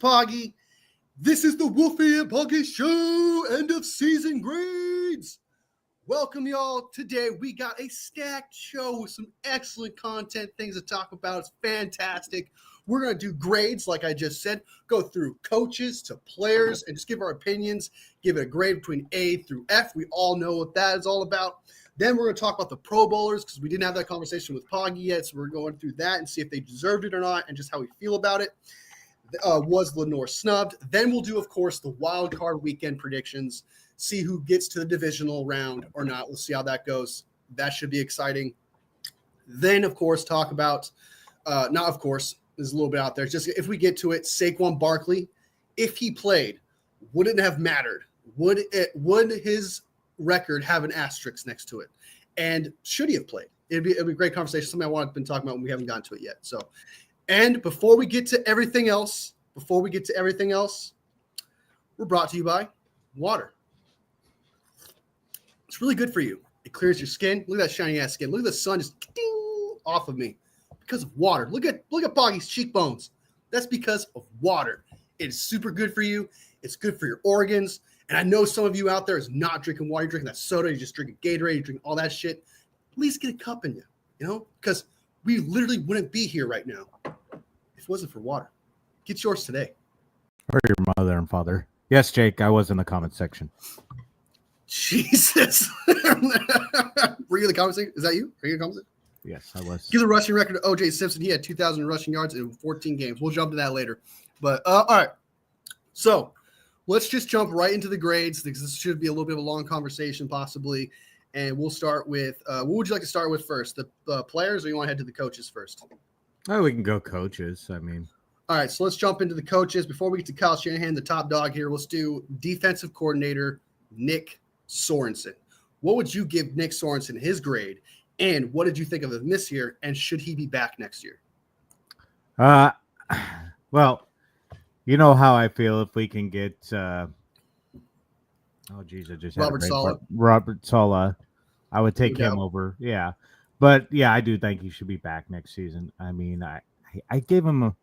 POGGY. This is the Wolfie and POGGY Show, end of season grades. Welcome, y'all. Today we got a stacked show with some excellent content, things to talk about. It's fantastic. We're going to do grades, like I just said, go through coaches to players and just give our opinions, give it a grade between A through F. We all know what that is all about. Then we're going to talk about the Pro Bowlers because we didn't have that conversation with POGGY yet, so we're going through that and see if they deserved it or not and just how we feel about it. Was Lenore snubbed? Then we'll do, of course, the wild card weekend predictions, see who gets to the divisional round or not. We'll see how that goes. That should be exciting. Then, of course, talk about, not of course, there's a little bit out there. Just if we get to it, Saquon Barkley, if he played, would it have mattered? Would his record have an asterisk next to it? And should he have played? It'd be a great conversation, something I want to been talking about and we haven't gotten to it yet. So, and before we get to everything else, we're brought to you by water. It's really good for you. It clears your skin. Look at that shiny ass skin. Look at the sun just ding off of me because of water. Look at POGGY's cheekbones. That's because of water. It is super good for you. It's good for your organs. And I know some of you out there is not drinking water. You're drinking that soda. You're just drinking Gatorade. You're drinking all that shit. At least get a cup in you, because we literally wouldn't be here right now if it wasn't for water. Get yours today. Or your mother and father. Yes, Jake, I was in the comment section. Jesus. Were you in the comment section? Is that you? Are you in the comment section? Yes, I was. Give the rushing record to O.J. Simpson. He had 2,000 rushing yards in 14 games. We'll jump to that later. But, all right. So, let's just jump right into the grades because this should be a little bit of a long conversation possibly. And we'll start with, what would you like to start with first? The players, or you want to head to the coaches first? Oh, we can go coaches. I mean. All right, so let's jump into the coaches. Before we get to Kyle Shanahan, the top dog here, let's do defensive coordinator Nick Sorensen. What would you give Nick Sorensen his grade? And what did you think of him this year? And should he be back next year? Well, you know how I feel if we can get I just Robert Saleh. Robert Saleh. I would take him over. Yeah. But yeah, I do think he should be back next season. I mean, I gave him a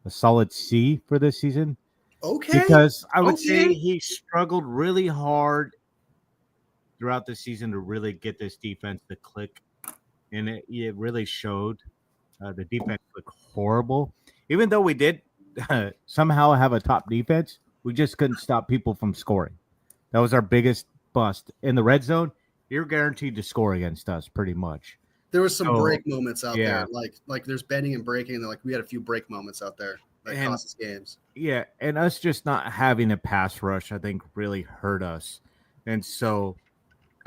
solid C for this season. Okay. Because I would say he struggled really hard throughout the season to really get this defense to click. And it really showed. The defense looked horrible. Even though we did somehow have a top defense, we just couldn't stop people from scoring. That was our biggest bust. In the red zone, you're guaranteed to score against us pretty much. There was some break moments out there. Like there's bending and breaking. And we had a few break moments out there that cost us games. Yeah, and us just not having a pass rush, I think, really hurt us. And so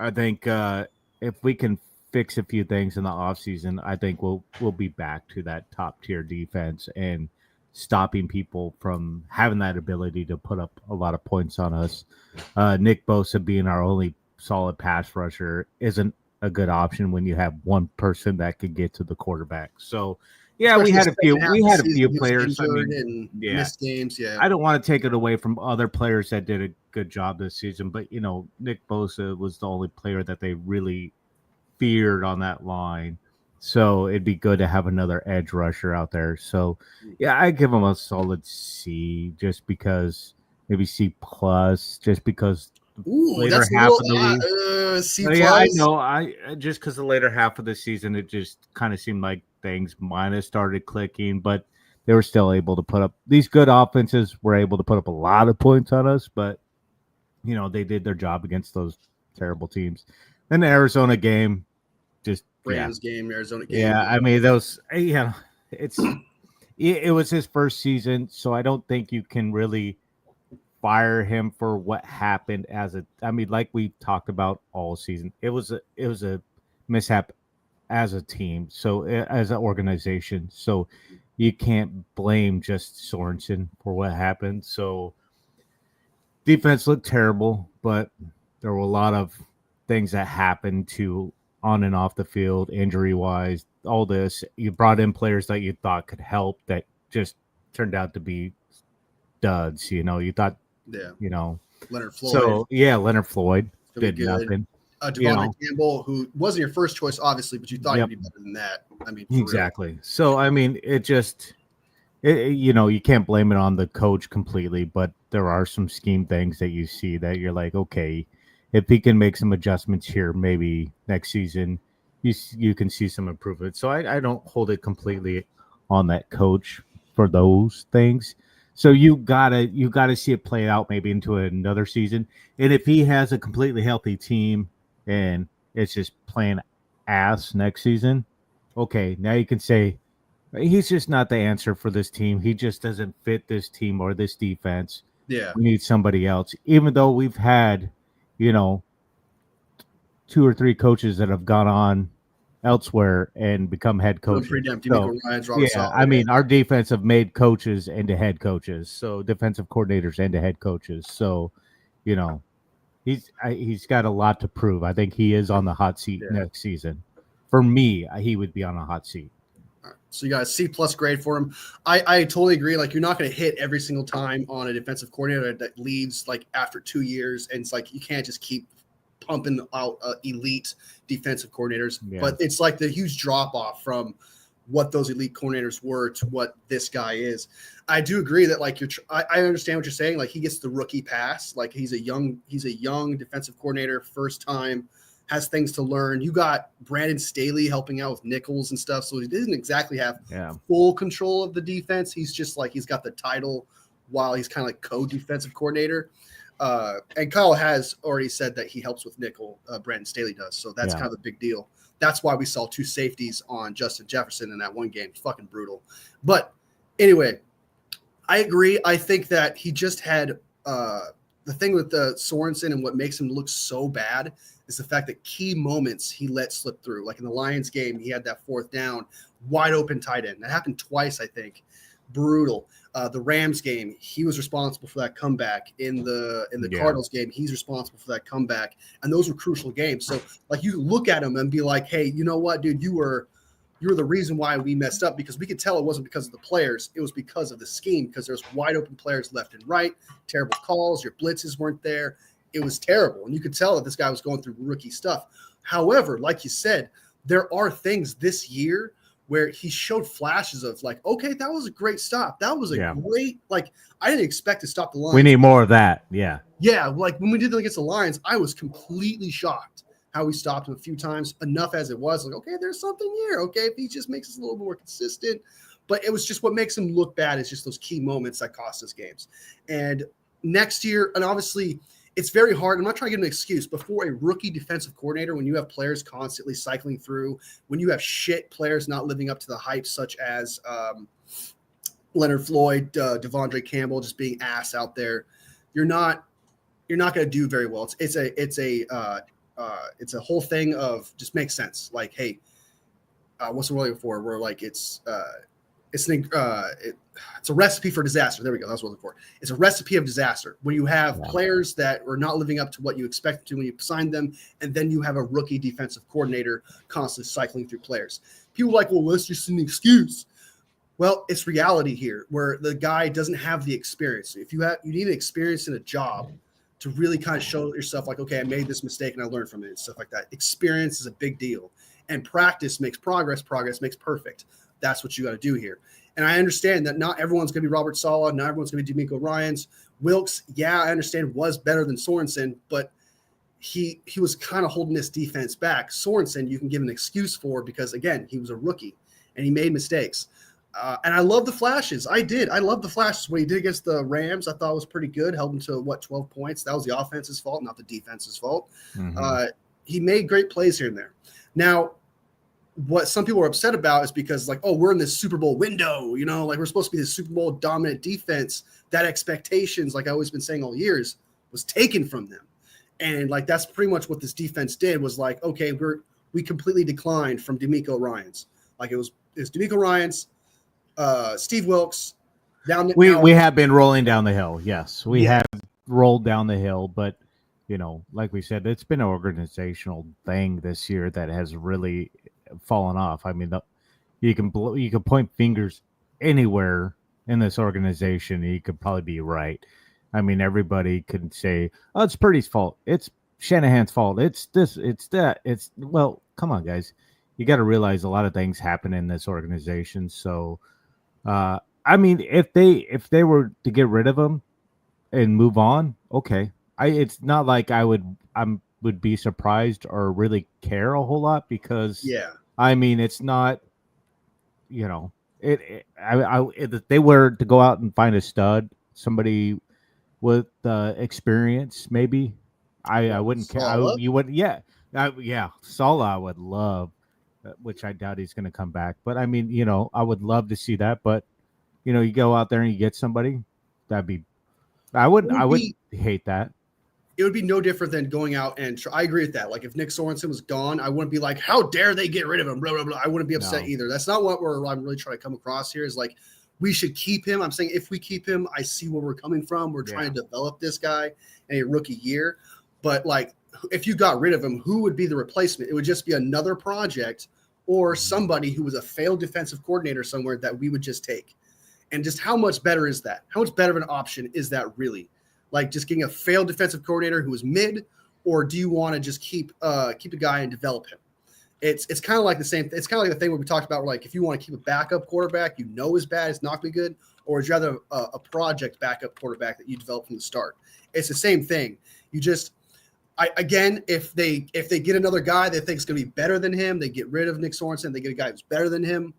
I think if we can fix a few things in the offseason, I think we'll be back to that top-tier defense and stopping people from having that ability to put up a lot of points on us. Nick Bosa being our only solid pass rusher isn't a good option when you have one person that could get to the quarterback. So, yeah, we had a few players. I mean, missed games. Yeah, I don't want to take it away from other players that did a good job this season, but Nick Bosa was the only player that they really feared on that line. So it'd be good to have another edge rusher out there. So, yeah, I give him a solid C, just because maybe C plus, just because. Later half of the C plus. Yeah, I know. I just because the later half of the season, it just kind of seemed like things might have started clicking, but they were still able to put up these good offenses. Were able to put up a lot of points on us, but they did their job against those terrible teams. Then the Arizona game, just Rams game, Arizona game. Yeah, I mean those. Yeah, it was his first season, so I don't think you can really fire him for what happened like we talked about all season. It was a mishap as a team, so as an organization. So you can't blame just Sorensen for what happened. So defense looked terrible, but there were a lot of things that happened to on and off the field, injury wise, all this. You brought in players that you thought could help that just turned out to be duds. You thought. Yeah. Leonard Floyd. So, Leonard Floyd did nothing. Devontae Campbell, who wasn't your first choice, obviously, but you thought he'd be better than that. I mean, exactly. So, I mean, it just You can't blame it on the coach completely, but there are some scheme things that you see that you're like, okay, if he can make some adjustments here, maybe next season you can see some improvement. So I don't hold it completely on that coach for those things. So you gotta see it play out maybe into another season. And if he has a completely healthy team and it's just playing ass next season, okay, now you can say he's just not the answer for this team. He just doesn't fit this team or this defense. Yeah. We need somebody else. Even though we've had, you know, two or three coaches that have gone on elsewhere and become head Doing coaches. pretty damn. So, D'Amico Ryan's, Robert yeah, Sala. I mean, our defense have made coaches into head coaches, so defensive coordinators into head coaches. So, you know, he's got a lot to prove. I think he is on the hot seat Yeah. next season. For me, he would be on a hot seat. So you got a C+ grade for him. I totally agree. Like, you're not going to hit every single time on a defensive coordinator that leaves like after 2 years, and it's like you can't just keep pumping out elite defensive coordinators. Yeah. But it's like the huge drop off from what those elite coordinators were to what this guy is. I do agree that like I understand what you're saying. Like, he gets the rookie pass. Like, he's a young defensive coordinator, first time, has things to learn. You got Brandon Staley helping out with nickels and stuff, so he doesn't exactly have full control of the defense. He's just like, he's got the title while he's kind of like co-defensive coordinator. And Kyle has already said that he helps with nickel. Brandon Staley does, so that's kind of a big deal. That's why we saw 2 safeties on Justin Jefferson in that one game. It's fucking brutal. But anyway, I agree. I think that he just had the thing with Sorensen, and what makes him look so bad is the fact that key moments he let slip through. Like in the Lions game, he had that 4th down, wide open tight end. That happened twice, I think. Brutal. The Rams game, he was responsible for that comeback. In the Cardinals game, he's responsible for that comeback. And those were crucial games. So like, you look at him and be like, hey, you know what, dude, you were the reason why we messed up, because we could tell it wasn't because of the players. It was because of the scheme, because there's wide open players left and right, terrible calls, your blitzes weren't there. It was terrible. And you could tell that this guy was going through rookie stuff. However, like you said, there are things this year where he showed flashes of like, okay, that was a great stop. That was a great, like, I didn't expect to stop the Lions. We need more of that. Yeah. Yeah. Like when we did it against the Lions, I was completely shocked how we stopped him a few times, enough as it was. Like, okay, there's something here. Okay, if he just makes us a little more consistent. But it was just what makes him look bad is just those key moments that cost us games. And next year, and obviously it's very hard. I'm not trying to give an excuse, but for a rookie defensive coordinator, when you have players constantly cycling through, when you have shit players not living up to the hype, such as Leonard Floyd, Devondre Campbell just being ass out there, you're not going to do very well. It's a whole thing of just makes sense. Like, hey, what's the word for? Where like it's a recipe for disaster. There we go. That's what I was looking for. It's a recipe of disaster when you have players that are not living up to what you expect to when you sign them, and then you have a rookie defensive coordinator constantly cycling through players. People are like, well, that's just an excuse. Well, it's reality here, where the guy doesn't have the experience. If you need experience in a job to really kind of show yourself like, okay, I made this mistake and I learned from it and stuff like that. Experience is a big deal, and practice makes progress. Progress makes perfect. That's what you got to do here. And I understand that not everyone's going to be Robert Saleh. Not everyone's going to be D'Amico Ryans. Wilkes, yeah, I understand, was better than Sorensen, but he was kind of holding this defense back. Sorensen, you can give an excuse for, because, again, he was a rookie and he made mistakes. And I love the flashes. I did. I love the flashes. What he did against the Rams, I thought was pretty good. Held them to, 12 points. That was the offense's fault, not the defense's fault. Mm-hmm. He made great plays here and there. Now, what some people are upset about is because, like, oh, we're in this Super Bowl window, like we're supposed to be the Super Bowl dominant defense. That expectations, like I've always been saying all years, was taken from them. And like, that's pretty much what this defense did, was like, okay, we completely declined from D'Amico Ryans. Like it was D'Amico Ryans, Steve Wilkes, we have been rolling down the hill. Yes, we have rolled down the hill, but like we said, it's been an organizational thing this year that has really fallen off. I mean, you can point fingers anywhere in this organization, and you could probably be right. I mean, everybody can say, "Oh, it's Purdy's fault. It's Shanahan's fault. It's this. It's that. It's well, come on, guys. You got to realize a lot of things happen in this organization. So, I mean, if they were to get rid of him and move on, okay. It's not like would be surprised or really care a whole lot because Yeah. I mean, it's not, you know, if they were to go out and find a stud, somebody with experience, maybe I Robert wouldn't care. Saleh. You would, yeah, yeah. Salah, I would love, which I doubt he's going to come back. But I mean, I would love to see that. But you go out there and you get somebody, that'd be. It I would would be hate that. it would be no different than going out and I agree with that. Like if Nick Sorensen was gone, I wouldn't be like, how dare they get rid of him? Blah, blah, blah. I wouldn't be upset No, either. That's not what I'm really trying to come across here is like, we should keep him. I'm saying if we keep him, I see where we're coming from. We're trying to develop this guy in a rookie year. But like, if you got rid of him, who would be the replacement? It would just be another project or somebody who was a failed defensive coordinator somewhere that we would just take. And just how much better is that? How much better of an option is that really? Like just getting a failed defensive coordinator who was mid, or do you want to just keep a guy and develop him? It's kind of like the same. It's kind of like the thing where we talked about, like if you want to keep a backup quarterback, is bad, it's not going to be good, or would you rather a project backup quarterback that you develop from the start? It's the same thing. You just, again, if they get another guy they think is going to be better than him, they get rid of Nick Sorensen, they get a guy who's better than him.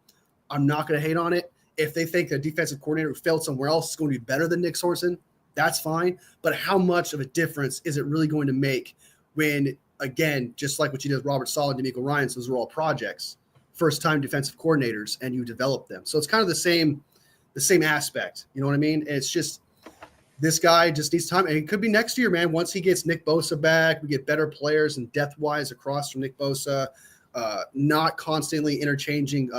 I'm not going to hate on it. If they think the defensive coordinator who failed somewhere else is going to be better than Nick Sorensen, that's fine. But how much of a difference is it really going to make when, again, just like what you did with Robert Saleh and DeMeco Ryans, those are all projects, first-time defensive coordinators, and you develop them. So it's kind of the same aspect. You know what I mean? And it's just this guy just needs time. And it could be next year, man. Once he gets Nick Bosa back, we get better players and depth-wise across from Nick Bosa, not constantly interchanging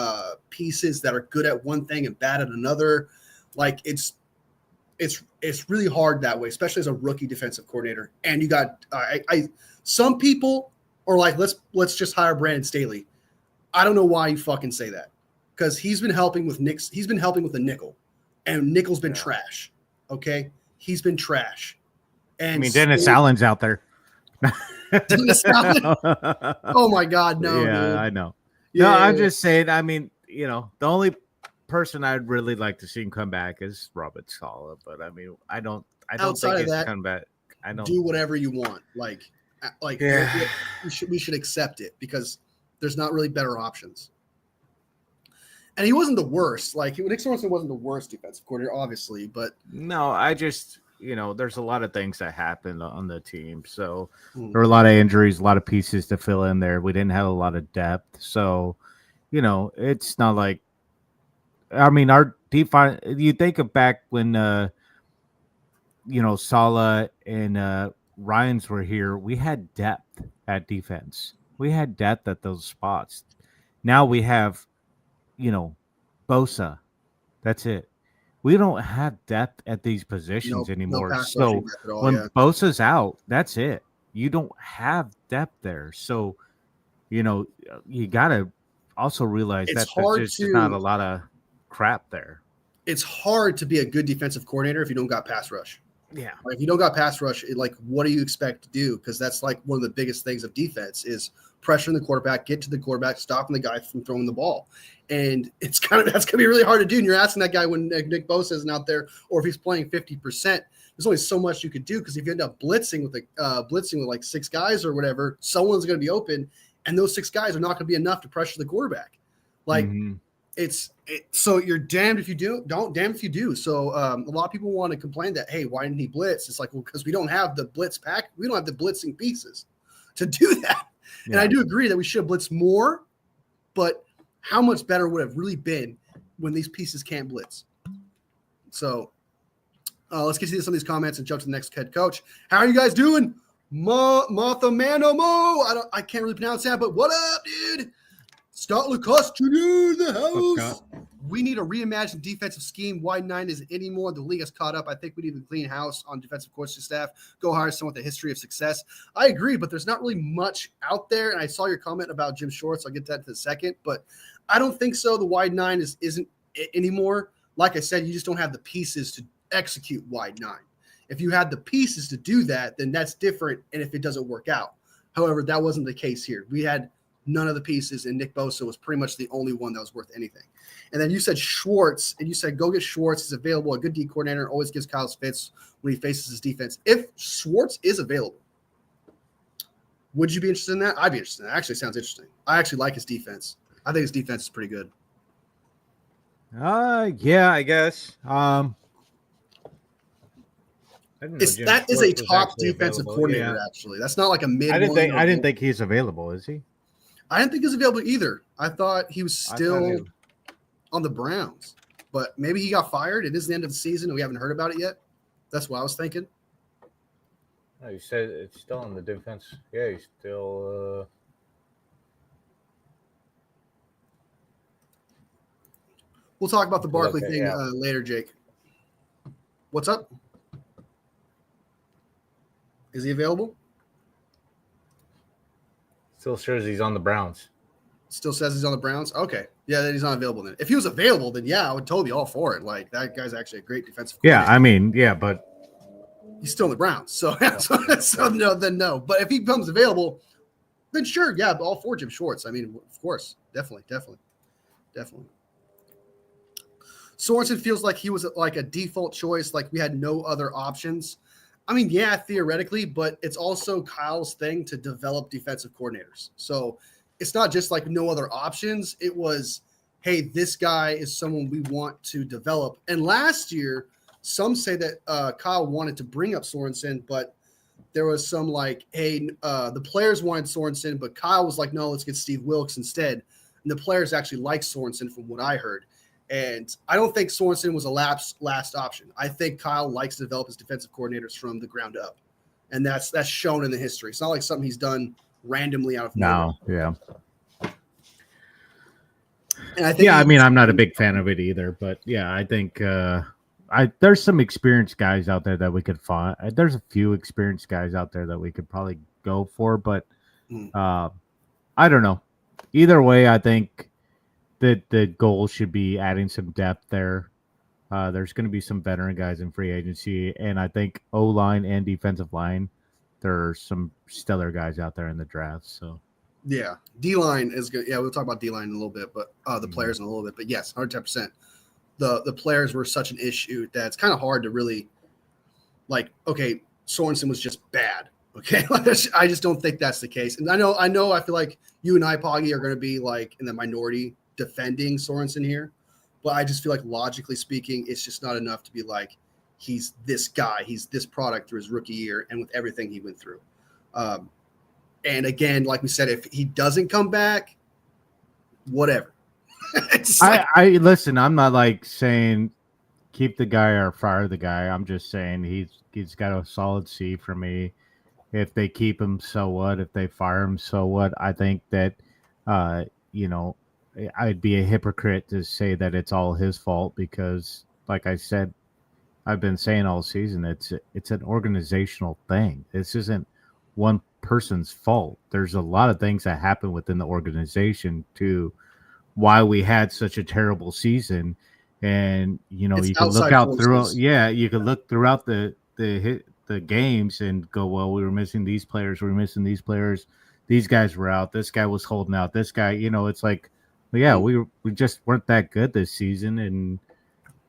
pieces that are good at one thing and bad at another. Like it's really hard that way, especially as a rookie defensive coordinator. And you got some people are like, let's just hire Brandon Staley. I don't know why you fucking say that, because he's been helping with Nick's. He's been helping with the nickel, and nickel's been trash. Okay, he's been trash. And I mean, Dennis Allen's out there. Dennis Allen? Oh my God, no, yeah, dude. I know. Yeah, no, I'm just saying. I mean, the only person I'd really like to see him come back is Robert Saleh, but I mean, I don't outside think of he's that, come back. I don't do whatever you want. Like yeah. we should accept it because there's not really better options. And he wasn't the worst. Like Nick Sorensen wasn't the worst defensive coordinator, obviously, but no, I just there's a lot of things that happened on the team. So there were a lot of injuries, a lot of pieces to fill in there. We didn't have a lot of depth. So, it's not like, I mean, our defense, you think of back when, Saleh and Ryans were here, we had depth at defense. We had depth at those spots. Now we have, Bosa. That's it. We don't have depth at these positions anymore. No So at all, when Bosa's out, that's it. You don't have depth there. So, you got to also realize that there's just not a lot of crap there. It's hard to be a good defensive coordinator if you don't got pass rush. Yeah. Like if you don't got pass rush, what do you expect to do? Because that's like one of the biggest things of defense is pressuring the quarterback, get to the quarterback, stopping the guy from throwing the ball. And that's going to be really hard to do. And you're asking that guy when Nick Bosa isn't out there, or if he's playing 50%, there's only so much you could do. Because if you end up blitzing with like six guys or whatever, someone's going to be open, and those six guys are not going to be enough to pressure the quarterback. Like so you're damned if you do, damned if you do. So a lot of people want to complain that, hey, why didn't he blitz? It's like, well, because we don't have the blitz pack. We don't have the blitzing pieces to do that. Yeah. And I do agree that we should have blitzed more, but how much better would have really been when these pieces can't blitz? So let's get to some of these comments and jump to the next head coach. How are you guys doing? Martha Manomo. I can't really pronounce that, but what up, dude? Scott Lacoste Jr. in the house. We need a reimagined defensive scheme. Wide nine isn't anymore. The league has caught up. I think we need a clean house on defensive coaching staff. Go hire someone with a history of success. I agree, but there's not really much out there. And I saw your comment about Jim Shorts. I'll get to that in a second, but I don't think so. The wide nine isn't it anymore. Like I said, you just don't have the pieces to execute wide nine. If you had the pieces to do that, then that's different. And if it doesn't work out, however, that wasn't the case here. We had none of the pieces, and Nick Bosa was pretty much the only one that was worth anything. And then you said Schwartz, and you said go get Schwartz. He's available, a good D coordinator, always gives Kyle fits when he faces his defense. If Schwartz is available, would you be interested in that? I'd be interested in that. Actually, sounds interesting. I actually like his defense. I think his defense is pretty good. Yeah, I guess. That is a top defensive coordinator. Yeah. Actually, that's not like a mid. I didn't think he's available. Is he? I didn't think he was available either. I thought he was still on the Browns, but maybe he got fired. It is the end of the season, and we haven't heard about it yet. That's what I was thinking. No, you said it's still on the defense. Yeah, he's still. We'll talk about the Barkley thing later, Jake. What's up? Is he available? Still says he's on the Browns. Still says he's on the Browns? Okay. Yeah, then he's not available then. If he was available, then yeah, I would totally be all for it. Like, that guy's actually a great defensive coordinator. Yeah, I mean, yeah, but he's still in the Browns. So no, then no. But if he becomes available, then sure, yeah, all for Jim Schwartz. I mean, of course. Definitely. Sorensen feels like he was like a default choice, like we had no other options. I mean, yeah, theoretically, but it's also Kyle's thing to develop defensive coordinators. So it's not just like no other options. It was, hey, this guy is someone we want to develop. And last year, some say that Kyle wanted to bring up Sorensen, but there was some like, hey, the players wanted Sorensen, but Kyle was like, no, let's get Steve Wilkes instead. And the players actually like Sorensen from what I heard. And I don't think Sorensen was a last option. I think Kyle likes to develop his defensive coordinators from the ground up. And that's shown in the history. It's not like something he's done randomly out of nowhere. No, yeah. And I think I mean, I'm not a big fan of it either, but yeah, I think there's some experienced guys out there that we could find. There's a few experienced guys out there that we could probably go for, but I don't know. Either way, I think that the goal should be adding some depth there. There's going to be some veteran guys in free agency, and I think O-line and defensive line, there are some stellar guys out there in the draft. So, yeah, D-line is good. Yeah, we'll talk about D-line in a little bit, but the players in a little bit. But yes, 110%. The players were such an issue that it's kind of hard to really, like, okay, Sorensen was just bad. Okay, I just don't think that's the case. And I know. I feel like you and I, Poggy, are going to be like in the minority defending Sorensen here, but I just feel like logically speaking, it's just not enough to be like, he's this guy, he's this product through his rookie year and with everything he went through. And again, like we said, if he doesn't come back, whatever. I listen, I'm not like saying keep the guy or fire the guy. I'm just saying he's got a solid C for me. If they keep him, so what? If they fire him, so what? I think that I'd be a hypocrite to say that it's all his fault because, like I said, I've been saying all season, it's an organizational thing. This isn't one person's fault. There's a lot of things that happen within the organization to why we had such a terrible season. And, you can look out through. Yeah, you can look throughout the games and go, well, we were missing these players. We were missing these players. These guys were out. This guy was holding out. This guy, it's like, yeah, we just weren't that good this season, and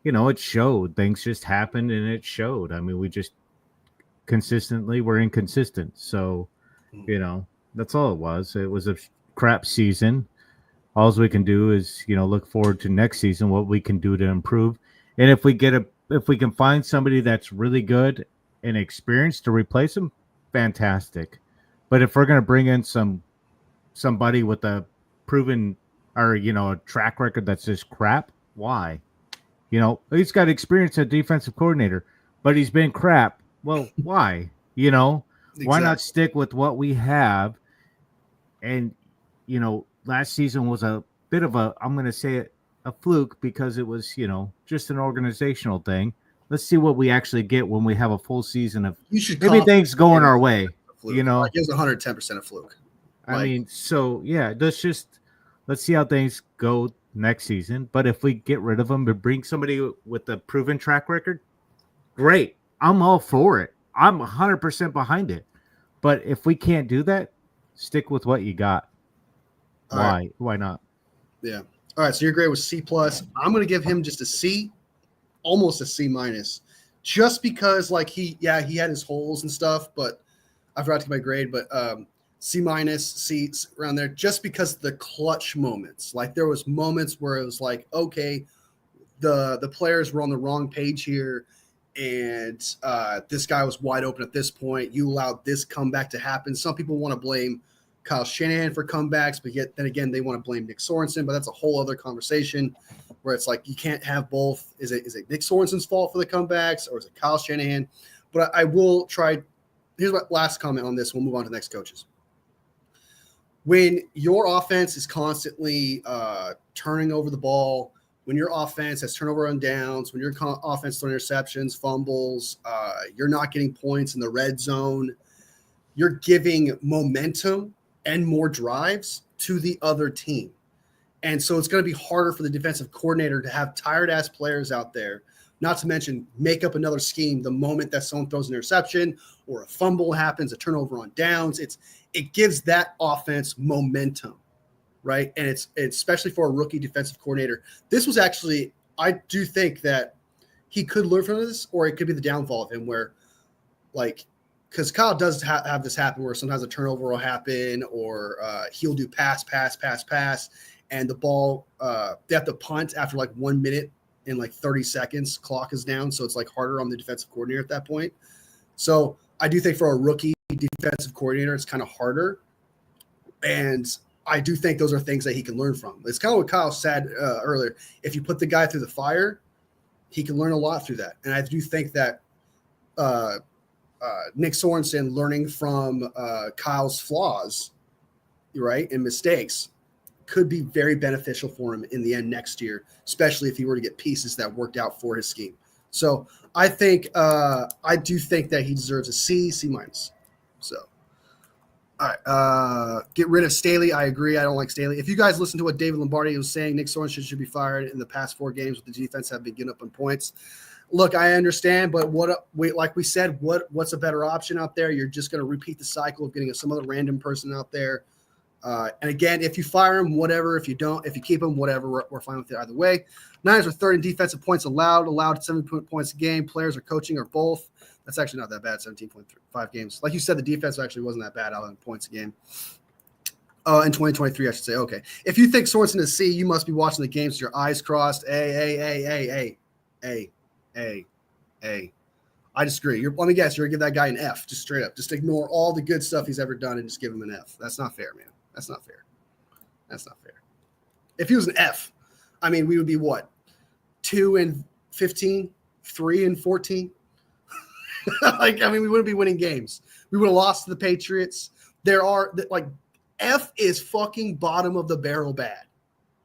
it showed. Things just happened, and it showed. I mean, we just consistently were inconsistent. So, that's all it was. It was a crap season. All we can do is, look forward to next season, what we can do to improve, and if we can find somebody that's really good and experienced to replace him, fantastic. But if we're going to bring in somebody with a proven or, a track record that's just crap, why? He's got experience as defensive coordinator, but he's been crap. Well, why? Exactly. Why not stick with what we have? And, last season was a bit of I'm going to say it, a fluke because it was, just an organizational thing. Let's see what we actually get when we have a full season of maybe things going our way. Like it was 110% a fluke. I mean, so yeah, let's see how things go next season. But if we get rid of him and bring somebody with a proven track record, great. I'm all for it. I'm 100% behind it. But if we can't do that, stick with what you got. All right. Why not? Yeah. All right. So your grade was C plus. I'm going to give him just a C, almost a C minus, just because like he had his holes and stuff, but I forgot to get my grade, but C minus, C around there, just because the clutch moments. Like there was moments where it was like, okay, the players were on the wrong page here, and this guy was wide open at this point. You allowed this comeback to happen. Some people want to blame Kyle Shanahan for comebacks, but yet then again they want to blame Nick Sorensen. But that's a whole other conversation where it's like you can't have both. Is it Nick Sorensen's fault for the comebacks, or is it Kyle Shanahan? But I will try. Here's my last comment on this. We'll move on to the next coaches. When your offense is constantly turning over the ball, when your offense has turnover on downs, when your offense throwing interceptions, fumbles, you're not getting points in the red zone, you're giving momentum and more drives to the other team. And so it's going to be harder for the defensive coordinator to have tired-ass players out there, not to mention make up another scheme the moment that someone throws an interception or a fumble happens, a turnover on downs. It gives that offense momentum, right? And it's especially for a rookie defensive coordinator. This was actually, I do think that he could learn from this, or it could be the downfall of him where, like, because Kyle does have this happen where sometimes a turnover will happen, or he'll do pass, and the ball, they have to punt after like 1 minute and like 30 seconds, clock is down. So it's like harder on the defensive coordinator at that point. So I do think for a rookie defensive coordinator, it's kind of harder. And I do think those are things that he can learn from. It's kind of what Kyle said earlier. If you put the guy through the fire, he can learn a lot through that. And I do think that Nick Sorensen learning from Kyle's flaws, right, and mistakes could be very beneficial for him in the end next year, especially if he were to get pieces that worked out for his scheme. So I do think that he deserves a C minus. So, all right, get rid of Staley. I agree. I don't like Staley. If you guys listen to what David Lombardi was saying, Nick Sorensen should be fired in the past 4 games with the defense have been getting up on points. Look, I understand, but like we said, what's a better option out there? You're just going to repeat the cycle of getting some other random person out there. And again, if you fire him, whatever. If you don't, if you keep him, whatever. We're fine with it either way. Niners are third in defensive points allowed 7 points a game. Players are coaching or both. That's actually not that bad, 17.5 games. Like you said, the defense actually wasn't that bad, 11 points a game. In 2023, I should say. Okay. If you think Sorensen is C, you must be watching the games with your eyes crossed. A. I disagree. Let me guess, you're going to give that guy an F, just straight up. Just ignore all the good stuff he's ever done and just give him an F. That's not fair, man. That's not fair. If he was an F, I mean, we would be what? 2-15, 3-14. Like, I mean, we wouldn't be winning games. We would have lost to the Patriots. F is fucking bottom of the barrel bad.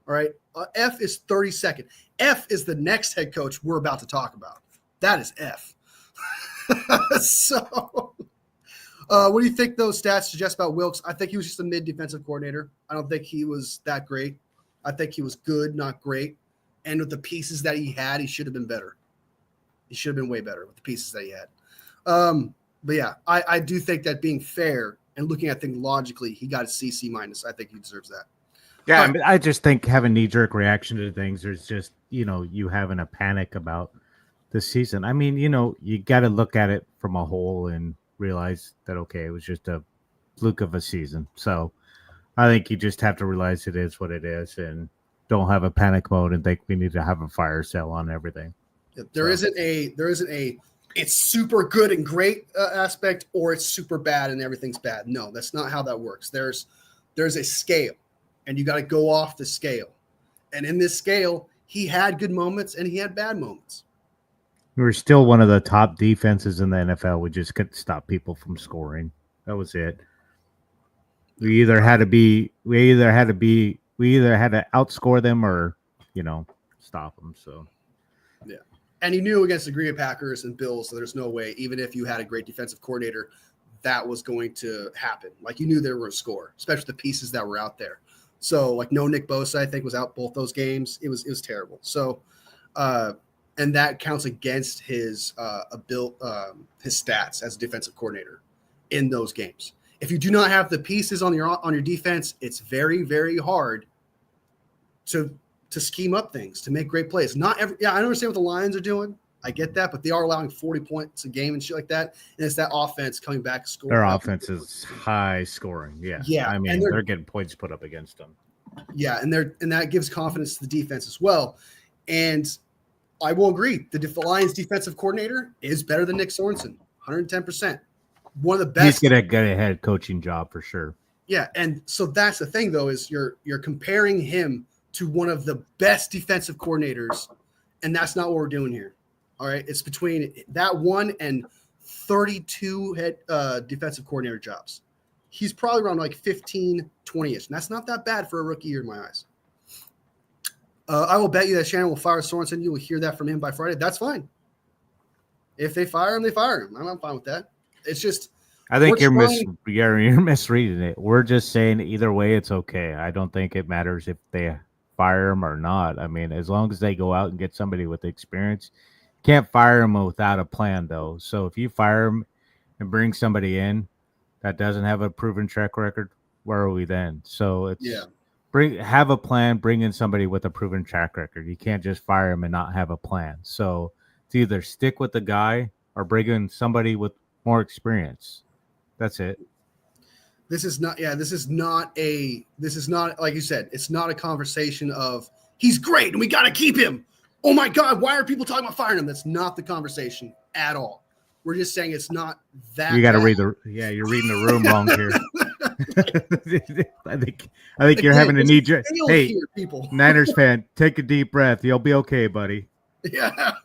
All right. F is 32nd. F is the next head coach we're about to talk about. That is F. So, what do you think those stats suggest about Wilks? I think he was just a mid defensive coordinator. I don't think he was that great. I think he was good, not great. And with the pieces that he had, he should have been better. He should have been way better with the pieces that he had. But yeah, I do think that being fair and looking at things logically, he got a C minus. I think he deserves that. Yeah, I mean, I just think having knee-jerk reaction to things, there's just, you having a panic about the season. I mean, you got to look at it from a whole and realize that, okay, it was just a fluke of a season. So I think you just have to realize it is what it is and don't have a panic mode and think we need to have a fire sale on everything. There isn't a it's super good and great aspect, or it's super bad and everything's bad. No, that's not how that works. There's a scale, and you got to go off the scale. And in this scale, he had good moments and he had bad moments. We were still one of the top defenses in the NFL. We just couldn't stop people from scoring. That was it. We either had to outscore them or, stop them. So, yeah. And he knew against the Green Bay Packers and Bills, so there's no way, even if you had a great defensive coordinator, that was going to happen. Like, you knew they were going to score, especially the pieces that were out there. So, like, no Nick Bosa, I think, was out both those games. It was terrible. So, and that counts against his stats as a defensive coordinator in those games. if you do not have the pieces on your defense, it's very, very hard to scheme up things, to make great plays. I understand what the Lions are doing. I get that, but they are allowing 40 points a game and shit like that. And it's that offense coming back scoring. Their offense is high scoring. Yeah. Yeah. I mean, they're getting points put up against them. Yeah. And that gives confidence to the defense as well. And I will agree. The Lions defensive coordinator is better than Nick Sorensen. 110%. One of the best. He's going to get a head coaching job for sure. Yeah. And so that's the thing, though, is you're comparing him to one of the best defensive coordinators. And that's not what we're doing here. All right, it's between that one and 32 head defensive coordinator jobs. He's probably around like 15, 20-ish. And that's not that bad for a rookie year in my eyes. I will bet you that Shannon will fire Sorensen. You will hear that from him by Friday. That's fine. If they fire him, they fire him. I'm fine with that. It's just I think you're misreading it. We're just saying either way, it's okay. I don't think it matters if they fire him or not. I mean, as long as they go out and get somebody with experience. Can't fire him without a plan, though. So if you fire him and bring somebody in that doesn't have a proven track record, where are we then? So it's have a plan, bring in somebody with a proven track record. You can't just fire him and not have a plan. So it's either stick with the guy or bring in somebody with more experience. That's it. This is not like you said, it's not a conversation of he's great and we got to keep him. Oh my God, why are people talking about firing him? That's not the conversation at all. We're just saying it's not that. You got to read you're reading the room wrong here. I think you're having a knee jerk. Hey, people. Niners fan, take a deep breath. You'll be okay, buddy. Yeah.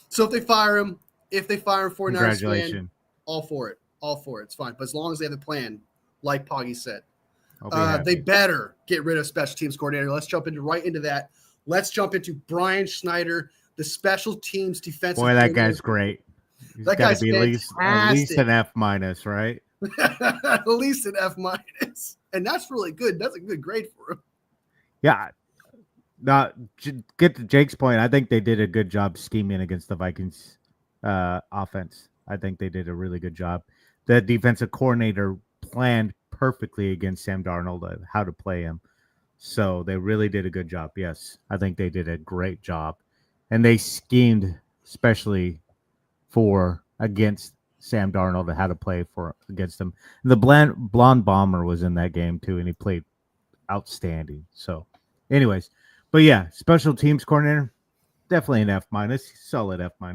So if they fire him, 49ers fan, all for it. It's fine. But as long as they have a plan, like Poggy said, they better get rid of special teams coordinator. Let's jump right into that. Let's jump into Brian Schneider, the special teams defensive. Boy, that guy's great. That guy's be at least an F-, right? At least an F-, and that's really good. That's a good grade for him. Yeah. Now, get to Jake's point. I think they did a good job scheming against the Vikings offense. I think they did a really good job. The defensive coordinator planned perfectly against Sam Darnold how to play him. So they really did a good job. Yes, I think they did a great job. And they schemed especially against Sam Darnold and how to play against him. The blonde bomber was in that game too, and he played outstanding. So anyways, but yeah, special teams coordinator, definitely an F-, solid F-. I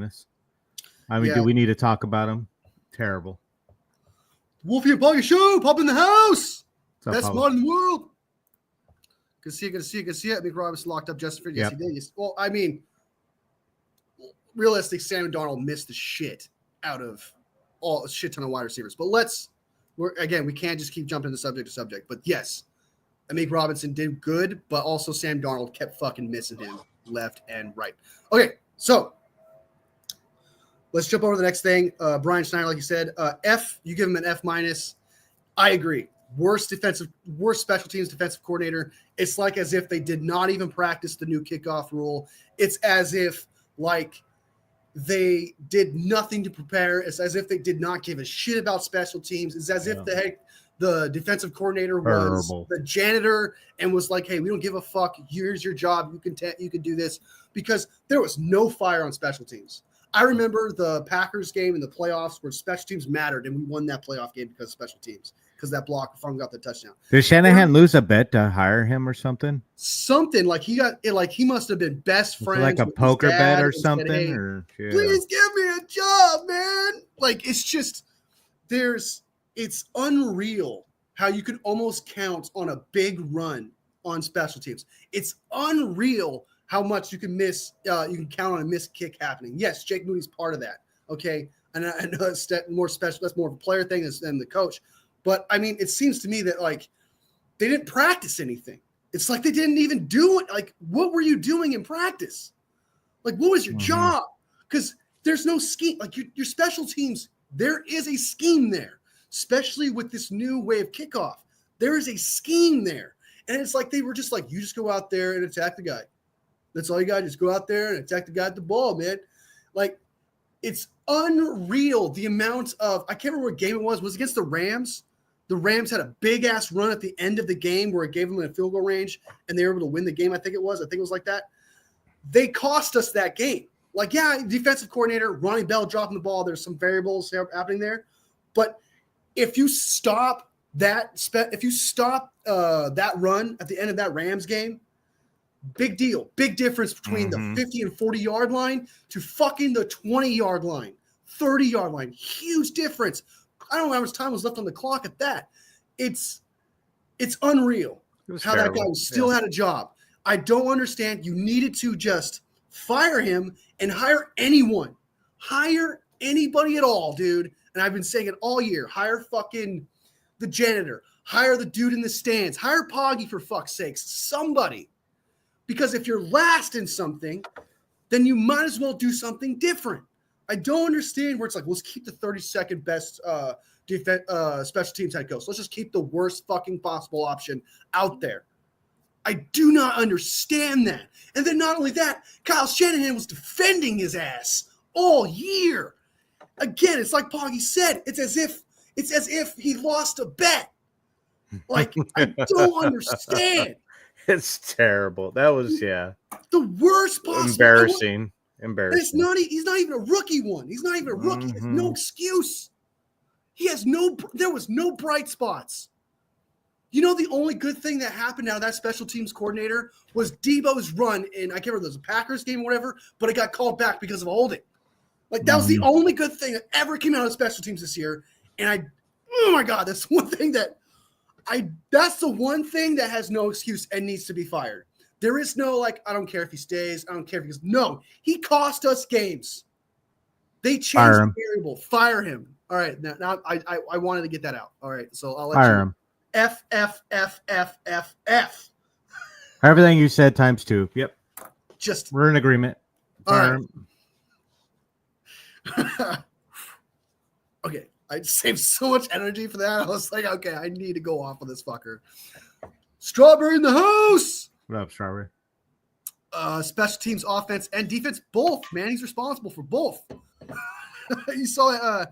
mean, do we need to talk about him? Terrible. Wolfie and POGGY Show, pop in the house. Best mod in the world. Good to see it. Mick Robinson locked up Justin Fields. Yes, he did. Well, I mean, realistic, Sam Darnold missed the shit out of a shit ton of wide receivers. But we can't just keep jumping to subject to subject. But yes, Mick Robinson did good, but also Sam Darnold kept fucking missing him left and right. Okay, so let's jump over to the next thing. Brian Schneider, like you said, F. You give him an F-. I agree. Worst special teams defensive coordinator. It's like as if they did not even practice the new kickoff rule. It's as if like they did nothing to prepare. It's as if they did not give a shit about special teams. It's as if the defensive coordinator was the janitor and was like, hey, we don't give a fuck. Here's your job. You can do this, because there was no fire on special teams. I remember the Packers game in the playoffs where special teams mattered, and we won that playoff game because of special teams, because that block from got the touchdown. Did Shanahan lose a bet to hire him or something? Something like he must have been best friends, like a poker bet or something. Said, hey, please give me a job, man. Like it's unreal how you could almost count on a big run on special teams. It's unreal how much you can miss. You can count on a missed kick happening. Yes, Jake Moody's part of that. Okay, and I know it's more special. That's more of a player thing than the coach. But I mean, it seems to me that like they didn't practice anything. It's like they didn't even do it. Like, what were you doing in practice? Like, what was your job? Because there's no scheme. Like your special teams, there is a scheme there, especially with this new way of kickoff. There is a scheme there, and it's like they were just like, you just go out there and attack the guy. That's all you got. Just go out there and attack the guy at the ball, man. Like, it's unreal the amount of – I can't remember what game it was. Was it against the Rams The Rams had a big-ass run at the end of the game where it gave them a field goal range, and they were able to win the game, I think it was like that. They cost us that game. Like, yeah, defensive coordinator, Ronnie Bell dropping the ball. There's some variables happening there. But if you stop that run at the end of that Rams game, big deal. Big difference between the 50 and 40-yard line to fucking the 20-yard line, 30-yard line. Huge difference. I don't know how much time was left on the clock at that. It's unreal how terrible. That guy still had a job. I don't understand. You needed to just fire him and hire anyone. Hire anybody at all, dude. And I've been saying it all year. Hire fucking the janitor. Hire the dude in the stands. Hire POGGY for fuck's sakes. Somebody. Because if you're last in something, then you might as well do something different. I don't understand where it's like, let's keep the 32nd best special teams head coach. Let's just keep the worst fucking possible option out there. I do not understand that. And then not only that, Kyle Shanahan was defending his ass all year. Again, it's like POGGY said, it's as if he lost a bet. Like, I don't understand. It's terrible. That was, the worst possible. Embarrassing. And he's not even a rookie one. He's not even a rookie. There's no excuse. There was no bright spots. You know, the only good thing that happened out of that special teams coordinator was Debo's run in, I can't remember, it was a Packers game or whatever, but it got called back because of a holding. Like, that was the only good thing that ever came out of special teams this year. And oh my God, that's the one thing that has no excuse and needs to be fired. There is no, like, I don't care if he stays. I don't care if he goes. No, he cost us games. They changed the variable. Fire him. All right. Now I wanted to get that out. All right. So I'll let fire him. F. Everything you said times 2. Yep. We're in agreement. All right. Okay. I saved so much energy for that. I was like, okay, I need to go off of this fucker. Strawberry in the house. What up, Strawberry? Special teams, offense, and defense, both. Man, he's responsible for both. You saw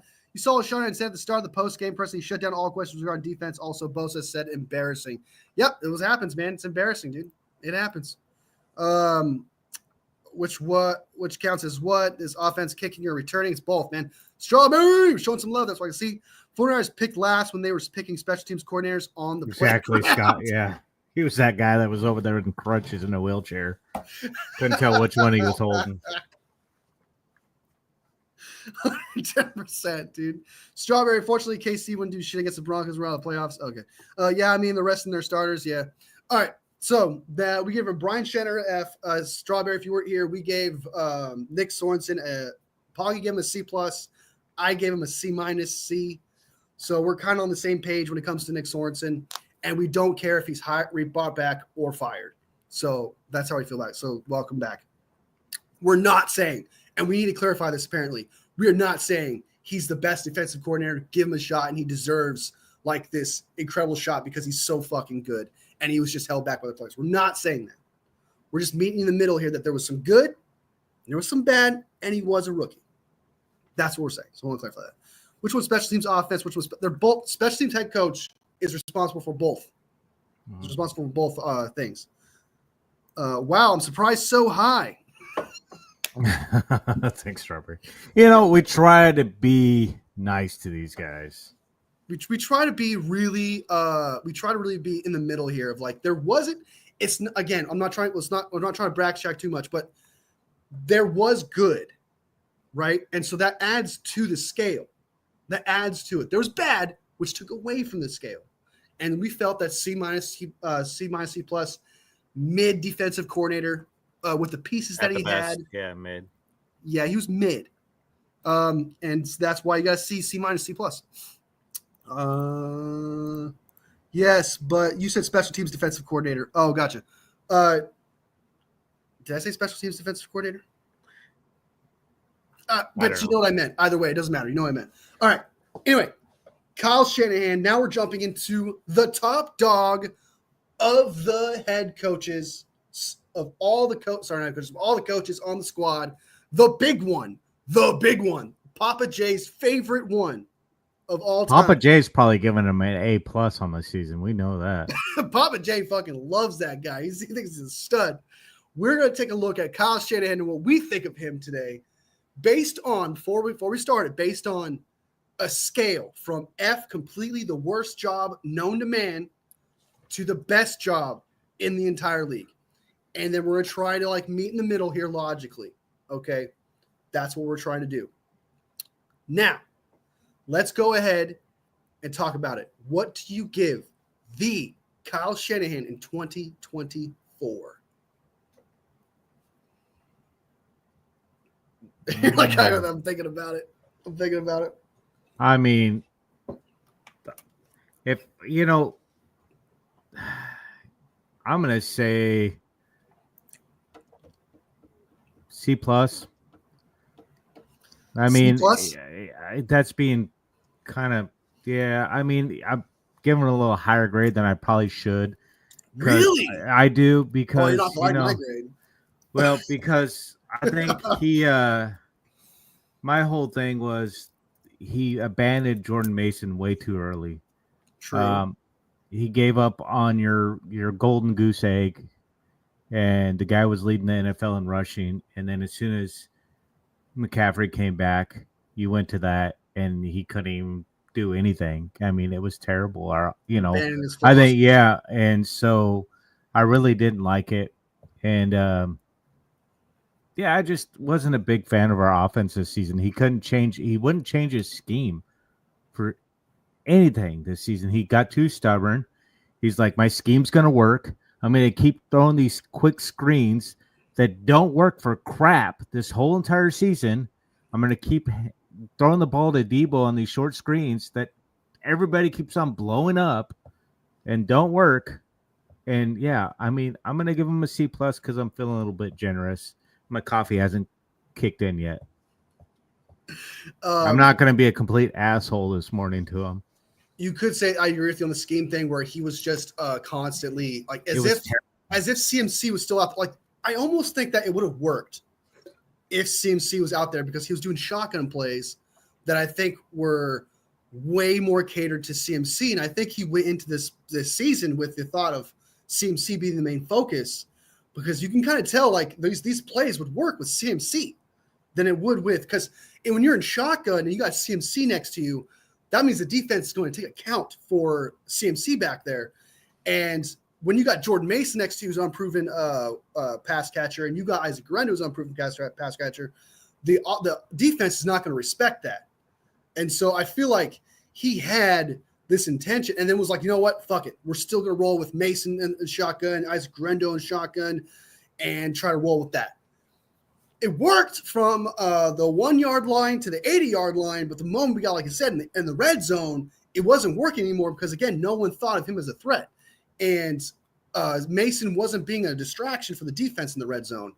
what Shanahan said at the start of the post game press. He shut down all questions regarding defense. Also, Bosa said embarrassing. Yep, it happens, man. It's embarrassing, dude. It happens. Which counts as what? Is offense kicking or returning? It's both, man. Strawberry showing some love. That's why I can see 49ers picked last when they were picking special teams coordinators on the exactly, Scott. Yeah. He was that guy that was over there in crutches in a wheelchair. Couldn't tell which one he was holding. 10%, dude. Strawberry, fortunately, KC wouldn't do shit against the Broncos. We're out of the playoffs. Okay. Yeah, I mean, the rest of their starters, yeah. All right. So we gave him Brian Schenner F. Strawberry, if you weren't here, we gave Nick Sorensen a POGGY gave him a C+. I gave him a C-. C. So we're kind of on the same page when it comes to Nick Sorensen. And we don't care if he's brought back or fired. So that's how we feel about it. So welcome back. We're not saying, and we need to clarify this apparently, we are not saying he's the best defensive coordinator. Give him a shot, and he deserves like this incredible shot because he's so fucking good. And he was just held back by the players. We're not saying that. We're just meeting in the middle here that there was some good, there was some bad, and he was a rookie. That's what we're saying. So I want to clarify that. Which one's special teams offense? They're both special teams head coach is responsible for both. He's responsible for both things. Wow, I'm surprised so high. Thanks, Strawberry. You know, we try to be nice to these guys. We try to be really be in the middle here of like there wasn't. It's again. I'm not trying to brag shack too much, but there was good, right? And so that adds to the scale. That adds to it. There was bad, which took away from the scale. And we felt that C-, C+, mid defensive coordinator with the pieces that he had. Yeah, mid. Yeah, he was mid. And that's why you got C-, C+, C+. Yes, but you said special teams defensive coordinator. Oh, gotcha. Did I say special teams defensive coordinator? But you know what I meant. Either way, it doesn't matter. You know what I meant. All right. Anyway, Kyle Shanahan. Now we're jumping into the top dog of the head coaches of all the coaches. Sorry, not coaches. Of all the coaches on the squad. The big one. Papa J's favorite one. of all time. Papa J's probably giving him an A+ on the season. We know that. Papa J fucking loves that guy. He thinks he's a stud. We're going to take a look at Kyle Shanahan and what we think of him today based on, before we started, based on a scale from F, completely the worst job known to man, to the best job in the entire league. And then we're going to try to like meet in the middle here logically. Okay. That's what we're trying to do. Now, let's go ahead and talk about it. What do you give the Kyle Shanahan in 2024? You're like, I'm thinking about it. I mean, if you know, I'm gonna say C+. I mean, that's being kind of, yeah. I mean, I'm giving it a little higher grade than I probably should. Really? I do, because you're not like my grade. Well, because I think he, my whole thing was he abandoned Jordan Mason way too early. True. He gave up on your golden goose egg, and the guy was leading the NFL in rushing. And then as soon as McCaffrey came back, you went to that, and he couldn't even do anything. I mean, it was terrible. I think, yeah. And so I really didn't like it. And, I just wasn't a big fan of our offense this season. He wouldn't change his scheme for anything this season. He got too stubborn. He's like, my scheme's going to work. I'm going to keep throwing these quick screens that don't work for crap this whole entire season. I'm going to keep throwing the ball to Debo on these short screens that everybody keeps on blowing up and don't work. And yeah, I mean, I'm going to give him a C+ because I'm feeling a little bit generous. My coffee hasn't kicked in yet. I'm not going to be a complete asshole this morning to him. You could say I agree with you on the scheme thing where he was just constantly like as if CMC was still out. Like I almost think that it would have worked if CMC was out there because he was doing shotgun plays that I think were way more catered to CMC. And I think he went into this season with the thought of CMC being the main focus because you can kind of tell like these plays would work with CMC than it would with because when you're in shotgun and you got CMC next to you, that means the defense is going to take account for CMC back there. And when you got Jordan Mason next to you who's unproven pass catcher and you got Isaac Guerrero who's unproven pass catcher, the defense is not going to respect that. And so I feel like he had this intention and then was like, you know what? Fuck it. We're still going to roll with Mason and shotgun, Isaac Guerrero and shotgun, and try to roll with that. It worked from the 1 yard line to the 80-yard line, but the moment we got, like I said, in the red zone, it wasn't working anymore because, again, no one thought of him as a threat. And Mason wasn't being a distraction for the defense in the red zone.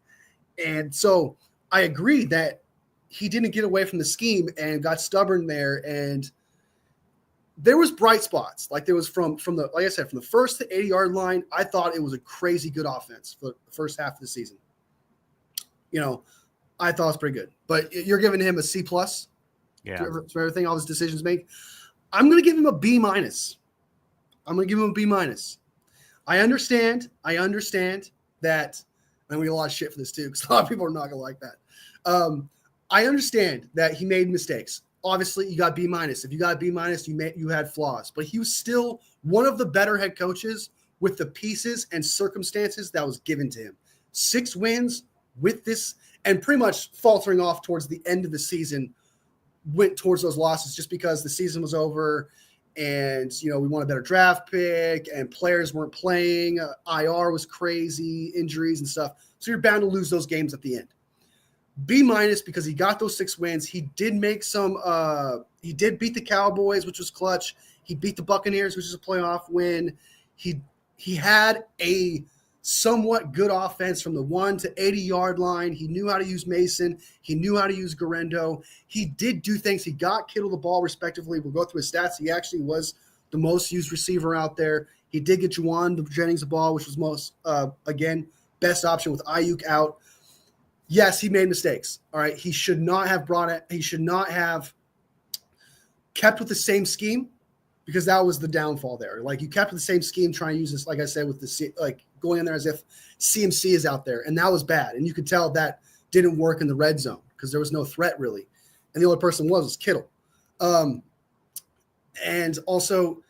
And so I agree that he didn't get away from the scheme and got stubborn there. And there was bright spots. Like there was from the, like I said, from the first to 80-yard line, I thought it was a crazy good offense for the first half of the season. You know, I thought it was pretty good. But you're giving him a C+? Yeah. For everything all his decisions make. I'm going to give him a B-. I'm going to give him a B-. I understand that, and we get a lot of shit for this too, because a lot of people are not going to like that. I understand that he made mistakes. Obviously, you got B-. If you got B-, you had flaws. But he was still one of the better head coaches with the pieces and circumstances that was given to him. 6 wins with this, and pretty much faltering off towards the end of the season, went towards those losses just because the season was over and, you know, we want a better draft pick and players weren't playing. IR was crazy, injuries and stuff. So you're bound to lose those games at the end. B- because he got those 6 wins. He did make some he did beat the Cowboys, which was clutch. He beat the Buccaneers, which is a playoff win. He had a somewhat good offense from the 1 to 80-yard line. He knew how to use Mason. He knew how to use Guerrero. He did do things. He got Kittle the ball respectively. We'll go through his stats. He actually was the most used receiver out there. He did get Juwan Jennings the ball, which was most, again, best option with Ayuk out. Yes, he made mistakes. All right. He should not have kept with the same scheme, because that was the downfall there. Like, you kept with the same scheme, trying to use this, like I said, with the like going in there as if CMC is out there, and that was bad. And you could tell that didn't work in the red zone because there was no threat really, and the only person was Kittle. And also,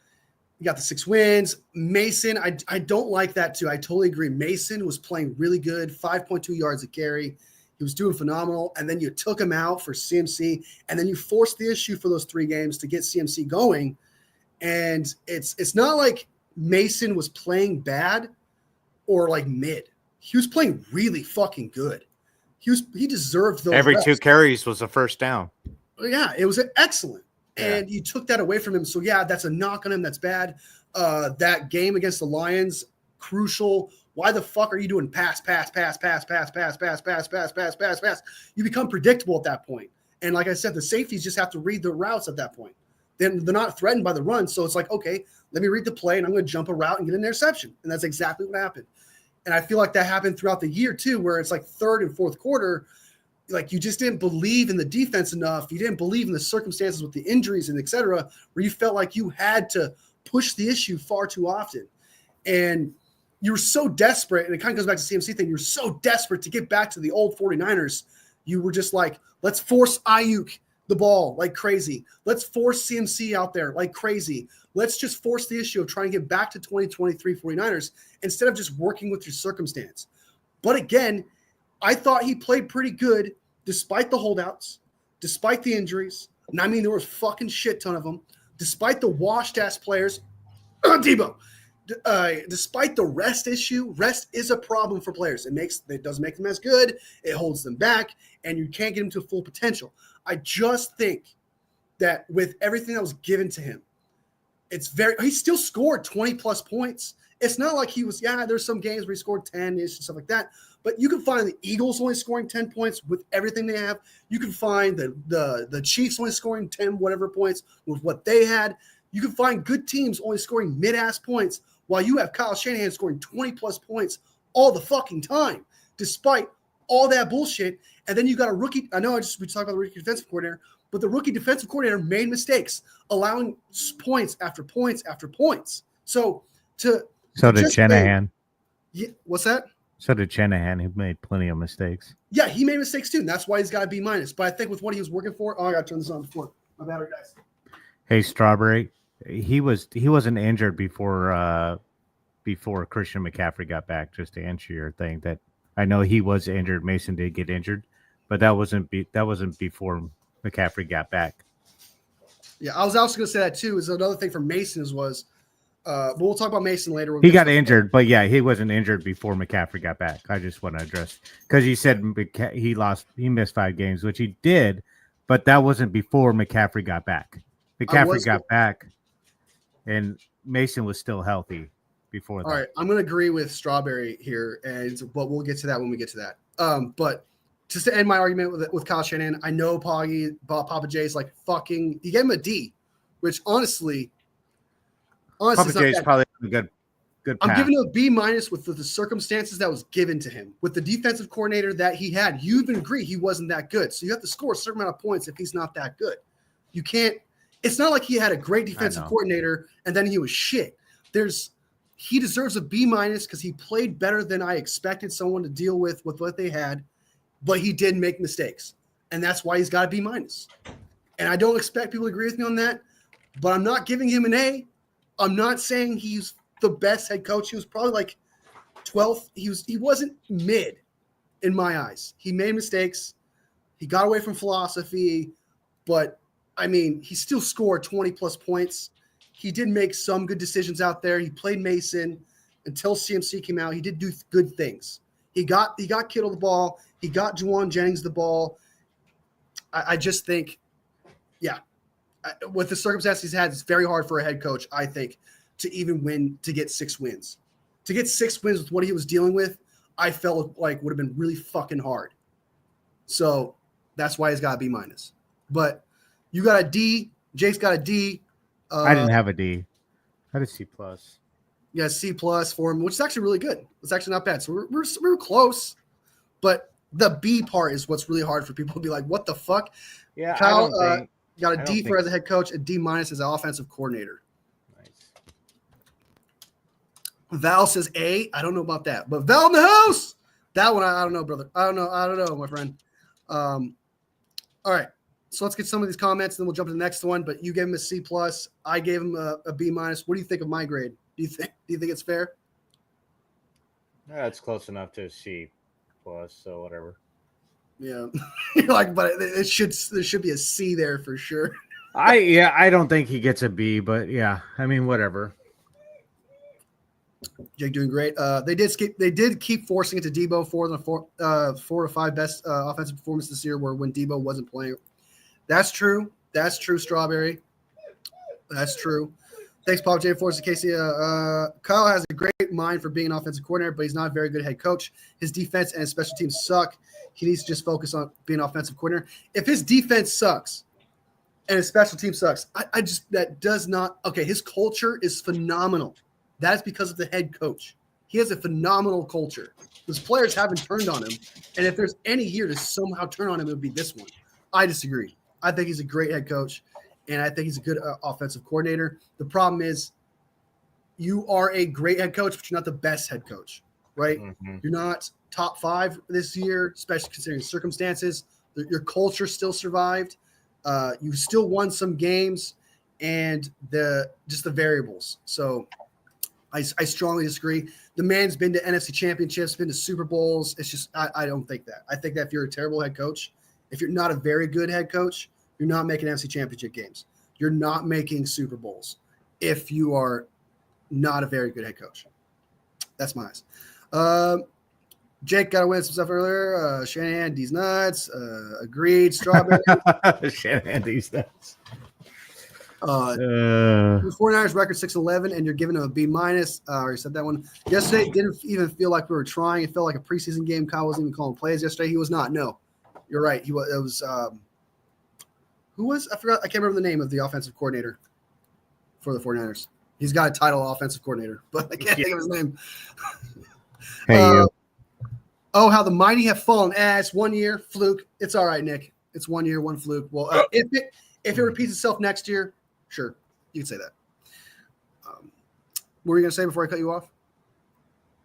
you got the 6 wins. Mason, I don't like that too. I totally agree. Mason was playing really good, 5.2 yards a carry. He was doing phenomenal. And then you took him out for CMC, and then you forced the issue for those 3 games to get CMC going. And it's not like Mason was playing bad or like mid. He was playing really fucking good. He deserved those. Every reps. 2 carries was a first down. Yeah, it was excellent. Yeah. And you took that away from him. So, yeah, that's a knock on him. That's bad. That game against the Lions, crucial. Why the fuck are you doing pass? You become predictable at that point. And like I said, the safeties just have to read the routes at that point. Then they're not threatened by the run. So it's like, okay, let me read the play, and I'm going to jump a route and get an interception. And that's exactly what happened. And I feel like that happened throughout the year too, where it's like third and fourth quarter, like you just didn't believe in the defense enough. You didn't believe in the circumstances with the injuries and et cetera, where you felt like you had to push the issue far too often. And you were so desperate, and it kind of goes back to the CMC thing. You're so desperate to get back to the old 49ers. You were just like, let's force Ayuk the ball like crazy. Let's force CMC out there like crazy. Let's just force the issue of trying to get back to 2023 49ers instead of just working with your circumstance. But again, I thought he played pretty good despite the holdouts, despite the injuries. And I mean, there was fucking shit ton of them, despite the washed-ass players. Debo. Despite the rest issue, rest is a problem for players. It doesn't make them as good. It holds them back, and you can't get them to full potential. I just think that with everything that was given to him, he still scored 20-plus points. It's not like he was, there's some games where he scored 10-ish and stuff like that. But you can find the Eagles only scoring 10 points with everything they have. You can find the Chiefs only scoring 10 whatever points with what they had. You can find good teams only scoring mid-ass points while you have Kyle Shanahan scoring 20-plus points all the fucking time, despite all that bullshit. And then you got a rookie. I know we talked about the rookie defensive coordinator, but the rookie defensive coordinator made mistakes, allowing points after points after points. So did Shanahan. What's that? So did Shanahan. He made plenty of mistakes. Yeah, he made mistakes too, and that's why he's got a B-. But I think with what he was working for, I got to turn this on before my battery dies. Hey, Strawberry, he wasn't injured before Christian McCaffrey got back. Just to answer your thing, that I know he was injured. Mason did get injured, but that wasn't before McCaffrey got back. Yeah, I was also going to say that too. Is another thing for Mason was. But we'll talk about Mason later. He got injured, but yeah, he wasn't injured before McCaffrey got back. I just want to address because you said he missed 5 games, which he did, but that wasn't before McCaffrey got back. McCaffrey got back, and Mason was still healthy before that. All right, I'm going to agree with Strawberry here, but we'll get to that when we get to that. But just to end my argument with Kyle Shanahan, I know Papa J's like fucking. He gave him a D, which honestly, Papa J's probably a good path. I'm giving him a B- with the circumstances that was given to him, with the defensive coordinator that he had. You even agree he wasn't that good, so you have to score a certain amount of points if he's not that good. You can't. It's not like he had a great defensive coordinator and then he was shit. He deserves a B- because he played better than I expected someone to deal with what they had, but he did make mistakes, and that's why he's got a B-. And I don't expect people to agree with me on that, but I'm not giving him an A. I'm not saying he's the best head coach. He was probably like 12th. He wasn't mid in my eyes. He made mistakes. He got away from philosophy, but I mean, he still scored 20-plus points. He did make some good decisions out there. He played Mason until CMC came out. He did do good things. He got Kittle the ball. He got Juwan Jennings the ball. I just think, yeah. With the circumstances he's had, it's very hard for a head coach, I think, to even win, to get 6 wins. To get 6 wins with what he was dealing with, I felt like would have been really fucking hard. So that's why he's got a B-. But you got a D. Jake's got a D. I didn't have a D. I had a C+. Yeah, C+ for him, which is actually really good. It's actually not bad. So we're close. But the B part is what's really hard for people to be like, what the fuck? Yeah, Kyle, I don't think. Got a I D don't for think- as a head coach, a D- as an offensive coordinator. Nice. Val says A. I don't know about that, but Val in the house. That one, I don't know, brother. I don't know, my friend. All right. So let's get some of these comments, then we'll jump to the next one. But you gave him a C plus. I gave him a B minus. What do you think of my grade? Do you think it's fair? That's close enough to a C plus, so whatever. Yeah. You're like, but there should be a C there for sure. I don't think he gets a B, but yeah, I mean whatever. Jake doing great. They did keep forcing it to Debo for the 4 or 5 best offensive performance this year, where when Debo wasn't playing. That's true. That's true, Strawberry. That's true. Thanks, Paul J. Force Casey. Kyle has a great mind for being an offensive coordinator, but he's not a very good head coach. His defense and his special teams suck. He needs to just focus on being an offensive coordinator. If his defense sucks and his special team sucks, that does not. Okay, his culture is phenomenal. That's because of the head coach. He has a phenomenal culture. His players haven't turned on him, and if there's any year to somehow turn on him, it would be this one. I disagree. I think he's a great head coach, and I think he's a good offensive coordinator. The problem is you are a great head coach, but you're not the best head coach, right? Mm-hmm. You're not top 5 this year, especially considering circumstances. Your culture still survived. You still won some games, and the variables. So I strongly disagree. The man's been to NFC championships, been to Super Bowls. It's just I don't think that. I think that if you're a terrible head coach, if you're not a very good head coach, you're not making NFC championship games. You're not making Super Bowls if you are not a very good head coach. That's my eyes. Jake got to win some stuff earlier. Shanahan, D's nuts. Agreed. Strawberry. Shanahan, these nuts. The 49ers record 6-11, and you're giving them a B minus. I already said that one. Yesterday didn't even feel like we were trying. It felt like a preseason game. Kyle wasn't even calling plays yesterday. He was not. No, you're right. He was. It was. Who was? I forgot. I can't remember the name of the offensive coordinator for the 49ers. He's got a title, offensive coordinator, but I can't think of his name. Hey, oh, how the mighty have fallen. It's 1 year fluke. It's all right, Nick. It's 1 year, one fluke. Well, if it repeats itself next year, sure, you can say that. What were you going to say before I cut you off?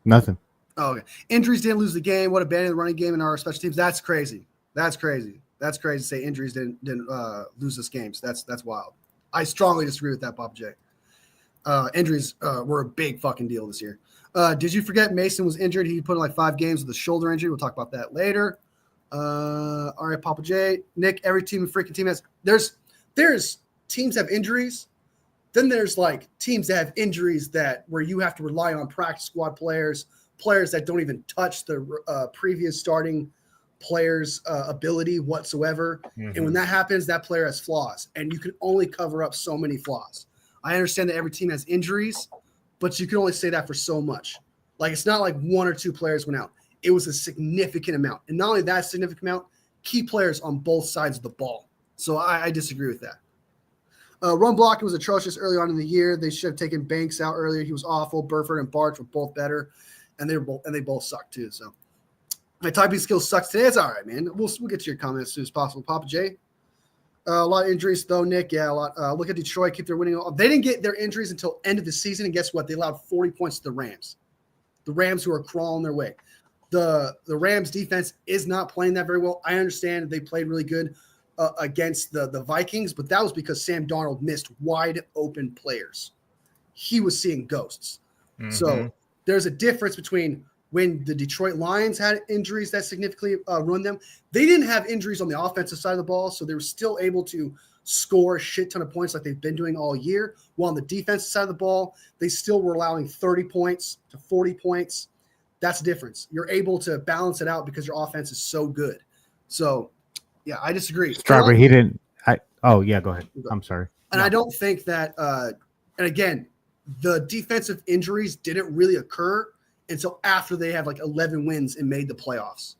nothing. Oh, okay. Injuries didn't lose the game. What abandoned the running game in our special teams. That's crazy. That's crazy to say injuries didn't lose us games. That's wild. I strongly disagree with that, Papa J. Injuries were a big fucking deal this year. Did you forget Mason was injured? He put in like 5 games with a shoulder injury. We'll talk about that later. All right, Papa J. Nick, every freaking team has there's teams have injuries. Then there's like teams that have injuries where you have to rely on practice squad players that don't even touch the previous starting player's ability whatsoever. Mm-hmm. And when that happens, that player has flaws, and you can only cover up so many flaws. I understand that every team has injuries, but you can only say that for so much. Like, it's not like 1 or 2 players went out. It was a significant amount. And not only that significant amount, key players on both sides of the ball. So I disagree with that. Run blocking was atrocious early on in the year. They should have taken Banks out earlier. He was awful. Burford and Barch were both better, and they both sucked too. So my typing skills sucks today. It's all right, man. We'll get to your comments as soon as possible. Papa J. A lot of injuries though, Nick. Yeah, a lot. Look at Detroit. Keep their winning. They didn't get their injuries until end of the season, and guess what? They allowed 40 points to the Rams. The Rams, who are crawling their way. The Rams defense is not playing that very well. I understand they played really good against the Vikings, but that was because Sam Darnold missed wide open players. He was seeing ghosts. Mm-hmm. So there's a difference between when the Detroit Lions had injuries that significantly ruined them. They didn't have injuries on the offensive side of the ball, so they were still able to score a shit ton of points like they've been doing all year. While on the defensive side of the ball, they still were allowing 30 points to 40 points. That's the difference. You're able to balance it out because your offense is so good. So, yeah, I disagree. Strawberry, he didn't. Oh, yeah, go ahead. I'm sorry. And no. I don't think that and again, the defensive injuries didn't really occur until after they had like 11 wins and made the playoffs.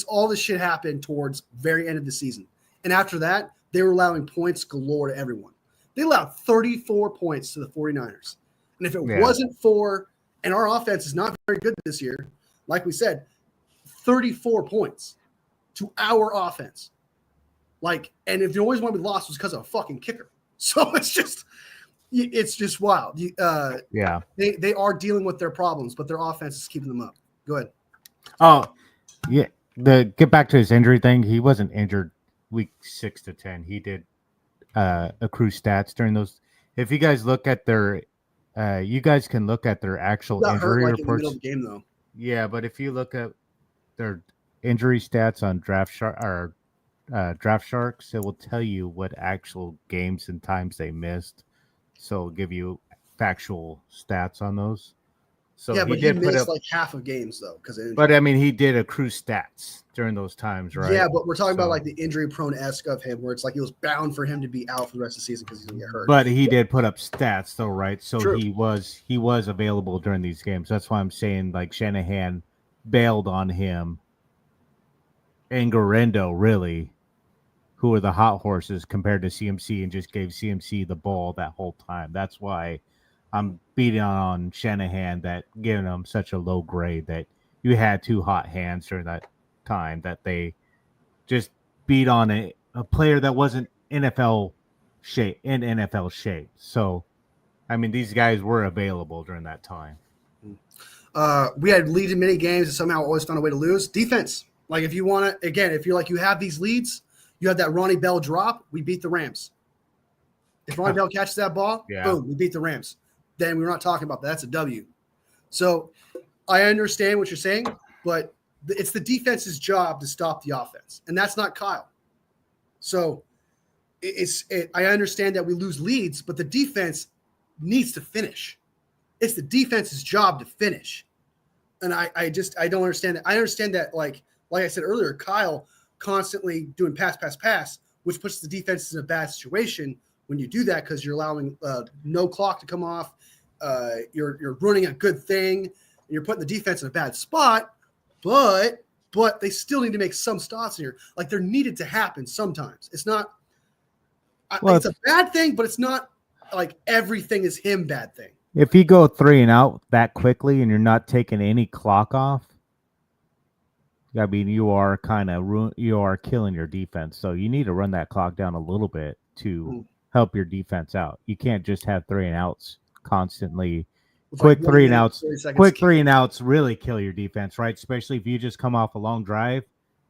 All this shit happened towards very end of the season. And after that, they were allowing points galore to everyone. They allowed 34 points to the 49ers. And if it wasn't for, and our offense is not very good this year, like we said, 34 points to our offense. Like, and if the only one we lost was because of a fucking kicker. So it's just wild. Yeah. They are dealing with their problems, but their offense is keeping them up. Go ahead. Oh, yeah. Get back to his injury thing. He wasn't injured week 6 to 10. He did accrue stats during those. If you guys look at their, you guys can look at their actual Got injury hurt like in the reports. middle of the game though. Yeah, but if you look at their injury stats on Draft Sharks, it will tell you what actual games and times they missed. So it'll give you factual stats on those. So yeah, but he put missed up, like half of games though because. But I mean, he did accrue stats during those times, right? Yeah, but we're talking about like the injury-prone esque of him, where it's like it was bound for him to be out for the rest of the season because he's gonna get hurt. But he did put up stats, though, right? So True. he was available during these games. That's why I'm saying like Shanahan bailed on him and Garendo, really, who were the hot horses compared to CMC, and just gave CMC the ball that whole time. That's why I'm beating on Shanahan, that giving him such a low grade, that you had 2 hot hands during that time, that they just beat on a player that wasn't NFL shape. So, I mean, these guys were available during that time. We had leads in many games and somehow always found a way to lose. Defense, like if you want to, again, if you're like you have these leads, you have that Ronnie Bell drop, we beat the Rams. If Ronnie Bell catches that ball, boom, we beat the Rams. Then we're not talking about that. That's a W. So I understand what you're saying, but it's the defense's job to stop the offense, and that's not Kyle. So I understand that we lose leads, but the defense needs to finish. It's the defense's job to finish, and I don't understand that. I understand that like I said earlier, Kyle constantly doing pass, which puts the defense in a bad situation when you do that because you're allowing no clock to come off. You're running a good thing, and you're putting the defense in a bad spot. But they still need to make some stops here. Like they're needed to happen sometimes. It's not. It's a bad thing, but it's not like everything is him bad thing. If you go 3 and out that quickly and you're not taking any clock off, I mean, you are killing your defense. So you need to run that clock down a little bit to help your defense out. You can't just have 3 and outs constantly. Quick 3 and outs really kill your defense, right? Especially if you just come off a long drive,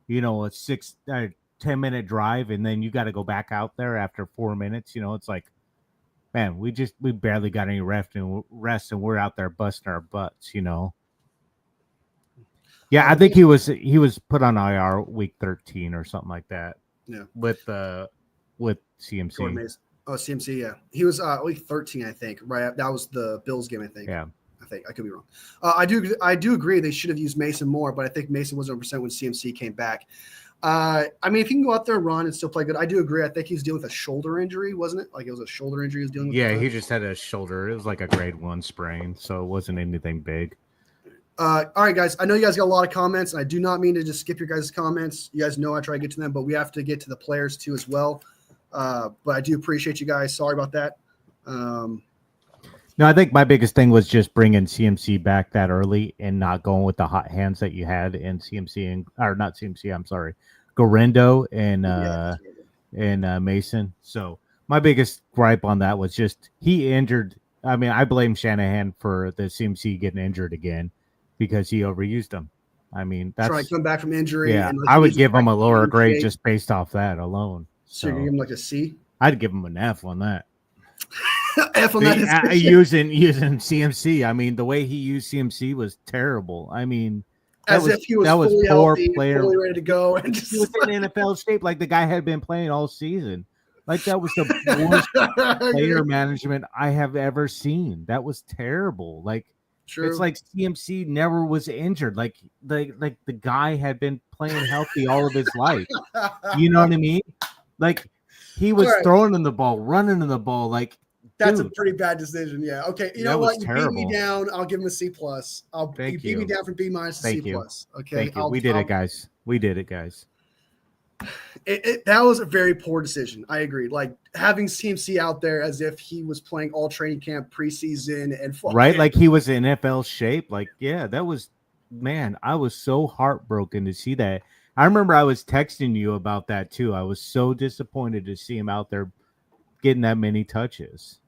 a 10-minute drive, and then you got to go back out there after 4 minutes. It's like, man, we barely got any rest, and we're out there busting our butts. Yeah, I think he was put on IR week 13 or something like that. Yeah, with CMC. Oh, CMC, yeah. He was week 13, I think. Right, that was the Bills game, I think. Yeah, I think I could be wrong. I do agree they should have used Mason more, but I think Mason wasn't 100% when CMC came back. I mean, if he can go out there and run and still play good, I do agree. I think he was dealing with a shoulder injury, wasn't it? Like it was a shoulder injury he was dealing with. Yeah, he just had a shoulder. It was like a grade 1 sprain, so it wasn't anything big. All right, guys. I know you guys got a lot of comments, and I do not mean to just skip your guys' comments. You guys know I try to get to them, but we have to get to the players too as well. But I do appreciate you guys. Sorry about that. No, I think my biggest thing was just bringing CMC back that early and not going with the hot hands that you had in Garendo and Mason. So my biggest gripe on that was just he injured. I mean, I blame Shanahan for the CMC getting injured again because he overused him. I mean, that's trying to come back from injury. Yeah, I would give him a lower grade just based off that alone. So you give him like a C? I'd give him an F on that. F on that. Using CMC. I mean, the way he used CMC was terrible. I mean, if he was fully healthy, fully ready to go, and just he was in NFL shape, like the guy had been playing all season. Like that was the worst player management I have ever seen. That was terrible. Like it's like CMC never was injured. Like the guy had been playing healthy all of his life. You know what I mean? Like he was throwing in the ball, running in the ball. Like that's a pretty bad decision. Yeah. Okay. You know what? You beat me down. I'll give him a C plus. You beat me down from B minus to C plus. Okay. Thank you. We did it, guys. That was a very poor decision. I agree. Like having CMC out there as if he was playing all training camp preseason and like he was in NFL shape. Like, yeah, that was, man, I was so heartbroken to see that. I remember I was texting you about that too. I was so disappointed to see him out there getting that many touches.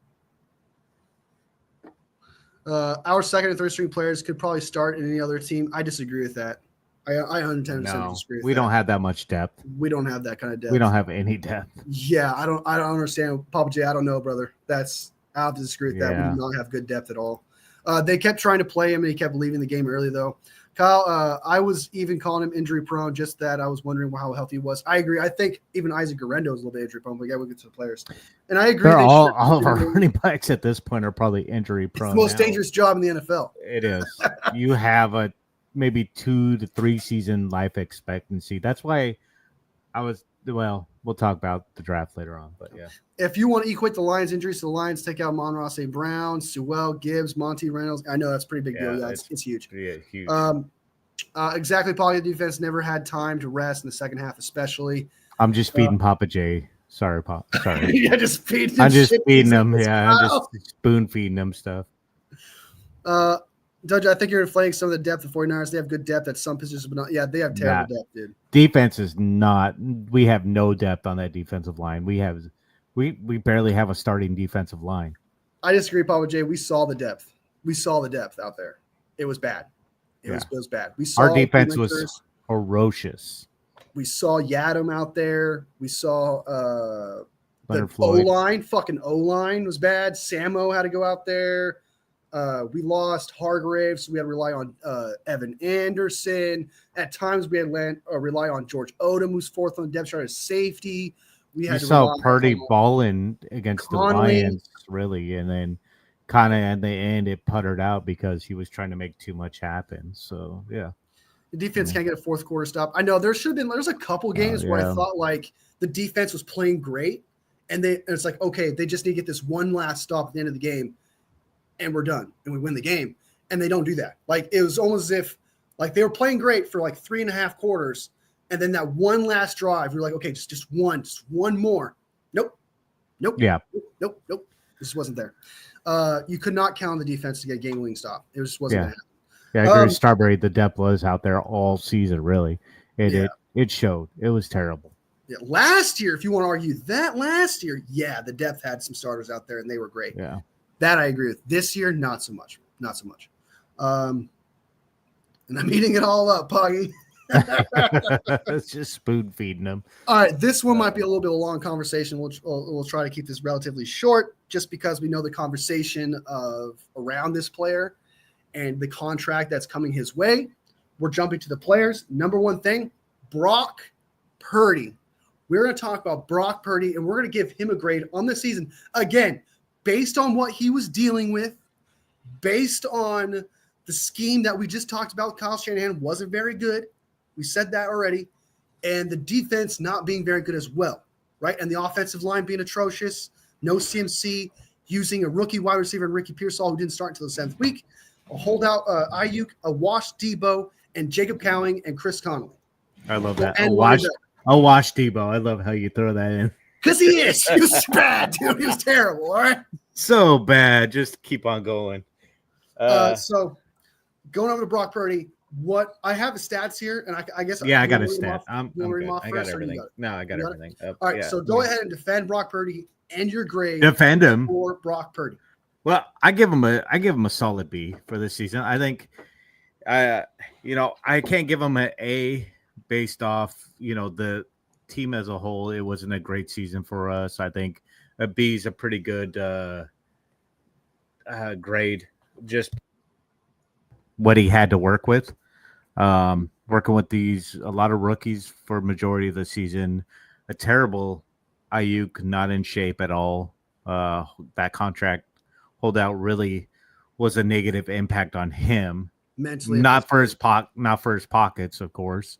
Our second and third string players could probably start in any other team. I disagree with that. I 110% disagree with that. We don't have that much depth. We don't have that kind of depth. We don't have any depth. Yeah, I don't understand. Papa J, I don't know, brother. I have to disagree with that. We do not have good depth at all. They kept trying to play him, and he kept leaving the game early, though. Kyle, I was even calling him injury prone, just that I was wondering how healthy he was. I agree. I think even Isaac Guerrero is a little bit injury prone, but yeah, we'll get to the players. And I agree. All of our running backs at this point are probably injury prone. It's the most dangerous job in the NFL. It is. You have a maybe 2 to 3 season life expectancy. That's why we'll talk about the draft later on, but yeah. If you want to equate the Lions' injuries to the Lions, take out Monroe St. Brown, Sewell, Gibbs, Monty Reynolds. I know that's a pretty big deal. Yeah, it's huge. Yeah, huge. Exactly. Probably the defense never had time to rest in the second half, especially. I'm just feeding Papa J. Sorry, Pop. Sorry. Yeah, just feeding him. I'm just feeding him. Yeah, I'm just spoon feeding him stuff. Judge, I think you're inflating some of the depth of 49ers. They have good depth at some positions, but not. Yeah, they have terrible depth, dude. Defense is not. We have no depth on that defensive line. We barely have a starting defensive line. I disagree, Papa J. We saw the depth. We saw the depth out there. It was bad. It was bad. We saw our defense was ferocious. We saw Yadam out there. We saw the O-line. Fucking O-line was bad. Samo had to go out there. We lost Hargraves. So we had to rely on Evan Anderson. At times, we had to rely on George Odom, who's fourth on the depth chart as safety. We saw Purdy balling against Conley, the Lions, really, and then kind of at the end it puttered out because he was trying to make too much happen. So yeah, the defense can't get a fourth quarter stop. I know there's a couple games where I thought like the defense was playing great, and it's like, okay, they just need to get this one last stop at the end of the game, and we're done, and we win the game. And they don't do that. Like it was almost as if like they were playing great for like 3.5 quarters. And then that one last drive, you're like, okay, just one more. Nope. Yeah. Nope. This wasn't there. You could not count on the defense to get a game-winning stop. It just wasn't going to happen. Yeah, I agree. Starbury, the depth was out there all season, really. It showed. It was terrible. Yeah. Last year, if you want to argue that the depth had some starters out there, and they were great. Yeah. That I agree with. This year, not so much. And I'm eating it all up, Poggy. It's just spoon feeding them. All right, this one might be a little bit of a long conversation. We'll try to keep this relatively short, just because we know the conversation around this player and the contract that's coming his way. We're jumping to the players. Number one thing, Brock Purdy. We're going to talk about Brock Purdy, and we're going to give him a grade on the season again, based on what he was dealing with, based on the scheme that we just talked about. Kyle Shanahan wasn't very good. We said that already. And the defense not being very good as well, right? And the offensive line being atrocious. No CMC, using a rookie wide receiver in Ricky Pearsall, who didn't start until the 7th week. A holdout Ayuk, a washed Debo, and Jacob Cowing and Chris Conley. I love that. A washed Debo. I love how you throw that in. Because he is. He was bad, dude. He was terrible, all right? So bad. Just keep on going. So going over to Brock Purdy, what I have the stats here, and I guess I got a stat. I'm good. I got everything. I got everything. All right, so go ahead and defend Brock Purdy and your grade. Defend him for Brock Purdy. Well, I give him a solid B for this season. I think, I can't give him an A based off the team as a whole. It wasn't a great season for us. I think a B is a pretty good grade. Just what he had to work with. Working with a lot of rookies for majority of the season, a terrible Ayuk, not in shape at all. That contract holdout really was a negative impact on him. Mentally, not for his pockets, of course,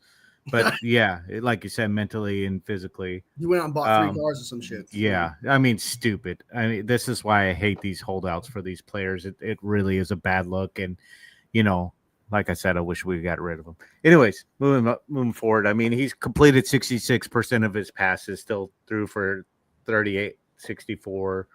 but yeah, like you said, mentally and physically. You went out and bought 3 cars or some shit. Yeah, I mean, stupid. I mean, this is why I hate these holdouts for these players. It really is a bad look, and like I said, I wish we got rid of him. Anyways, moving forward. I mean, he's completed 66% of his passes, still threw for 38, 64.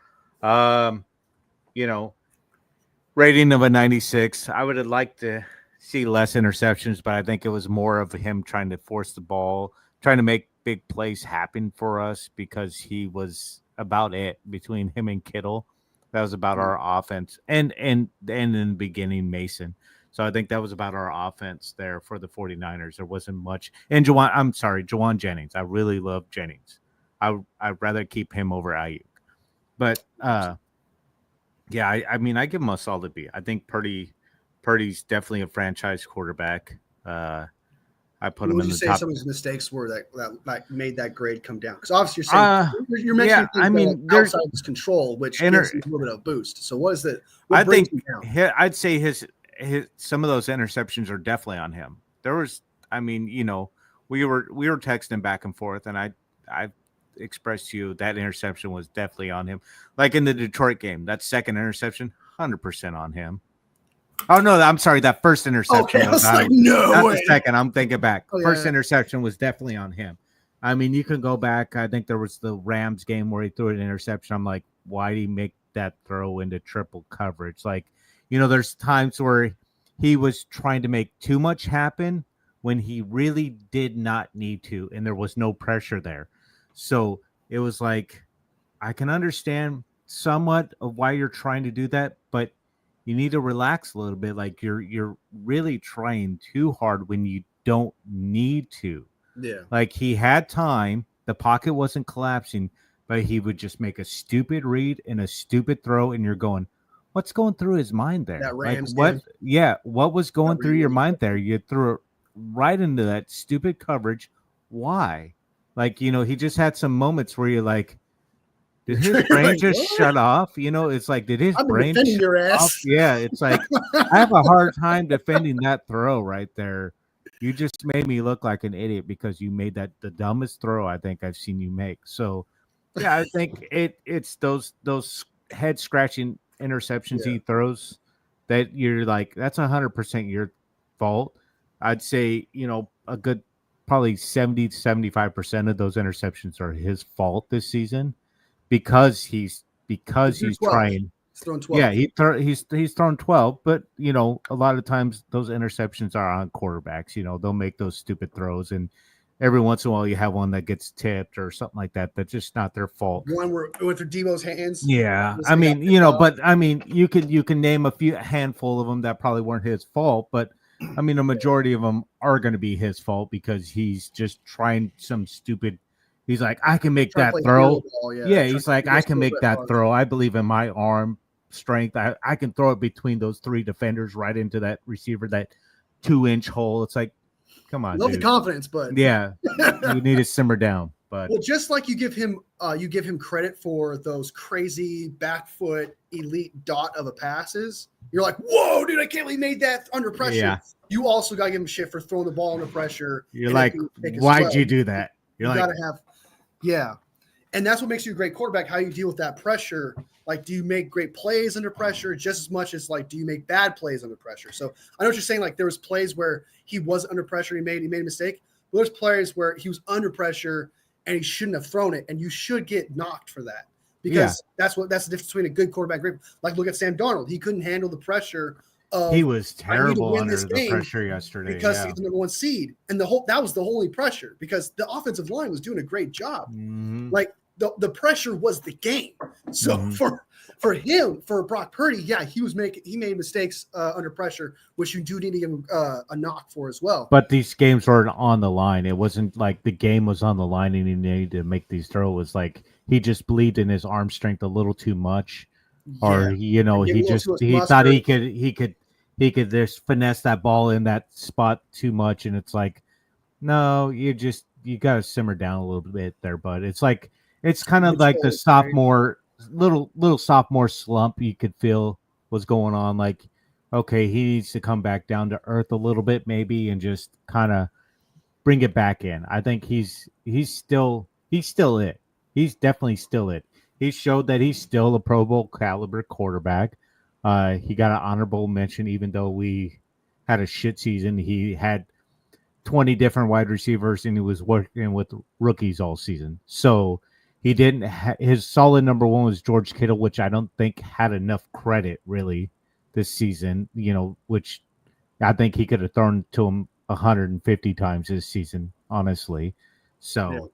Rating of a 96. I would have liked to see less interceptions, but I think it was more of him trying to force the ball, trying to make big plays happen for us because he was about it between him and Kittle. That was about our offense, and in the beginning Mason. So I think that was about our offense there for the 49ers. There wasn't much. And Jawan Jennings. I really love Jennings. I'd rather keep him over Ayuk. But yeah, I mean, I give him a solid B. I think Purdy's definitely a franchise quarterback. I put What him would in you the say top. some of his mistakes were that made that grade come down? Because obviously you're saying you're mentioning Yeah, things I that mean, are there's outside of his control, which inter- gives him a little bit of a boost. So what is it? I What brings think him down? I'd say his some of those interceptions are definitely on him. There was, I mean, we were texting back and forth, and I expressed to you that interception was definitely on him. Like in the Detroit game, that second interception, 100% on him. Oh no, I'm sorry. That first interception Okay, I was was not, like, no not way. the second. I'm thinking back. Oh, First yeah. interception was definitely on him. I mean, you can go back. I think there was the Rams game where he threw an interception. I'm like, why did he make that throw into triple coverage? Like, there's times where he was trying to make too much happen when he really did not need to, and there was no pressure there. So it was like, I can understand somewhat of why you're trying to do that, but you need to relax a little bit. Like you're really trying too hard when you don't need to. Yeah. Like he had time, the pocket wasn't collapsing, but he would just make a stupid read and a stupid throw, and you're going, what's going through his mind there? That Like Rams what? game. Yeah, what was going through your Really mind there? You threw it right into that stupid coverage. Why? Like he just had some moments where you're like, did his You're brain like, just what? shut off? It's like, did his I've been brain defending shut your off? ass. Yeah, it's like I have a hard time defending that throw right there. You just made me look like an idiot because you made that the dumbest throw I think I've seen you make. So, yeah, I think it's those head scratching interceptions Yeah. he throws that you're like, that's 100% your fault. I'd say, a good probably 70 to 75% of those interceptions are his fault this season because he's He threw 12. trying. He's thrown 12. Yeah, he's thrown 12, but a lot of times those interceptions are on quarterbacks. They'll make those stupid throws, and every once in a while you have one that gets tipped or something like that. That's just not their fault. One where it went through Debo's hands. Yeah, This I thing got mean, picked off. but I mean, you can name a handful of them that probably weren't his fault, but I mean, a majority of them are going to be his fault because he's just trying some stupid. He's like, I can make Trying to that play throw. hero ball, Yeah, Trying he's to like, do I those can cool make Brett that Favre. throw. I believe in my arm strength. I can throw it between those three defenders right into that receiver, that 2-inch hole. It's like, come on, Love the dude. confidence, but Yeah, you need to simmer down. But well, just like you give him credit for those crazy back foot elite dot of a passes. You're like, whoa, dude! I can't believe he made that under pressure. Yeah. You also got to give him shit for throwing the ball under pressure. You're and like, it being a pick as why'd well. you do that? You You're got like, to have, yeah, and that's what makes you a great quarterback. How you deal with that pressure. Like, do you make great plays under pressure just as much as like, do you make bad plays under pressure? So I know what you're saying. Like, there was plays where he was under pressure, he made a mistake. But there's plays where he was under pressure and he shouldn't have thrown it, and you should get knocked for that because that's the difference between a good quarterback. Like, look at Sam Darnold; he couldn't handle the pressure of he was I need to terrible win under this the game pressure yesterday. because Yeah. he's the number one seed, and that was the only pressure because the offensive line was doing a great job. Mhm. Like the pressure was the game. So for Brock Purdy, yeah, he made mistakes under pressure, which you do need to give him a knock for as well. But these games were on the line. It wasn't like the game was on the line and he needed to make these throws. It was like he just believed in his arm strength a little too much, or he thought he could just finesse that ball in that spot too much, and it's like, no, you got to simmer down a little bit there, bud. It's like it's kind of like the sophomore little sophomore slump you could feel was going on. Like, okay, he needs to come back down to earth a little bit, maybe, and just kind of bring it back in. I think he's still it. He's definitely still it. He showed that he's still a Pro Bowl caliber quarterback. He got an honorable mention, even though we had a shit season. He had 20 different wide receivers and he was working with rookies all season. So he didn't his solid number one was George Kittle, which I don't think had enough credit really this season, which I think he could have thrown to him 150 times this season, honestly. So,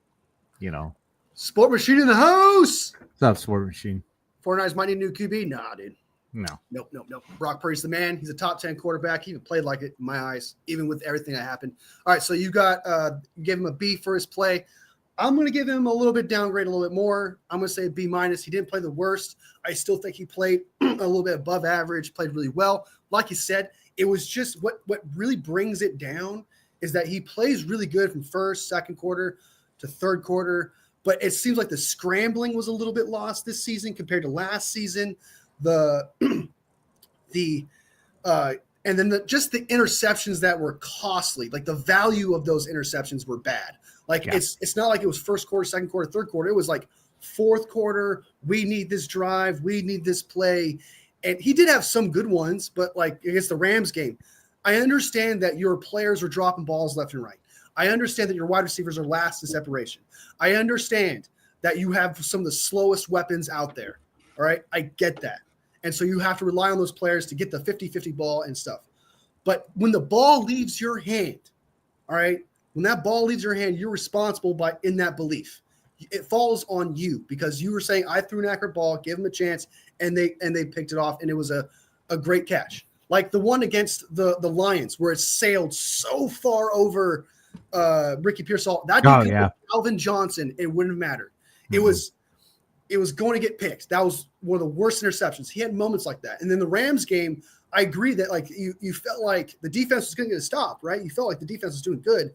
Sport Machine in the house. it's not Sport Machine. 49ers might need a new QB. Nah, dude. No. Nope. Brock Purdy's the man. He's a top 10 quarterback. He even played like it in my eyes, even with everything that happened. All right, so you gave him a B for his play. I'm going to give him a little bit downgrade, a little bit more. I'm going to say B minus. He didn't play the worst. I still think he played a little bit above average, played really well. Like you said, it was just what really brings it down is that he plays really good from first, second quarter to third quarter, but it seems like the scrambling was a little bit lost this season compared to last season. And then just the interceptions that were costly, like the value of those interceptions were bad. Like it's not like it was first quarter, second quarter, third quarter. It was like fourth quarter. We need this drive. We need this play. And he did have some good ones, but like against the Rams game, I understand that your players are dropping balls left and right. I understand that your wide receivers are last in separation. I understand that you have some of the slowest weapons out there. All right. I get that. And so you have to rely on those players to get the 50-50 ball and stuff. But when the ball leaves your hand, all right, when that ball leaves your hand, you're responsible in that belief. It falls on you because you were saying, I threw an accurate ball, give them a chance, and they picked it off, and it was a great catch. Like the one against the Lions where it sailed so far over Ricky Pearsall. That dude Alvin Johnson, it wouldn't have mattered. Mm-hmm. It was going to get picked. That was one of the worst interceptions. He had moments like that. And then the Rams game, I agree that like you felt like the defense was going to get a stop, right? You felt like the defense was doing good,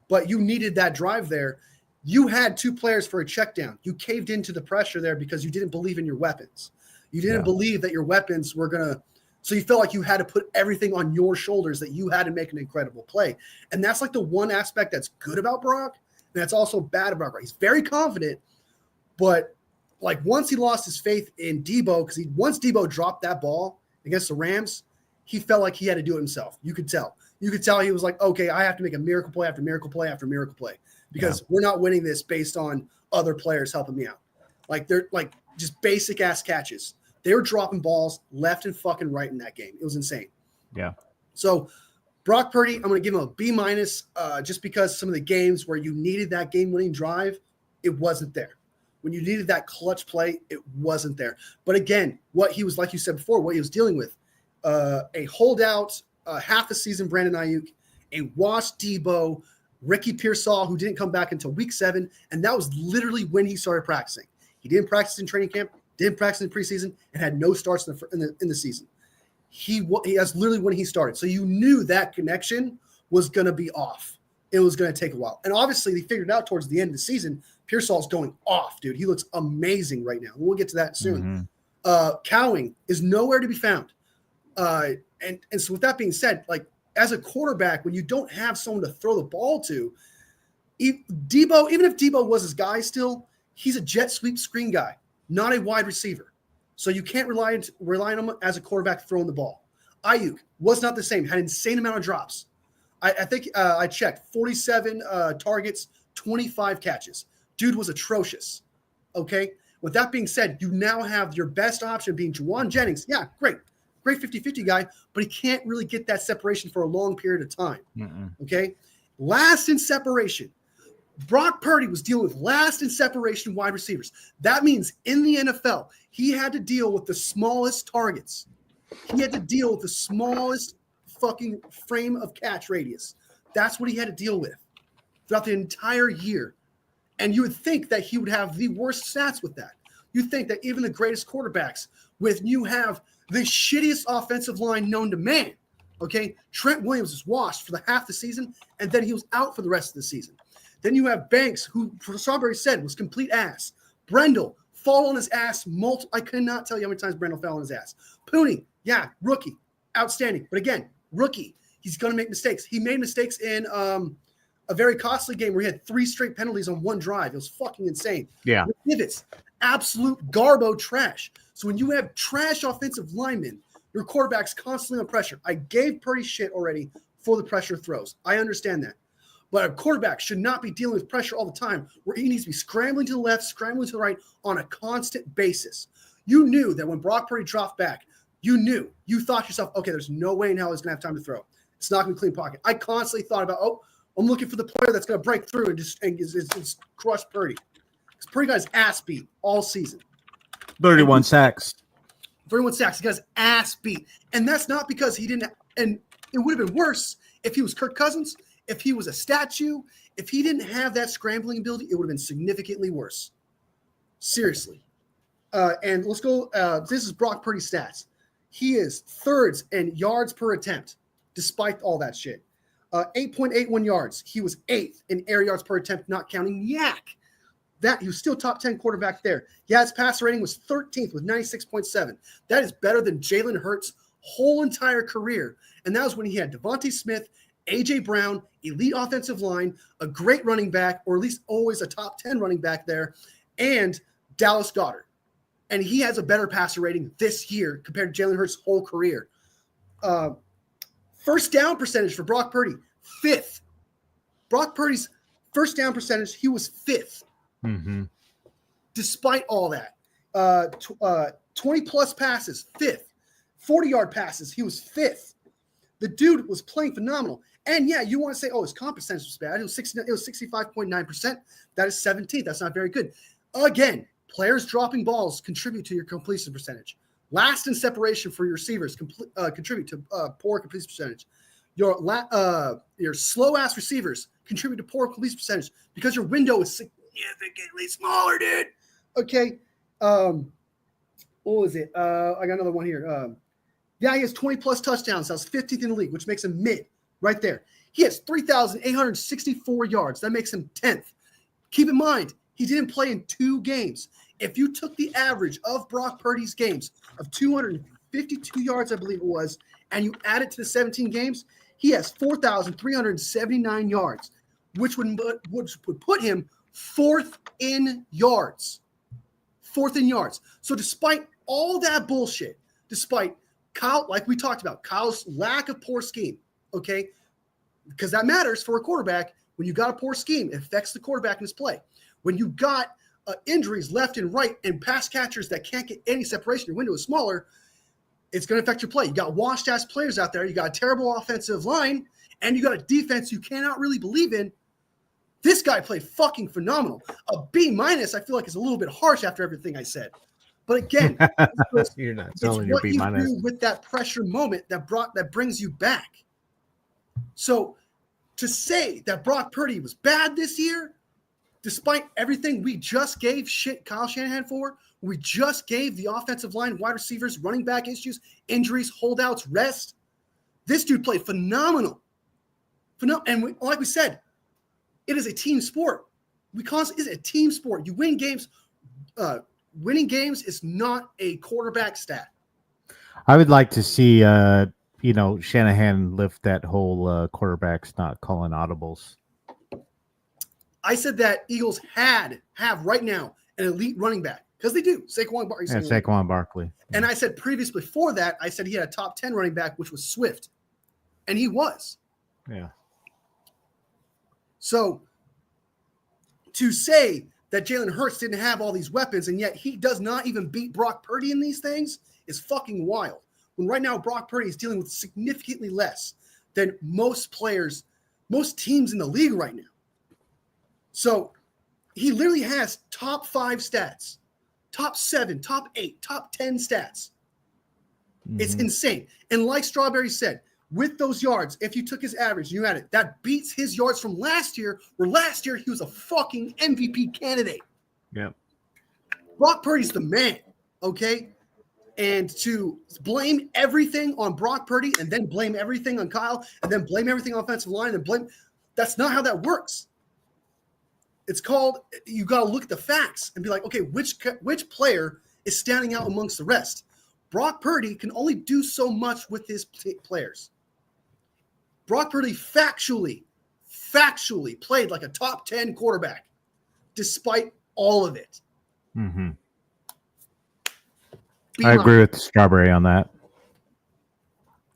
but you needed that drive there. You had two players for a check down. You caved into the pressure there because you didn't believe in your weapons. You didn't believe that your weapons were going to – so you felt like you had to put everything on your shoulders, that you had to make an incredible play. And that's like the one aspect that's good about Brock, and that's also bad about Brock. He's very confident, but like once he lost his faith in Debo, because once Debo dropped that ball against the Rams, he felt like he had to do it himself. You could tell. You could tell he was like, okay, I have to make a miracle play after miracle play after miracle play because we're not winning this based on other players helping me out. Like they're like just basic ass catches. They were dropping balls left and fucking right in that game. It was insane. Yeah. So Brock Purdy, I'm going to give him a B minus just because some of the games where you needed that game-winning drive, it wasn't there. When you needed that clutch play, it wasn't there. But again, what he was, like you said before, what he was dealing with, a holdout, half a season Brandon Ayuk, a washed Debo, Ricky Pearsall, who didn't come back until week 7, and that was literally when he started practicing. He didn't practice in training camp, didn't practice in preseason, and had no starts in the season. That's literally when he started. So you knew that connection was going to be off. It was going to take a while. And obviously, they figured it out towards the end of the season. Pearsall's going off, dude. He looks amazing right now. We'll get to that soon. Mm-hmm. Cowing is nowhere to be found. And so with that being said, like as a quarterback, when you don't have someone to throw the ball to, Debo, even if Debo was his guy still, he's a jet sweep screen guy, not a wide receiver. So you can't rely on him as a quarterback throwing the ball. Ayuk was not the same, had an insane amount of drops. I think I checked 47 targets, 25 catches. Dude was atrocious. Okay. With that being said, you now have your best option being Juwan Jennings. Yeah, great 50-50 guy, but he can't really get that separation for a long period of time. Okay. Last in separation. Brock Purdy was dealing with last in separation wide receivers. That means in the NFL, he had to deal with the smallest targets. He had to deal with the smallest fucking frame of catch radius. That's what he had to deal with throughout the entire year. And you would think that he would have the worst stats with that. You think that even the greatest quarterbacks, with you have the shittiest offensive line known to man. Okay, Trent Williams was washed for the half the season, and then he was out for the rest of the season. Then you have Banks, who Strawberry said was complete ass. Brendel, fall on his ass. I cannot tell you how many times Brendel fell on his ass. Pooney, yeah, rookie, outstanding. But again, rookie, he's going to make mistakes. He made mistakes in a very costly game where he had 3 straight penalties on one drive. It was fucking insane. Yeah. Pivots, absolute garbo trash. So when you have trash offensive linemen, your quarterback's constantly on pressure. I gave Purdy shit already for the pressure throws. I understand that. But a quarterback should not be dealing with pressure all the time where he needs to be scrambling to the left, scrambling to the right on a constant basis. You knew that when Brock Purdy dropped back, you thought to yourself, okay, there's no way in hell he's going to have time to throw. It's not going to be clean pocket. I constantly thought about, I'm looking for the player that's going to break through and just crush Purdy. Because Purdy got his ass beat all season. 31 sacks. 31 sacks. He got his ass beat. And that's not because he didn't – and it would have been worse if he was Kirk Cousins, if he was a statue. If he didn't have that scrambling ability, it would have been significantly worse. Seriously. And let's go this is Brock Purdy's stats. He is thirds in yards per attempt, despite all that shit. 8.81 yards. He was 8th in air yards per attempt, not counting Yak. He was still top 10 quarterback there. Yeah, his passer rating was 13th with 96.7. That is better than Jalen Hurts' whole entire career. And that was when he had Devontae Smith, A.J. Brown, elite offensive line, a great running back, or at least always a top 10 running back there, and Dallas Goedert. And he has a better passer rating this year compared to Jalen Hurts' whole career. First down percentage for Brock Purdy, 5th. Brock Purdy's first down percentage, he was 5th. Mm-hmm. Despite all that. 20-plus passes, 5th. 40-yard passes, he was 5th. The dude was playing phenomenal. And, yeah, you want to say, his comp percentage was bad. It was 65.9%. That is 17th. That's not very good. Again, players dropping balls contribute to your completion percentage. Last in separation for your receivers contribute to poor completion percentage. Your slow-ass receivers contribute to poor completion percentage because your window is significantly smaller, dude. Okay. What was it? I got another one here. He has 20-plus touchdowns. That was 15th in the league, which makes him mid right there. He has 3,864 yards. That makes him 10th. Keep in mind, he didn't play in 2 games. If you took the average of Brock Purdy's games of 252 yards, I believe it was, and you add it to the 17 games, he has 4,379 yards, which would put him 4th in yards. 4th in yards. So despite all that bullshit, despite Kyle, like we talked about, Kyle's lack of poor scheme, okay, because that matters for a quarterback. When you got a poor scheme, it affects the quarterback in his play. When you got injuries left and right and pass catchers that can't get any separation, your window is smaller, it's going to affect your play. You got washed-ass players out there. You got a terrible offensive line, and you got a defense you cannot really believe in. This guy played fucking phenomenal. A B-, I feel like, is a little bit harsh after everything I said. But again, You're not it's telling your what B-. you do with that pressure moment that brings you back. So to say that Brock Purdy was bad this year, despite everything we just gave shit Kyle Shanahan for, we just gave the offensive line, wide receivers, running back issues, injuries, holdouts, rest. This dude played phenomenal. And like we said, it is a team sport. It's a team sport. You win games. Winning games is not a quarterback stat. I would like to see, Shanahan lift that whole quarterbacks not calling audibles. I said that Eagles have right now an elite running back because they do. Saquon Barkley. And I said previously before that, I said he had a top 10 running back, which was Swift. And he was. Yeah. So to say that Jalen Hurts didn't have all these weapons and yet he does not even beat Brock Purdy in these things is fucking wild. When right now Brock Purdy is dealing with significantly less than most players, most teams in the league right now. So he literally has top 5 stats, top 7, top 8, top 10 stats. Mm-hmm. It's insane. And like Strawberry said, with those yards, if you took his average and you had it, that beats his yards from last year, where last year he was a fucking MVP candidate. Yep. Brock Purdy's the man, okay? And to blame everything on Brock Purdy and then blame everything on Kyle and then blame everything on offensive line and that's not how that works. It's called, you got to look at the facts and be like, okay, which player is standing out amongst the rest? Brock Purdy can only do so much with his players. Brock Purdy factually played like a top 10 quarterback, despite all of it. Mm-hmm. I agree with Strawberry on that.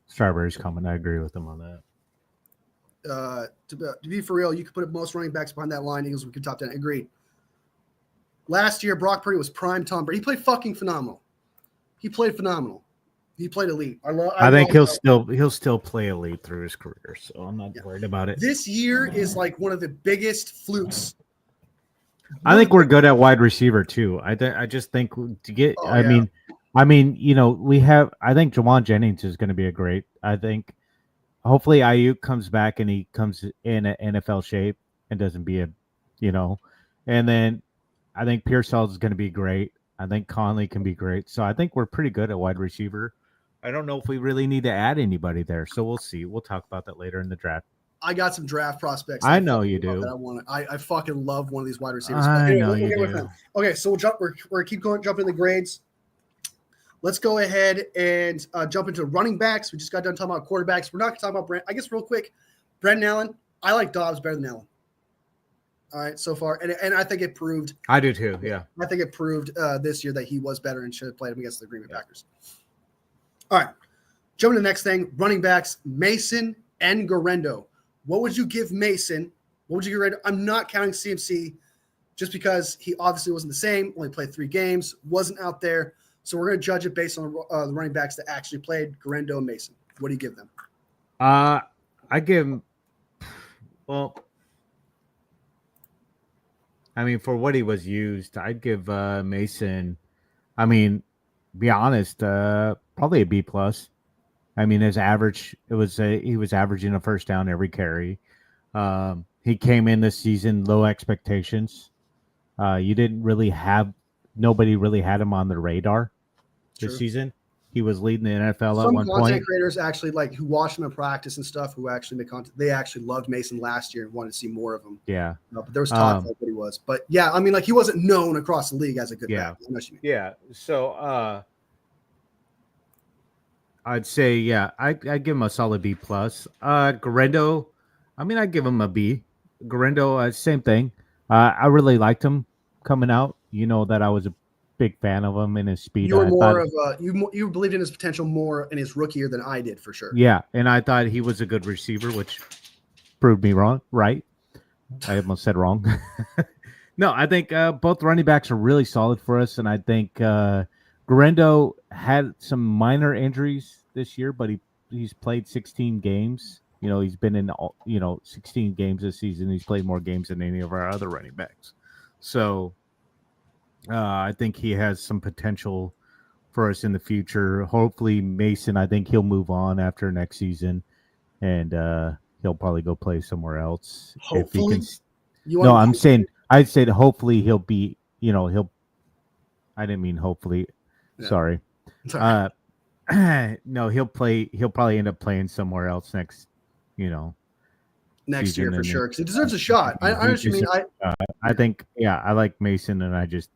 Strawberry's coming. I agree with him on that. To be for real, you could put most running backs behind that line. Eagles, we could top 10. Agreed. Last year, Brock Purdy was prime Tom Brady. He played fucking phenomenal. He played elite. I think love he'll still play elite through his career, so I'm not Yeah. worried about it. This year is like one of the biggest flukes. I think we're good at wide receiver too. I just think to get. Oh, I yeah. mean, we have. I think Jawan Jennings is going to be a great. I think hopefully Ayuk comes back and he comes in at NFL shape and doesn't be a, and then I think Pearsall is going to be great. I think Conley can be great. So I think we're pretty good at wide receiver. I don't know if we really need to add anybody there. So we'll see. We'll talk about that later in the draft. I got some draft prospects. I know you do. I fucking love one of these wide receivers. I know you do. Okay, so we'll jump. We're keep going, jumping the grades. Let's go ahead and jump into running backs. We just got done talking about quarterbacks. We're not going to talk about Brent. I guess real quick, Brendan Allen. I like Dobbs better than Allen. All right, so far, and I think it proved. I do too. Yeah, I think it proved this year that he was better and should have played him against the Green Bay Packers. All right, jumping to the next thing. Running backs: Mason and Garendo. What would you give Mason? What would you give Garendo? I'm not counting CMC, just because he obviously wasn't the same. Only played 3 games, wasn't out there. So we're going to judge it based on the running backs that actually played, Garendo and Mason. What do you give them? I give him. Well, I mean, for what he was used, I'd give Mason. I mean, be honest, probably a B plus. I mean, his average he was averaging a first down every carry. He came in this season low expectations. Nobody really had him on the radar this season. He was leading the NFL at one point. Some content creators actually who watched him in practice and stuff, who actually make content. They actually loved Mason last year and wanted to see more of him. Yeah, but there was talk about what he was. But yeah, I mean, he wasn't known across the league as a good back. Yeah. So I'd say I'd give him a solid B plus. Garendo, I mean, I'd give him a B. Garendo, same thing. I really liked him coming out. You know that I was a big fan of him and his speed. You were more of you believed in his potential more in his rookie year than I did, for sure. Yeah, and I thought he was a good receiver, which proved me wrong. Right? I almost said wrong. No, I think both running backs are really solid for us, and I think Garendo had some minor injuries this year, but he's played 16 games. He's been in 16 games this season. He's played more games than any of our other running backs. So I think he has some potential for us in the future. Hopefully, Mason, I think he'll move on after next season, and he'll probably go play somewhere else. Hopefully, if he can. I'm saying I'd say that hopefully he'll be. He'll. I didn't mean hopefully. Yeah. Sorry. No, he'll play. He'll probably end up playing somewhere else next. Next year for sure, because he deserves a shot. I understand. I think, I like Mason, and I just,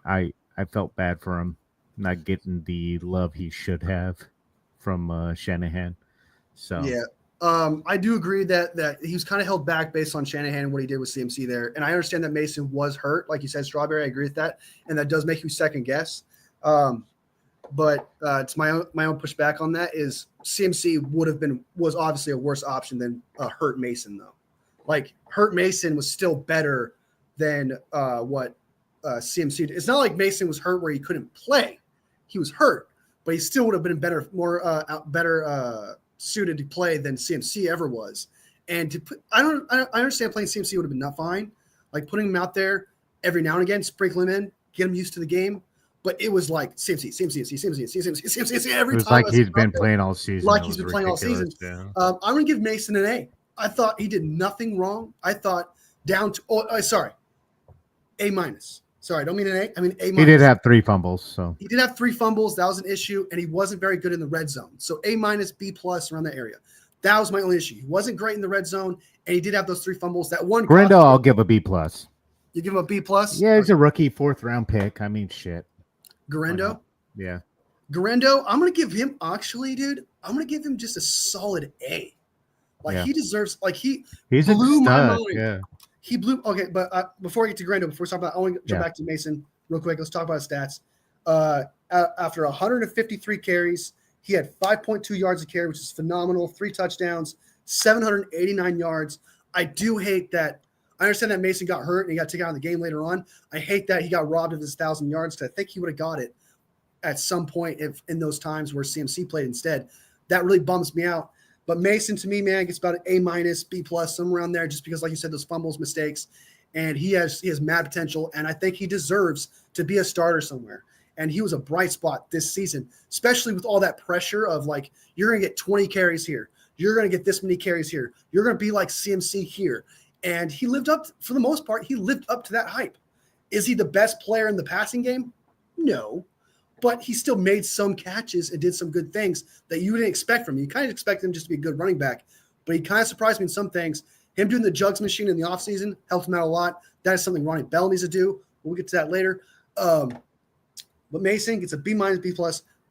I felt bad for him not getting the love he should have from Shanahan. So yeah, I do agree that he was kind of held back based on Shanahan and what he did with CMC there, and I understand that Mason was hurt, like you said, Strawberry. I agree with that, and that does make you second guess. But it's my own pushback on that is CMC was obviously a worse option than hurt Mason, though. Hurt Mason was still better than what CMC did. It's not like Mason was hurt where he couldn't play. He was hurt, but he still would have been better suited to play than CMC ever was. And I understand playing CMC would have been not fine. Putting him out there every now and again, sprinkle him in, get him used to the game. But it was like CMC every time. It was like he's been playing all season. Like he's been playing all season. Yeah. I'm going to give Mason an A. I thought he did nothing wrong. I thought A minus. Sorry, I don't mean an A. I mean A minus. He did have 3 fumbles. So he did have 3 fumbles. That was an issue, and he wasn't very good in the red zone. So A minus, B plus around that area. That was my only issue. He wasn't great in the red zone, and he did have those 3 fumbles. That one. Garendo, I'll give a B plus. You give him a B plus? Yeah, he's a rookie, 4th round pick. I mean, shit. Garendo? Yeah. Garendo, I'm going to give him, actually, dude, I'm going to give him just a solid A. He deserves, he's blew my mind. Yeah. He blew, okay, but before I get to Garendo, before we talk about, I want to jump back to Mason real quick. Let's talk about his stats. After 153 carries, he had 5.2 yards a carry, which is phenomenal. 3 touchdowns, 789 yards. I do hate that. I understand that Mason got hurt and he got taken out of the game later on. I hate that he got robbed of his 1,000 yards because I think he would have got it at some point if in those times where CMC played instead. That really bums me out. But Mason, to me, man, gets about an A-, B+, somewhere around there, just because, like you said, those fumbles, mistakes, and he has mad potential, and I think he deserves to be a starter somewhere. And he was a bright spot this season, especially with all that pressure of like, you're going to get 20 carries here. You're going to get this many carries here. You're going to be like CMC here. And he lived up, for the most part, he lived up to that hype. Is he the best player in the passing game? No. But he still made some catches and did some good things that you didn't expect from him. You kind of expect him just to be a good running back, but he kind of surprised me in some things. Him doing the jugs machine in the offseason helped him out a lot. That is something Ronnie Bell needs to do. We'll get to that later. But Mason gets a B-, B+.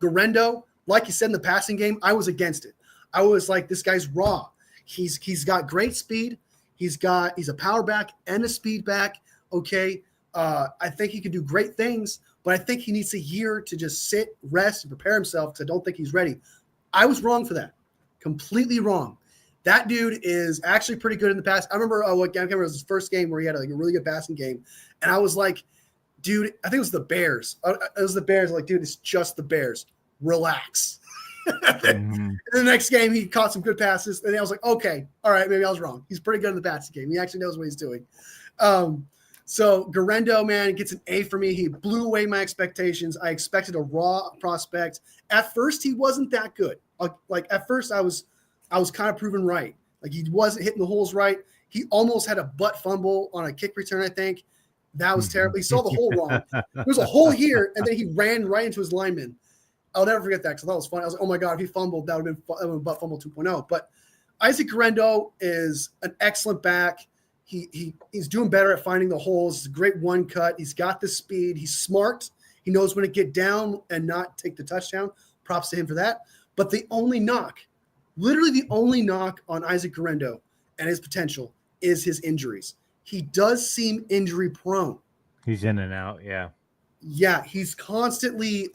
Garendo, like you said in the passing game, I was against it. I was like, this guy's raw. He's got great speed. He's a power back and a speed back. Okay. I think he can do great things, but I think he needs a year to just sit, rest, and prepare himself because I don't think he's ready. I was wrong for that. Completely wrong. That dude is actually pretty good in the past. I remember it was his first game where he had like a really good passing game. And I was like, dude, I think it was the Bears. It was the Bears. Like, dude, it's just the Bears. Relax. In the next game, he caught some good passes. And I was like, okay, all right, maybe I was wrong. He's pretty good in the passing game. He actually knows what he's doing. So Garendo, man, gets an A for me. He blew away my expectations. I expected a raw prospect. At first, he wasn't that good. Like at first, I was kind of proven right. Like he wasn't hitting the holes right. He almost had a butt fumble on a kick return, I think. That was terrible. He saw the hole wrong. There was a hole here, and then he ran right into his lineman. I'll never forget that because I thought it was funny. I was like, oh my God, if he fumbled, that would have been butt fumble 2.0. But Isaac Garendo is an excellent back. He's doing better at finding the holes. It's a great one cut. He's got the speed. He's smart. He knows when to get down and not take the touchdown. Props to him for that. But the only knock, literally the only knock on Isaac Garendo and his potential is his injuries. He does seem injury prone. He's in and out, yeah. Yeah, he's constantly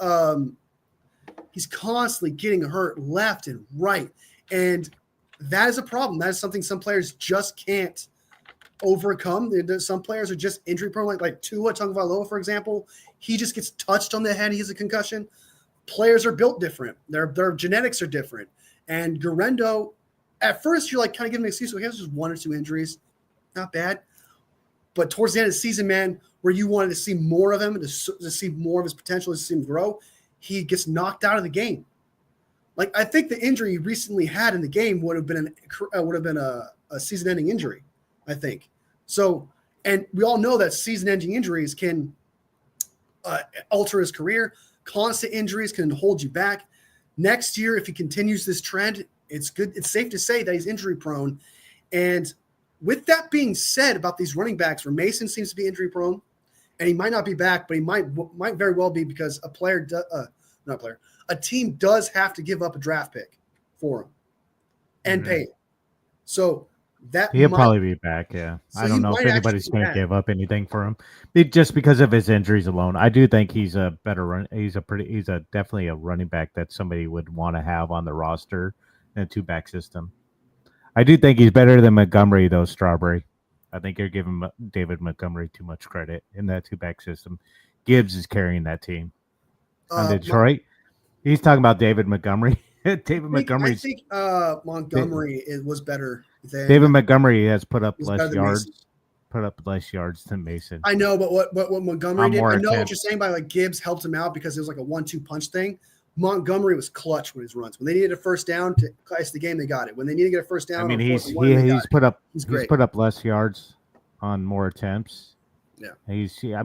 getting hurt left and right. And that is a problem. That is something some players just can't overcome. Some players are just injury prone, like Tua Tagovailoa, for example. He just gets touched on the head. He has a concussion. Players are built different. Their genetics are different. And Garendo, at first, you're like kind of giving an excuse. Well, he has just 1 or 2 injuries. Not bad. But towards the end of the season, man, where you wanted to see more of him and to see more of his potential, to see him grow, he gets knocked out of the game. Like, I think the injury he recently had in the game would have been a season-ending injury, I think. So, and we all know that season-ending injuries can alter his career. Constant injuries can hold you back. Next year, if he continues this trend, it's good. It's safe to say that he's injury-prone. And with that being said about these running backs, where Mason seems to be injury-prone, and he might not be back, but he might very well be because a team does have to give up a draft pick for him and pay him. So he'll probably be back. Yeah, so I don't know if anybody's going to give up anything for him, just because of his injuries alone. I do think he's a better run. He's definitely a running back that somebody would want to have on the roster in a 2-back system. I do think he's better than Montgomery, though, Strawberry. I think you're giving David Montgomery too much credit in that 2-back system. Gibbs is carrying that team. On Detroit, he's talking about David Montgomery. I think Montgomery was better than David Montgomery has put up less yards. Put up less yards than Mason. I know, but what Montgomery did, I know what you're saying by like Gibbs helped him out because it was like a 1-2 punch thing. Montgomery was clutch with his runs. When they needed a first down to ice the game, they got it. When they needed to get a first down, I mean, he's put up less yards on more attempts. Yeah, he's a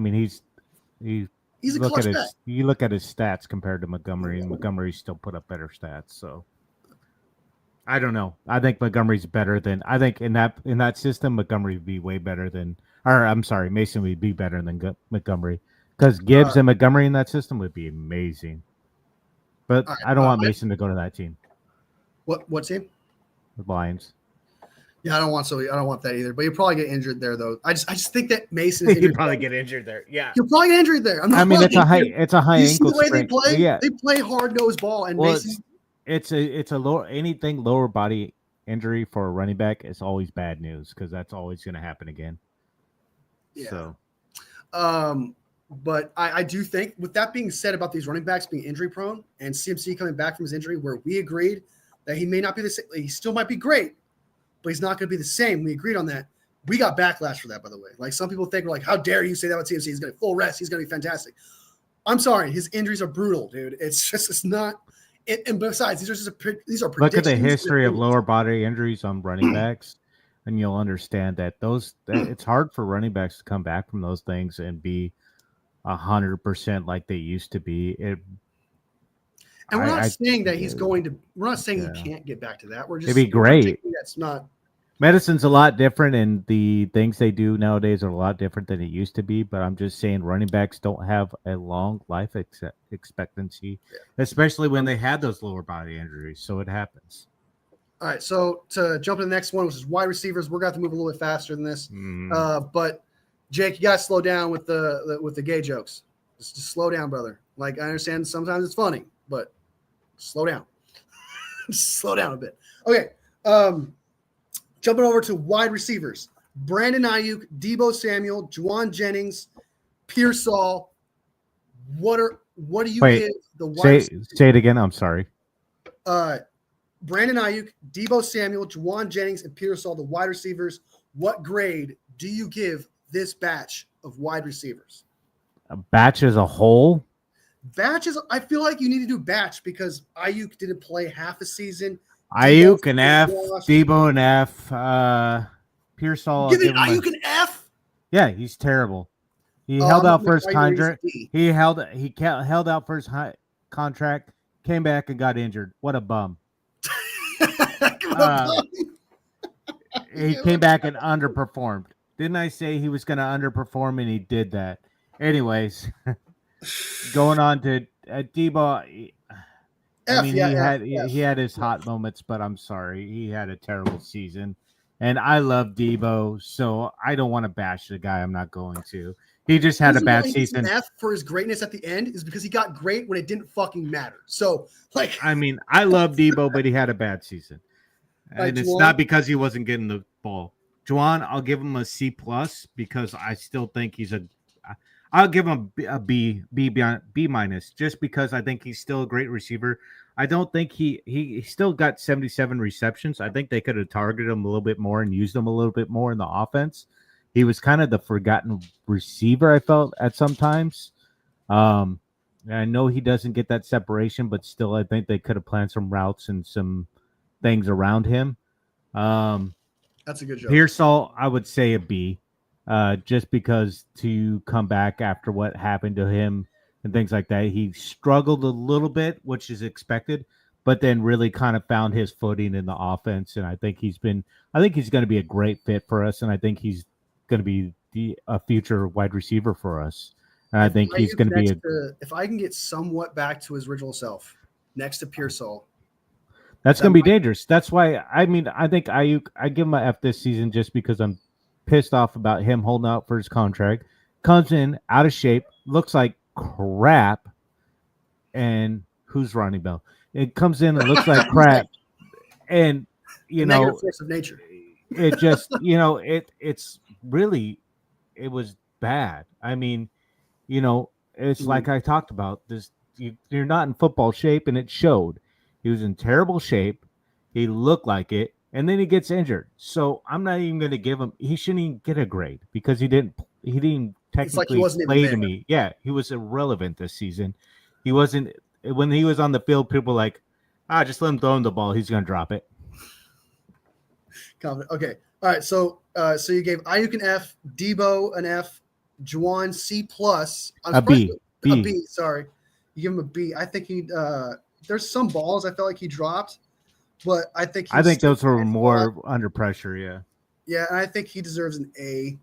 clutch back. You look at his stats compared to Montgomery, and Montgomery still put up better stats. So I don't know. I think Montgomery's better than. I think in that system, Montgomery would be way better than. Or I'm sorry, Mason would be better than Montgomery because Gibbs and Montgomery in that system would be amazing. But right, I don't want Mason to go to that team. What team? The Lions. Yeah, I don't want that either. But he'll probably get injured there, though. I just think that Mason. He'll probably get injured there. Yeah, he'll probably get injured there. It's a high ankle the way sprain. they play. Yeah. They play hard nose ball, and Mason. It's a lower body injury for a running back is always bad news because that's always going to happen again. Yeah. So, But I do think, with that being said about these running backs being injury prone and CMC coming back from his injury, where we agreed that he may not be the same, he still might be great, but he's not going to be the same. We agreed on that. We got backlash for that, by the way. Like, some people think, we're like, how dare you say that about CMC? He's going to full rest. He's going to be fantastic. I'm sorry. His injuries are brutal, dude. It's not. And besides, these are predictions. Look at the history of lower body injuries on running backs, and you'll understand that it's hard for running backs to come back from those things and be 100% like they used to be. And we're not saying that he's going to. We're not saying he can't get back to that. We're just. It'd be great. That's not. Medicine's a lot different, and the things they do nowadays are a lot different than it used to be. But I'm just saying, running backs don't have a long life expectancy, especially when they had those lower body injuries. So it happens. All right. So to jump to the next one, which is wide receivers, we're going to have to move a little bit faster than this. But Jake, you got to slow down with the gay jokes. Just slow down, brother. Like, I understand sometimes it's funny, but slow down. Slow down a bit. Okay. Jumping over to wide receivers. Brandon Ayuk, Deebo Samuel, Juwan Jennings, Pearsall. What do you give the wide say it again? I'm sorry. Brandon Ayuk, Deebo Samuel, Juwan Jennings, and Pearsall, the wide receivers. What grade do you give this batch of wide receivers? A batch as a whole? I feel like you need to do batch because Ayuk didn't play half a season. Ayuk an F, Deebo an F, Pearsall. Give it Ayuk an F? Yeah, he's terrible. He held out for his contract. He held out for his contract, came back and got injured. What a bum. He came back and underperformed. Didn't I say he was going to underperform, and he did that? Anyways, going on to Deebo. I mean, he had his hot moments, but I'm sorry, he had a terrible season. And I love Deebo, so I don't want to bash the guy. I'm not going to. He just had a bad season. F for his greatness at the end is because he got great when it didn't fucking matter. So, like, I mean, I love Deebo, but he had a bad season, and it's not because he wasn't getting the ball. Juwan, I'll give him a C plus because I still think he's I'll give him a B minus just because I think he's still a great receiver. I don't think he still got 77 receptions. I think they could have targeted him a little bit more and used him a little bit more in the offense. He was kind of the forgotten receiver, I felt, at some times. I know he doesn't get that separation, but still I think they could have planned some routes and some things around him. That's a good job. Pearsall, I would say a B. Just because to come back after what happened to him and things like that, he struggled a little bit, which is expected, but then really kind of found his footing in the offense. And I think he's going to be a great fit for us. And I think he's going to be a future wide receiver for us. And I think he's going to be if I can get somewhat back to his original self next to Pearsall, that's going to be dangerous. That's why, I think Ayuk, I give him an F this season just because I'm pissed off about him holding out for his contract. Comes in out of shape, looks like crap, and who's Ronnie Bell? It comes in and looks like crap, and negative force of nature. It just it's really it was bad. I mean, it's like I talked about this. You're not in football shape, and it showed. He was in terrible shape. He looked like it. And then he gets injured. So I'm not even going to give him. He shouldn't even get a grade because he didn't technically play to me. Yeah, he was irrelevant this season. He wasn't when he was on the field. People were like, just let him throw him the ball. He's going to drop it. Confident. Okay. All right. So you gave Ayuk an F, Deebo an F, Juwan C plus. A B. A B. Sorry, you give him a B. I think he. There's some balls I felt like he dropped. But I think those were more under pressure, yeah. Yeah, and I think he deserves an A.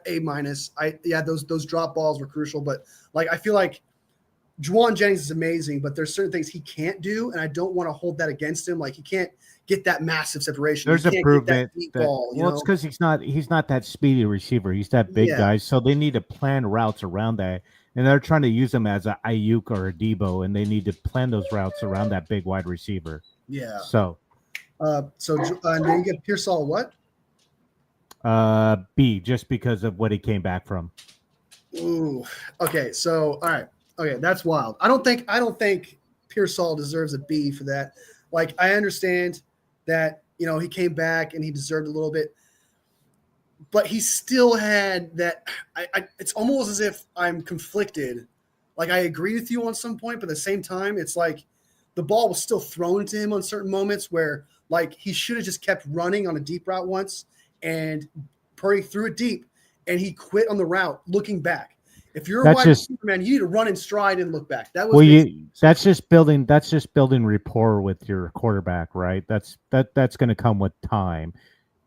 A minus. Those drop balls were crucial, but like I feel like Juwan Jennings is amazing, but there's certain things he can't do, and I don't want to hold that against him. Like he can't get that massive separation. There's improvement. It's because he's not that speedy receiver. He's that big guy, so they need to plan routes around that. And they're trying to use him as a Ayuk or a Deebo, and they need to plan those routes around that big wide receiver. Yeah. So then you get Pearsall what? B, just because of what he came back from. Ooh. Okay. So all right. Okay, that's wild. I don't think Pearsall deserves a B for that. Like I understand that he came back and he deserved a little bit, but he still had that. It's almost as if I'm conflicted. Like I agree with you on some point, but at the same time, it's like the ball was still thrown to him on certain moments where like he should have just kept running on a deep route once, and Purdy threw it deep, and he quit on the route looking back. If you're a That's wide just receiver, man, you need to run in stride and look back. That was well, basically you that's just building rapport with your quarterback, right? That's going to come with time.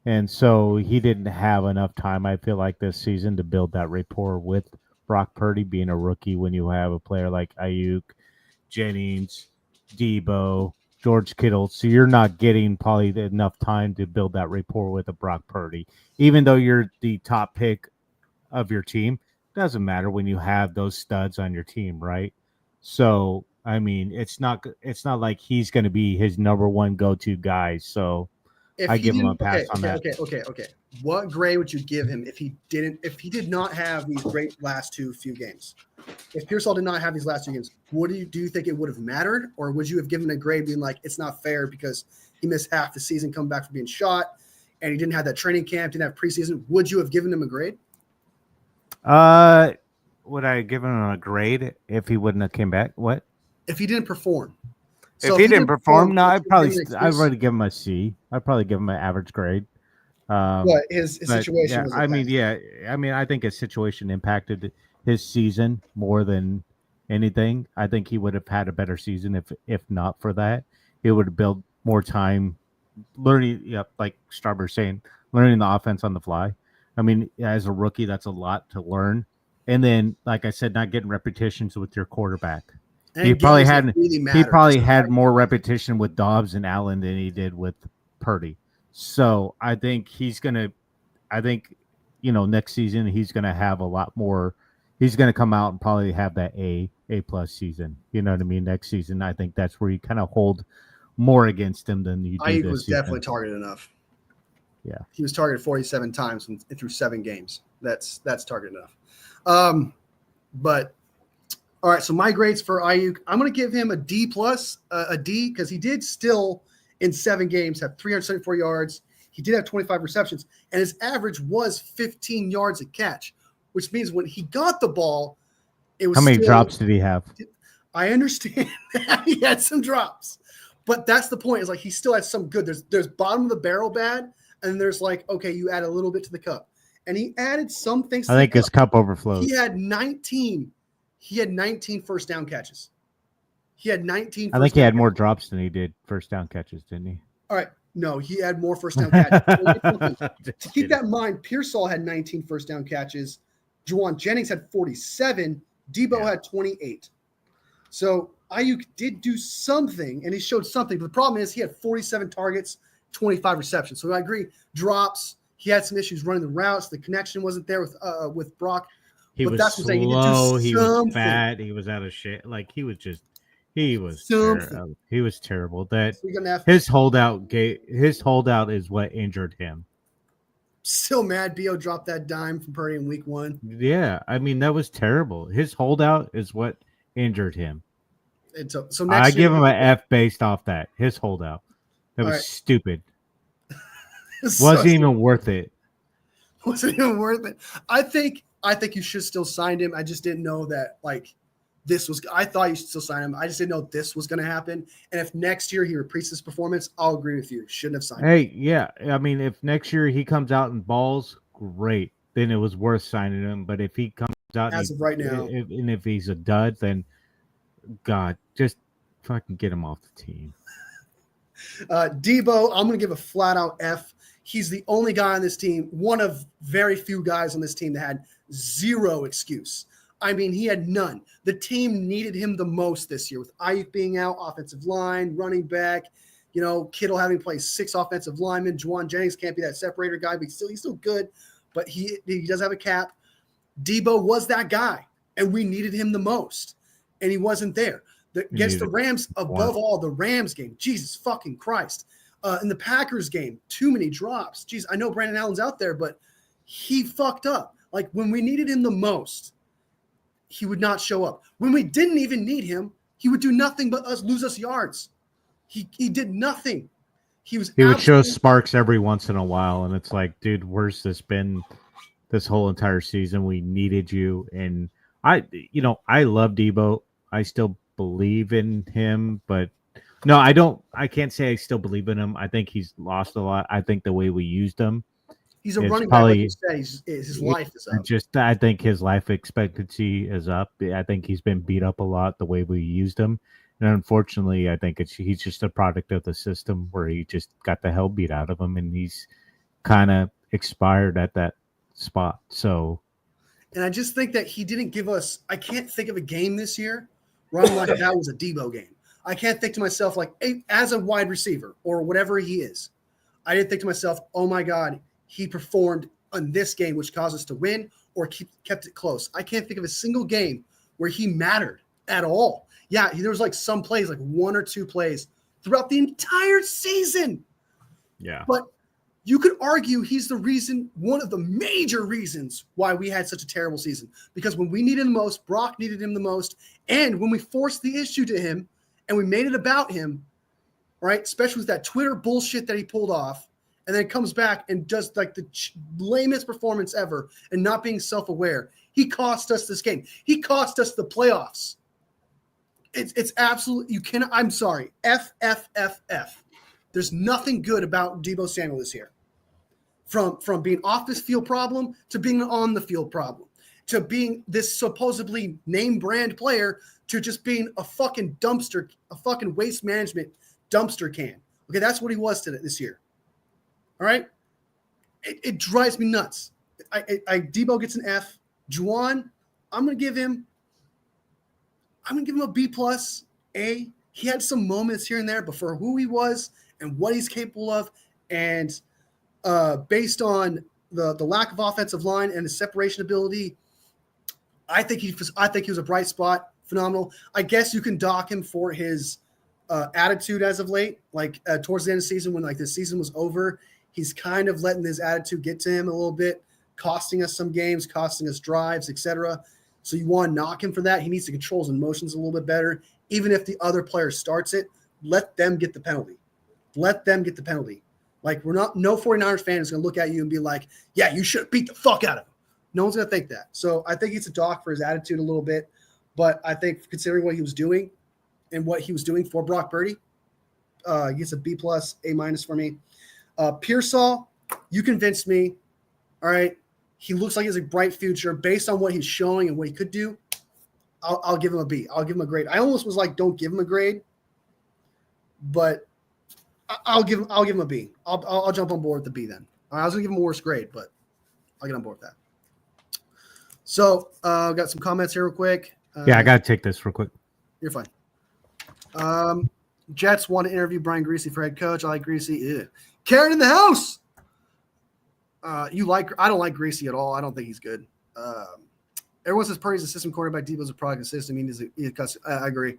And so he didn't have enough time, I feel like, this season to build that rapport with Brock Purdy, being a rookie when you have a player like Ayuk, Jennings, Debo, George Kittle. So you're not getting probably enough time to build that rapport with a Brock Purdy. Even though you're the top pick of your team, doesn't matter when you have those studs on your team, right? So I mean, it's not like he's going to be his number one go-to guy. So if I he give him a didn't. pass Okay, on okay, that. okay, okay, okay. What grade would you give him if he didn't? If he did not have these great last few games? If Pearsall did not have these last two games, do you think it would have mattered, or would you have given a grade being like it's not fair because he missed half the season coming back from being shot, and he didn't have that training camp, didn't have preseason? Would you have given him a grade Uh, would I give him a grade if he wouldn't have came back? What if he didn't perform? So if if he he didn't didn't perform, perform? No, would I'd you give probably him an I'd excuse? already give him a C. I'd probably give him an average grade. What his But situation yeah, was I at mean, best. yeah, I mean, I think his situation impacted his season more than anything. I think he would have had a better season if not for that. He would have built more time learning. Yeah, like Starber's saying, learning the offense on the fly. I mean, as a rookie, that's a lot to learn. And then, like I said, not getting repetitions with your quarterback. He And probably games that had really he matter. probably Just had more repetition with Dobbs and Allen than he did with Purdy. So I think I think next season he's gonna have a lot more. He's gonna come out and probably have that A plus season. You know what I mean? Next season, I think that's where you kind of hold more against him than you do Ayuk this was definitely season. targeted enough. Yeah. He was targeted 47 times through 7 games. That's target enough. But all right, so my grades for Ayuk, I'm going to give him a D plus, a D, because he did still in 7 games have 374 yards. He did have 25 receptions, and his average was 15 yards a catch, which means when he got the ball, it How was many still. drops did he have? I understand that he had some drops, but that's the point. Is like he still had some good. There's bottom of the barrel bad, and there's like okay, you add a little bit to the cup, and he added some things I to the think cup. his cup He overflowed. had 19. He had 19 first down catches. He had 19 I think first he down had more catches. drops than he did first down catches, didn't All right. No, he had more first he? down catches. To Just keep kidding. that in mind, Pearsall had 19 first down catches. Juwan Jennings had 47. Debo Yeah. had 28. So Ayuk did do something, and he showed something. But the problem is he had 47 targets, 25 receptions. So I agree. Drops. He had some issues running the routes. The connection wasn't there with Brock. He But was that's what I'm saying. He did do slow. He was something. fat. He was out of shape. Like he was Something. terrible. He was terrible. That So you're gonna have his holdout is what injured him. still mad. Bo dropped that dime from Purdy in week 1. Yeah, I mean that was terrible. His holdout is what injured him. And so I next year, give him an F based off that. His holdout. That all was right. stupid. So Wasn't even worth it. wasn't even worth it. I think you should still sign him. I just didn't know that like this was. I thought you should still sign him. I just didn't know this was going to happen. And if next year he repeats this performance, I'll agree with you. Shouldn't have signed him. Hey, yeah. I mean, if next year he comes out and balls, great. Then it was worth signing him. But if he comes out As of right now, and if he's a dud, then God, just fucking get him off the team. Debo, I'm going to give a flat out F. He's the only guy on this team, one of very few guys on this team that had zero excuse. I mean, he had none. The team needed him the most this year with Ayuk being out, offensive line, running back, Kittle having played 6 offensive linemen. Juwan Jennings can't be that separator guy, but he's still good. But he does have a cap. Debo was that guy, and we needed him the most, and he wasn't there. Against the Rams, above all, the Rams game, Jesus fucking Christ. In the Packers game, too many drops. Jeez, I know Brandon Allen's out there, but he fucked up. Like when we needed him the most, he would not show up. When we didn't even need him, he would do nothing but lose us yards. He did nothing. He would show sparks every once in a while, and it's like, dude, where's this been this whole entire season? We needed you. And I love Debo. I still believe in him, but no, I can't say I still believe in him. I think he's lost a lot. I think the way we used him, he's a running back, like you said. His life is up. I think his life expectancy is up. I think he's been beat up a lot the way we used him. And unfortunately, I think he's just a product of the system where he just got the hell beat out of him, and he's kind of expired at that spot. So, and I just think that he didn't give us. I can't think of a game this year where I'm like, that was a Debo game. I can't think to myself like, hey, as a wide receiver or whatever he is, I didn't think to myself, oh my God, he performed on this game, which caused us to win or kept it close. I can't think of a single game where he mattered at all. Yeah, there was like some plays, like one or two plays throughout the entire season. Yeah. But you could argue he's the reason, one of the major reasons why we had such a terrible season. Because when we needed him the most, Brock needed him the most. And when we forced the issue to him and we made it about him, right, especially with that Twitter bullshit that he pulled off, and then comes back and does like the lamest performance ever and not being self-aware, he cost us this game. He cost us the playoffs. It's absolutely, you cannot, I'm sorry, F. There's nothing good about Deebo Samuel this year. From being off this field problem to being on the field problem to being this supposedly name brand player to just being a fucking dumpster, a fucking waste management dumpster can. Okay, that's what he was this year. All right? It drives me nuts. Deebo gets an F. Juwan, I'm gonna give him a B plus, A. He had some moments here and there, but for who he was and what he's capable of, and based on the lack of offensive line and his separation ability, I think he was a bright spot, phenomenal. I guess you can dock him for his attitude as of late, like towards the end of the season when like the season was over, he's kind of letting his attitude get to him a little bit, costing us some games, costing us drives, etc. So you want to knock him for that. He needs to control his emotions a little bit better. Even if the other player starts it, let them get the penalty. Let them get the penalty. Like no 49ers fan is going to look at you and be like, yeah, you should beat the fuck out of him. No one's going to think that. So I think it's a dock for his attitude a little bit. But I think considering what he was doing and what he was doing for Brock Purdy, he gets a B plus, A minus for me. Pearsall, you convinced me. All right. He looks like he has a bright future based on what he's showing and what he could do. I'll give him a B. I'll give him a grade. I almost was like, don't give him a grade, but I'll give him a B. I'll jump on board with the B then. I was gonna give him a worse grade, but I'll get on board with that. So I've got some comments here real quick. I gotta take this real quick. You're fine. Jets want to interview Brian Greasy for head coach. I like Greasy. Ew. Karen in the house. I don't like Greasy at all. I don't think he's good. Everyone says Purdy's a system quarterback. Debo's a product of the system. I agree.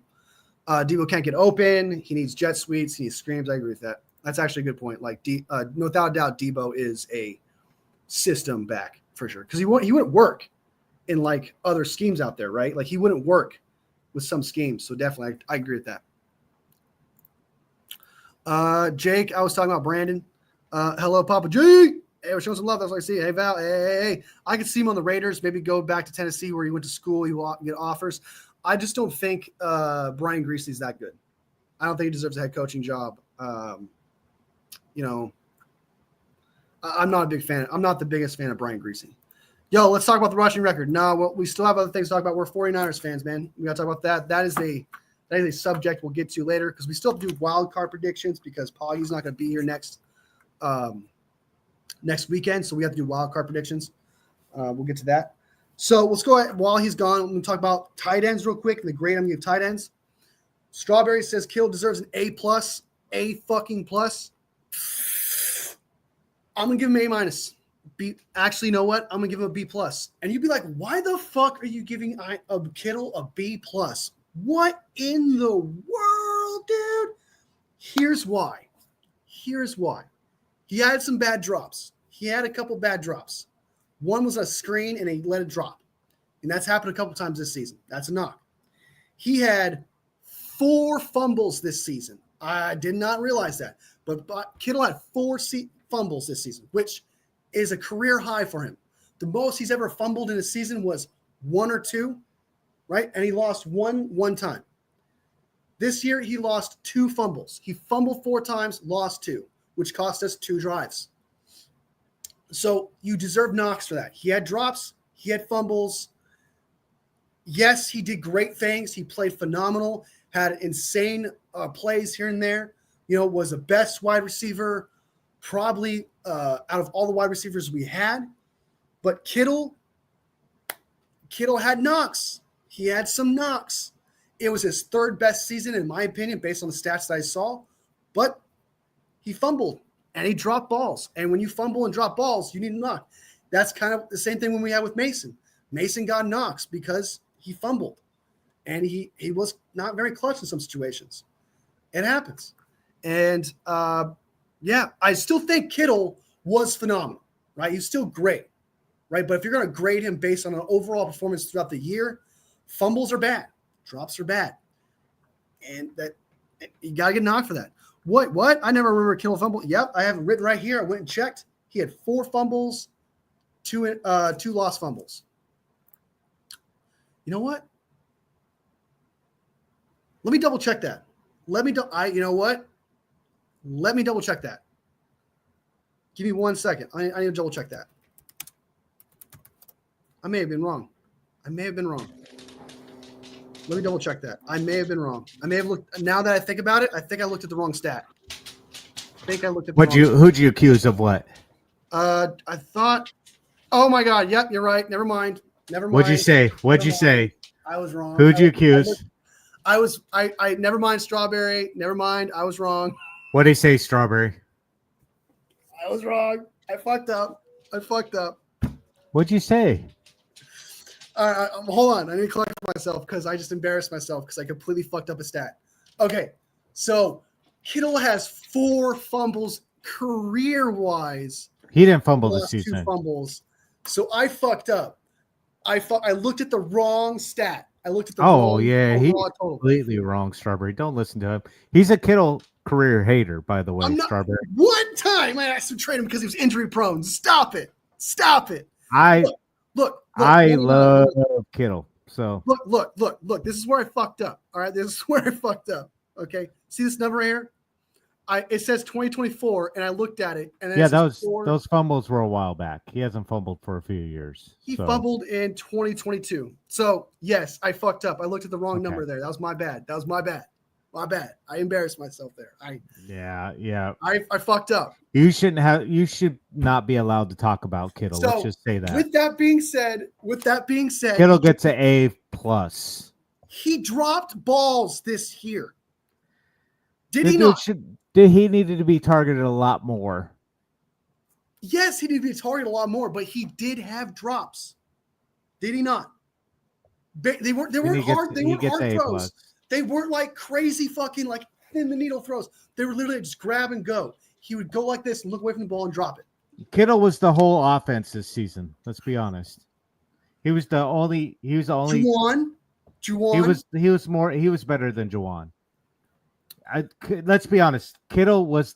Debo can't get open. He needs jet sweeps. He needs screams. I agree with that. That's actually a good point. Like, without a doubt, Debo is a system back for sure. Because he wouldn't work in like other schemes out there, right? Like he wouldn't work with some schemes. So definitely, I agree with that. Jake, I was talking about Brandon. Hello, Papa G. Hey, we're showing some love. That's what I see. Hey, Val. Hey. I could see him on the Raiders. Maybe go back to Tennessee where he went to school. He will get offers. I just don't think Brian Greasy's that good. I don't think he deserves a head coaching job. I'm not a big fan. I'm not the biggest fan of Brian Greasy. Yo, let's talk about the rushing record. No, well, we still have other things to talk about. We're 49ers fans, man. We got to talk about that. That is a subject we'll get to later because we still have to do wild card predictions because Poggy's not going to be here next weekend, so we have to do wild card predictions. We'll get to that. So let's go ahead. While he's gone, I'm going to talk about tight ends real quick and the grade I'm going to give tight ends. Strawberry says Kittle deserves an A plus, A fucking plus. I'm going to give him A minus. B. Actually, you know what? I'm going to give him a B plus. And you'd be like, why the fuck are you giving a Kittle a B plus? What in the world, dude? Here's why. He had some bad drops. He had a couple bad drops. One was a screen and he let it drop. and that's happened a couple times this season. That's a knock. He had 4 fumbles this season. I did not realize that, but Kittle had 4 fumbles this season, which is a career high for him. The most he's ever fumbled in a season was 1 or 2, right? And he lost one time. This year, he lost 2 fumbles. He fumbled 4 times, lost 2, which cost us 2 drives. So you deserve knocks for that. He had drops. He had fumbles. Yes, he did great things. He played phenomenal, had insane plays here and there. Was the best wide receiver probably out of all the wide receivers we had. But Kittle had knocks. He had some knocks. It was his 3rd best season, in my opinion, based on the stats that I saw. But he fumbled and he dropped balls. And when you fumble and drop balls, you need a knock. That's kind of the same thing when we had with Mason. Mason got knocks because he fumbled. And he was not very clutch in some situations. It happens. And, I still think Kittle was phenomenal, right? He's still great, right? But if you're going to grade him based on an overall performance throughout the year, fumbles are bad. Drops are bad. And that you got to get knocked for that. What? I never remember Kittle fumble. Yep, I have it written right here. I went and checked. He had 4 fumbles, 2 lost fumbles. You know what? Let me double check that. You know what? Let me double check that. Give me 1 second. I need to double check that. I may have been wrong. Let me double check that. I may have been wrong. I may have looked. Now that I think about it, I think I looked at the wrong stat. Who'd you accuse of what? I thought. Oh my God! Yep, you're right. Never mind. What'd you say? I was wrong. Who'd you accuse? I never mind. Strawberry. Never mind. I was wrong. What'd he say? Strawberry. I was wrong. I fucked up. What'd you say? Hold on. I need to collect myself because I just embarrassed myself because I completely fucked up a stat. Okay, so Kittle has 4 fumbles career-wise. He didn't fumble this season. 2 fumbles. So I fucked up. I looked at the wrong stat. I looked at the wrong he's total. Completely wrong, Strawberry. Don't listen to him. He's a Kittle career hater, by the way, Strawberry. One time I asked him to trade him because he was injury prone. Stop it. Look, I love Kittle. So look. This is where I fucked up. All right, this is where I fucked up. Okay, see this number here? It says 2024, and I looked at it, and those fumbles were a while back. He hasn't fumbled for a few years. He fumbled in 2022. So yes, I fucked up. I looked at the wrong number there. That was my bad. My bad. I embarrassed myself there. I fucked up. You should not be allowed to talk about Kittle. Let's just say that. With that being said, Kittle gets an A+. He dropped balls this year. Did he not? He needed to be targeted a lot more. Yes, he needed to be targeted a lot more, but he did have drops. Did he not? They weren't hard throws. They weren't like crazy fucking like thin the needle throws. They were literally just grab and go. He would go like this and look away from the ball and drop it. Kittle was the whole offense this season. Let's be honest. He was the only. Juwan. He was better than Juwan. Let's be honest. Kittle was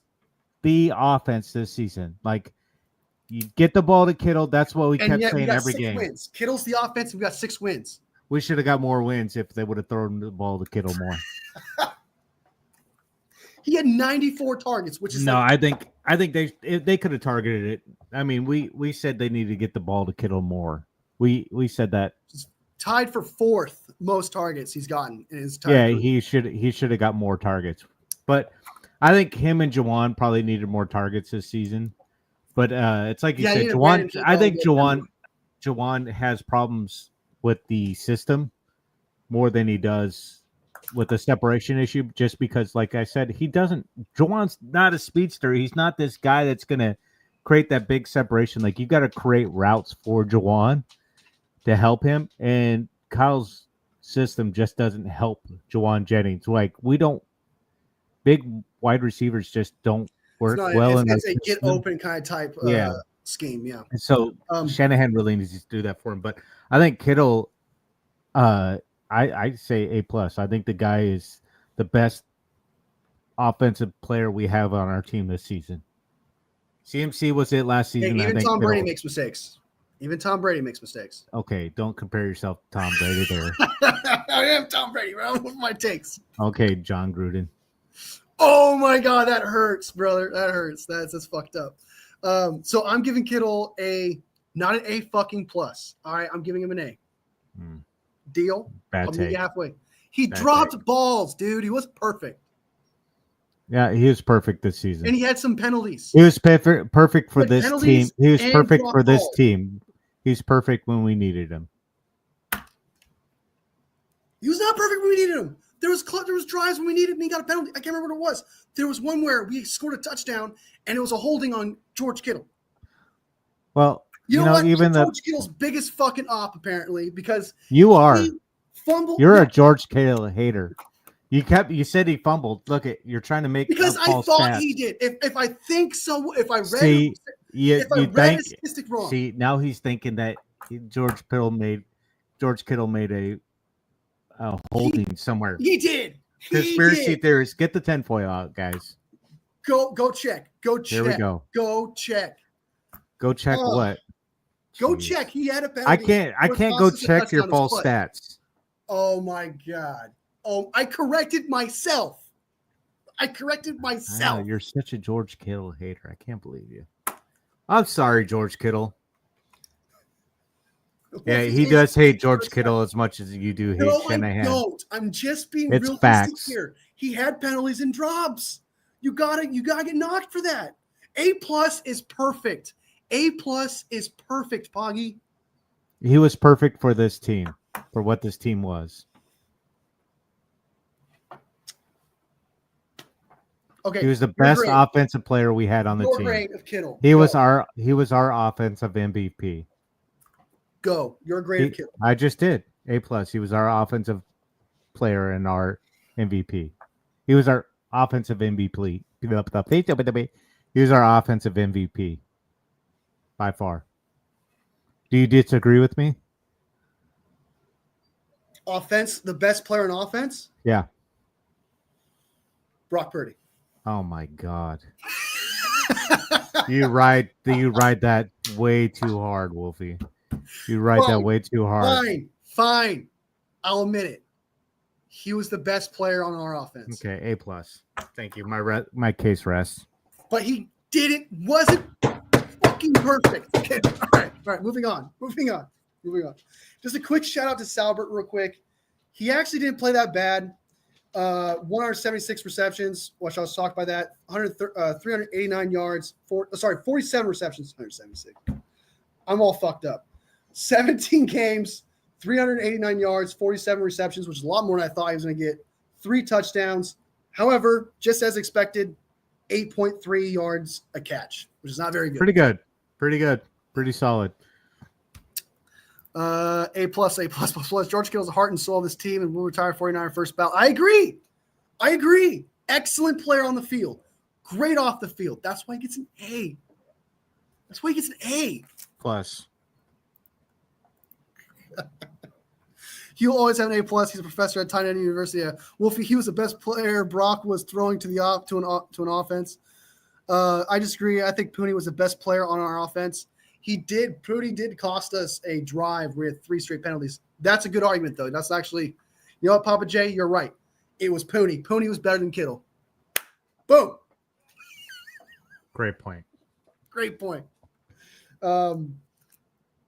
the offense this season. Like, you get the ball to Kittle. That's what we kept saying every game. Wins. Kittle's the offense. We got 6 wins. We should have got more wins if they would have thrown the ball to Kittle more. He had 94 targets, which is I think they could have targeted it. I mean, we said they needed to get the ball to Kittle more. We said that. Tied for 4th most targets he's gotten in his time. Yeah, he should have got more targets. But I think him and Juwan probably needed more targets this season. But it's like you said, Juwan. I think Juwan has problems with the system more than he does with the separation issue. Just because, like I said, Juwan's not a speedster. He's not this guy that's gonna create that big separation. Like, you got to create routes for Juwan to help him, and Kyle's system just doesn't help Juwan Jennings. Like, big wide receivers just don't work well in it's a get open kind of type scheme. Yeah. And so Shanahan really needs to do that for him. But I think Kittle I say A plus. I think the guy is the best offensive player we have on our team this season. CMC was it last Hey, season. I even think Tom Brady Kittle. makes mistakes. Even Tom Brady makes mistakes. Okay, don't compare yourself to Tom Brady there. I am Tom Brady, bro. With my takes. Okay, John Gruden. Oh my god, that hurts, brother. That hurts. That's fucked up. So I'm giving Kittle not an A fucking plus. All right, I'm giving him an A. Deal. Bad I'll meet you take. halfway. He Bad dropped balls, dude. He was perfect. Yeah, he was perfect this season. And he had some penalties. He was perfect for this team. penalties He was and perfect dropped for this balls. team. He's perfect when we needed him. He was not perfect when we needed him. There was drives when we needed him. He got a penalty. I can't remember what it was. There was one where we scored a touchdown, and it was a holding on George Kittle. Well, You know what? even George Kittle's biggest fucking op, apparently, because you are. he fumbled. You're a George Kittle hater. You said he fumbled. Look at you're trying to make because I false thought stats. he did. If I think so, if I read if I read a statistic wrong. See, now he's thinking that George Kittle made a holding somewhere. He did. Conspiracy theorists, get the tinfoil out, guys. Go check. Go check. Here we go. Go check. Go check what? Go check. He had a penalty. I can't go check your false stats. Oh my god. Oh, I corrected myself. Wow, you're such a George Kittle hater. I can't believe you. I'm sorry, George Kittle. Yeah, he does hate George Kittle as much as you do hate Shanahan. I don't. I'm just being it's realistic facts. here. He had penalties and drops. You gotta get knocked for that. A plus is perfect. A plus is perfect, Poggy. He was perfect for this team, for what this team was. Okay, he was the best offensive player we had on the team. Grade of Kittle. He was our offensive MVP. Go. Your grade of Kittle. I just did. A plus. He was our offensive player and our MVP. He was our offensive MVP. He was our offensive MVP by far. Do you disagree with me? Offense, the best player in offense? Yeah. Brock Purdy. Oh my God. You ride that way too hard, Wolfie. You ride that way too hard. Fine. I'll admit it. He was the best player on our offense. Okay, A plus. Thank you. My case rests. But he wasn't fucking perfect. Okay, all right. Moving on. Just a quick shout out to Salbert real quick. He actually didn't play that bad. 176 receptions, which I was shocked by that. 389 yards. 47 receptions. 176. I'm all fucked up. 17 games, 389 yards, 47 receptions, which is a lot more than I thought he was going to get. 3 touchdowns. However, just as expected, 8.3 yards a catch, which is not very good. Pretty good. Pretty solid. A plus. George Kittle's the heart and soul of this team and will retire 49 first ballot. I agree. Excellent player on the field. Great off the field. That's why he gets an A. Plus. He'll always have an A plus. He's a professor at Tyne University. Yeah. Wolfie, he was the best player. Brock was throwing to an offense. I disagree. I think Pooney was the best player on our offense. Pooney did cost us a drive with 3 straight penalties. That's a good argument, though. That's actually, you know what, Papa J, you're right. It was Pooney. Pooney was better than Kittle. Boom. Great point.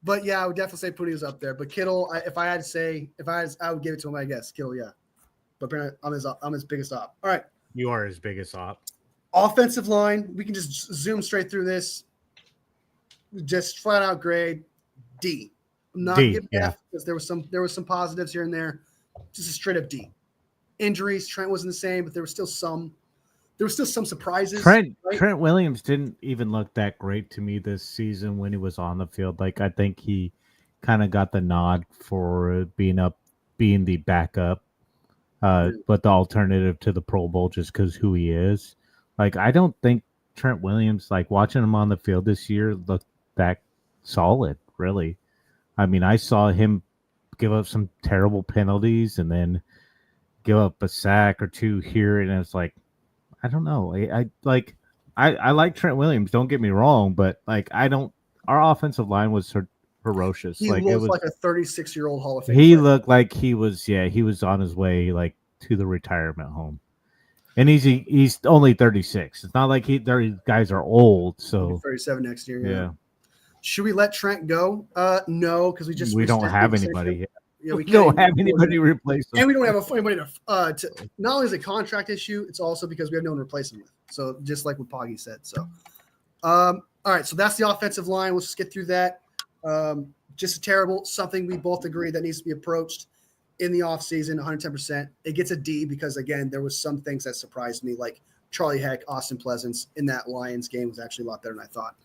But yeah, I would definitely say Pooney was up there. But Kittle, I would give it to him, I guess. Kittle, yeah. But apparently I'm his biggest op. All right. You are his biggest op. Offensive line, we can just zoom straight through this. Just flat out grade D. I'm not giving F because there was some positives here and there. Just a straight up D. Injuries, Trent wasn't the same, but there were still some surprises. Trent Williams didn't even look that great to me this season when he was on the field. Like, I think he kind of got the nod for being the backup, but the alternative to the Pro Bowl just because who he is. Like, I don't think Trent Williams, like watching him on the field this year, looked that solid, really. I mean, I saw him give up some terrible penalties and then give up a sack or two here, and it's like, I don't know. I like Trent Williams. Don't get me wrong, but like I don't. Our offensive line was ferocious. He Like it looks was. like a 36-year-old Hall of Fame He player. looked like he was. Yeah, he was on his way like to the retirement home. And he's only 36. It's not like these guys are old. He'll be So 37 next year. yeah, Should we let Trent go? No, because we don't have anybody. Yeah, we We don't can't have anybody to replace him. and we don't have anybody to. Not only is it a contract issue, it's also because we have no one to replace him with. So just like what Poggy said. So, all right. So that's the offensive line. Let's just get through that. Just terrible. Something we both agree that needs to be approached in the offseason, 110%. It gets a D because, again, there was some things that surprised me, like Charlie Heck, Austin Pleasance in that Lions game was actually a lot better than I thought.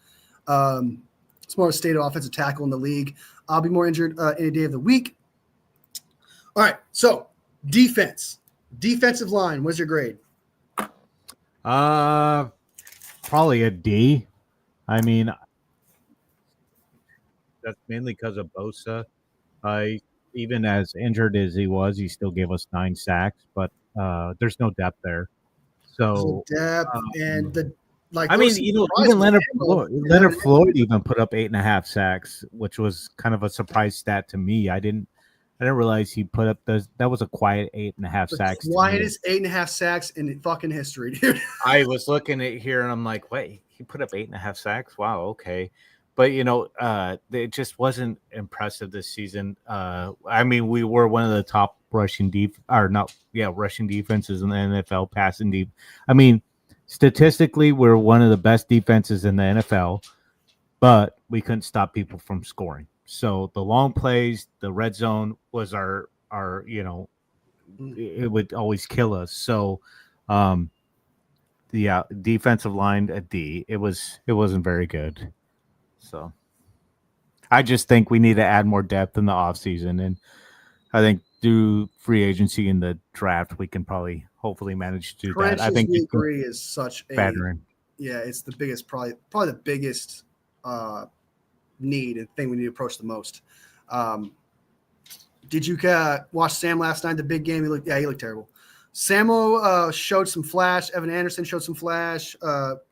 It's more of a state of offensive tackle in the league. I'll be more injured any day of the week. All right, so defensive line. What's your grade? Probably a D. I mean, that's mainly because of Bosa. Even as injured as he was, he still gave us 9 sacks, but there's no depth there. So Depth and the I mean, even Leonard Floyd even put up 8.5 sacks, which was kind of a surprise stat to me. I didn't realize he put up that was a quiet 8.5 sacks. The quietest 8.5 sacks in fucking history, dude. I was looking at here and I'm like, wait, he put up 8.5 sacks? Wow, okay. But it just wasn't impressive this season. I mean, we were one of the top rushing defenses in the NFL, passing deep. I mean, statistically, we're one of the best defenses in the NFL, but we couldn't stop people from scoring. So the long plays, the red zone was our it would always kill us. So, defensive line at D, it wasn't very good. So I just think we need to add more depth in the offseason. And I think through free agency and the draft, we can hopefully manage to do that. I think we agree is such a veteran. Yeah, it's the biggest, probably the biggest need and thing we need to approach the most. Did you watch Sam last night? The big game. He looked terrible. Samo showed some flash. Evan Anderson showed some flash.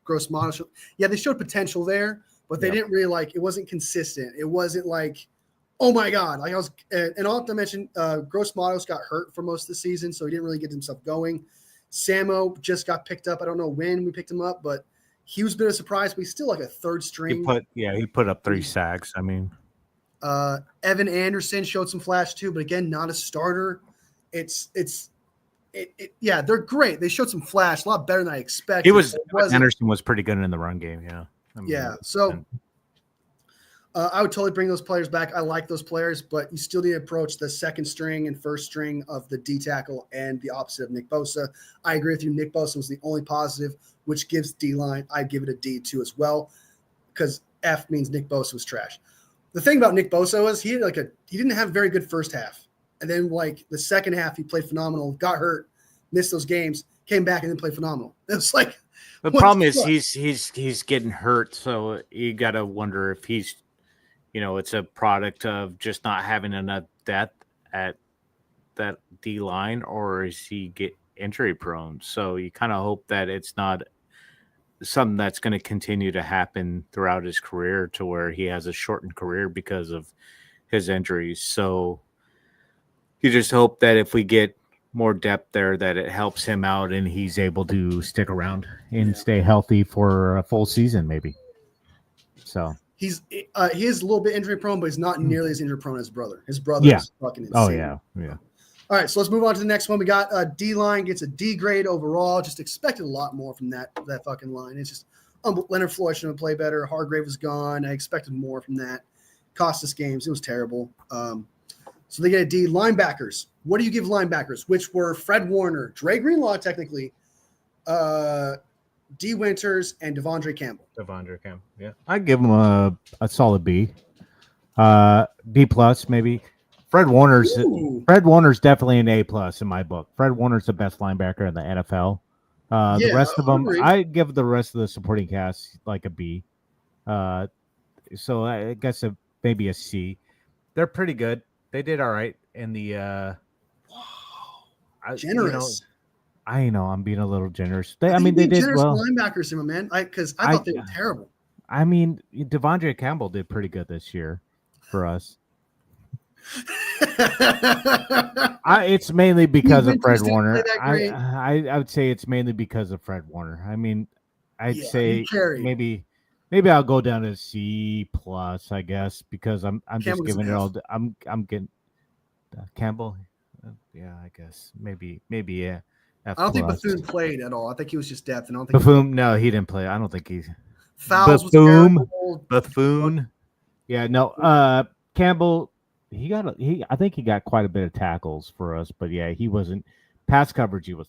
Gross Mono. They showed potential there. But they didn't really it wasn't consistent. It wasn't like, oh my God. Like I was, and I'll have to mention, Gross Matos got hurt for most of the season, so he didn't really get himself going. Samo just got picked up. I don't know when we picked him up, but he was a bit of a surprise, but he's still like a third string. He put up 3 sacks. I mean, Evan Anderson showed some flash too, but again, not a starter. They're great. They showed some flash, a lot better than I expected. Anderson was pretty good in the run game. Yeah. I mean, I would totally bring those players back. I like those players, but you still need to approach the second string and first string of the D tackle and the opposite of Nick Bosa. I agree with you. Nick Bosa was the only positive, which gives D-line. I'd give it a D too as well, because F means Nick Bosa was trash. The thing about Nick Bosa was he didn't have a very good first half. And then the second half, he played phenomenal, got hurt, missed those games, came back and then played phenomenal. It was like, the problem is he's getting hurt, so you got to wonder if he's, it's a product of just not having enough depth at that D line, or is he get injury prone? So you kind of hope that it's not something that's going to continue to happen throughout his career, to where he has a shortened career because of his injuries. So you just hope that if we get more depth there, that it helps him out and he's able to stick around and stay healthy for a full season, maybe. So he is a little bit injury prone, but he's not nearly as injury prone as his brother. His brother is fucking insane. Oh yeah. All right, so let's move on to the next one. We got D-line gets a D grade overall. Just expected a lot more from that fucking line. It's just Leonard Floyd should have played better. Hargrave was gone. I expected more from that. Cost us games. It was terrible. So they get a D. Linebackers. What do you give linebackers? Which were Fred Warner, Dre Greenlaw, technically, D. Winters, and Devondre Campbell. Yeah. I'd give him a solid B. B plus, maybe. Fred Warner's definitely an A plus in my book. Fred Warner's the best linebacker in the NFL. The rest of them, I give the rest of the supporting cast like a B. So I guess maybe a C. They're pretty good. They did all right in the. Generous. I know I'm being a little generous. I think They being did generous well. linebackers, my man. Because I thought they were terrible. I mean, Devondre Campbell did pretty good this year for us. It's mainly because of Fred Warner. I would say it's mainly because of Fred Warner. I mean, I'd say maybe I'll go down to C plus, I guess, because I'm just giving it all. I'm getting Campbell. Yeah, I guess maybe yeah. I don't think Bethune played at all. I think he was just depth. And I don't think Bethune. No, he didn't play. I don't think he's fouls. Bethune. Yeah, no. Campbell. I think he got quite a bit of tackles for us, but yeah, he wasn't pass coverage. He was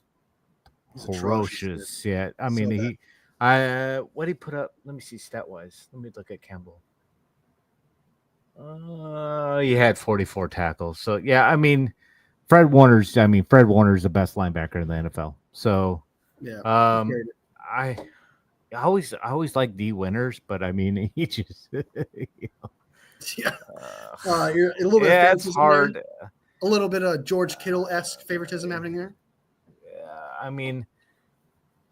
ferocious. Yeah, I mean what he put up. Let me see stat wise. Let me look at Campbell. He had 44 tackles. So yeah, I mean, Fred Warner's the best linebacker in the NFL. So yeah, I always like D Winters, but I mean, he just yeah, you're a little bit. Yeah, it's hard. There. A little bit of George Kittle-esque favoritism happening there. I mean,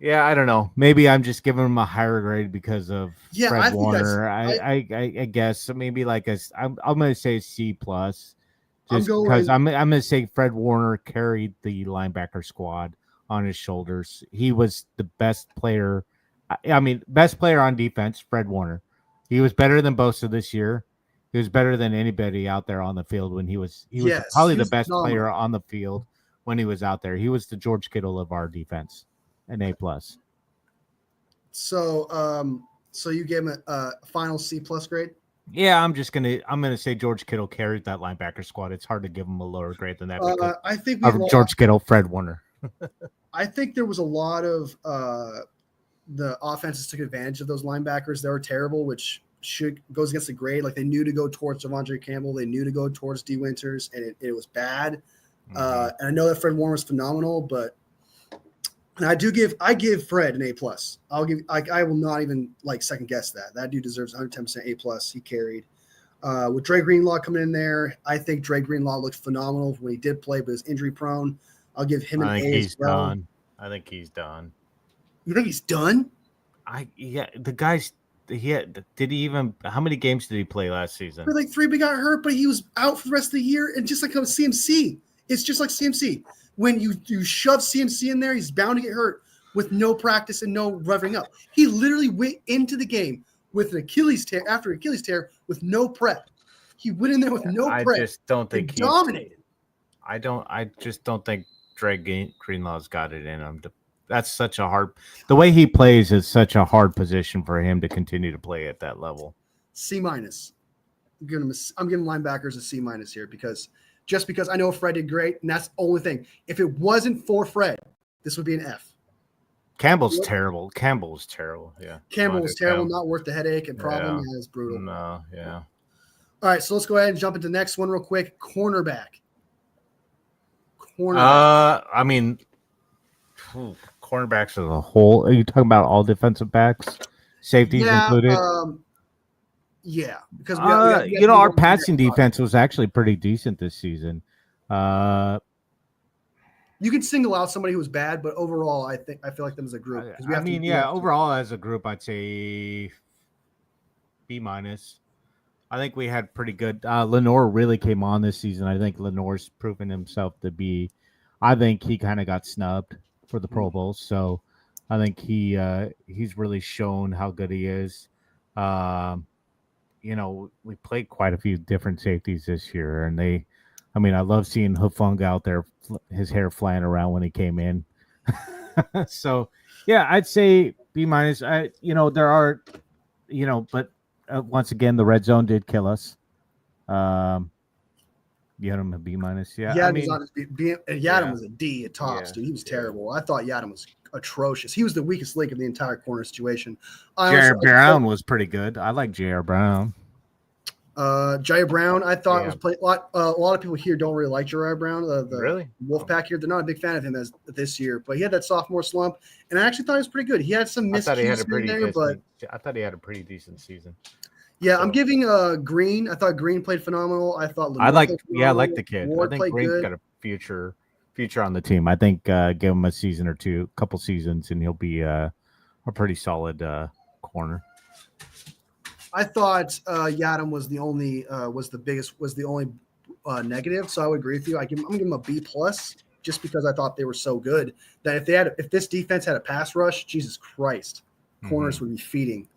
yeah, I don't know. Maybe I'm just giving him a higher grade because of Fred Warner. I guess so. Maybe I'm going to say C plus, just because I'm going to say Fred Warner carried the linebacker squad on his shoulders. He was the best player. Best player on defense, Fred Warner. He was better than Bosa this year. He was better than anybody out there on the field when he was probably the best player on the field when he was out there. He was the George Kittle of our defense, an A plus. So you gave him a final C plus grade? Yeah, I'm gonna say George Kittle carried that linebacker squad. It's hard to give him a lower grade than that. I think George Kittle, Fred Warner. I think there was a lot of the offenses took advantage of those linebackers. They were terrible, which goes against the grade. Like they knew to go towards Devondre Campbell, they knew to go towards D Winters, and it was bad. And I know that Fred Warner was phenomenal, but I give Fred an A plus. I will not even second guess that. That dude deserves 110% A plus. He carried. With Dre Greenlaw coming in there, I think Dre Greenlaw looked phenomenal when he did play, but is injury prone. I'll give him an A as well. Done. I think he's done. You think he's done? The guy's. Did he even? How many games did he play last season? Like 3, but he got hurt, but he was out for the rest of the year. And just like a CMC, it's just like CMC. When you shove CMC in there, he's bound to get hurt with no practice and no revving up. He literally went into the game with an Achilles tear with no prep. He went in there with no prep. I just don't think he dominated. I just don't think Dre Greenlaw's got it in him. That's such a hard. The way he plays is such a hard position for him to continue to play at that level. C minus. I'm giving linebackers a C minus here because I know Fred did great, and that's the only thing. If it wasn't for Fred, this would be an F. Campbell's terrible. Campbell's terrible. Yeah. Campbell was terrible. Not worth the headache and problem. Yeah, it's brutal. No. Yeah. All right, so let's go ahead and jump into the next one real quick. Cornerback. I mean. Cornerbacks as a whole. Are you talking about all defensive backs, safeties included? Yeah, because our passing defense was actually pretty decent this season. You can single out somebody who was bad, but overall, I feel like them as a group. Overall as a group, I'd say B minus. I think we had pretty good. Lenore really came on this season. I think Lenore's proven himself to be. I think he kind of got snubbed for the Pro Bowl, so I think he's really shown how good he is. We played quite a few different safeties this year, and I love seeing Hufanga out there, his hair flying around when he came in. So yeah, I'd say B minus. There are, but once again, the red zone did kill us. Yadam a B minus, yeah. Yadam was a D at tops, dude. He was terrible. I thought Yadam was atrocious. He was the weakest link in the entire corner situation. J.R. Brown was pretty good. I like J.R. Brown. Jair Brown, I thought was playing a lot. A lot of people here don't really like Jair Brown. Really? Wolfpack here, they're not a big fan of him as this year. But he had that sophomore slump, and I actually thought he was pretty good. He had some miscues in there, but I thought he had a pretty decent season. Yeah, So, I'm giving Green. I thought Green played phenomenal. I thought I Lenore played I like phenomenal. the kid. Ward I think played Green's good. got a future on the team. I think give him a season or two, couple seasons, and he'll be a pretty solid corner. I thought Yadam was the only negative. So I would agree with you. I'm gonna give him a B plus just because I thought they were so good that if this defense had a pass rush, Jesus Christ, corners would be feeding.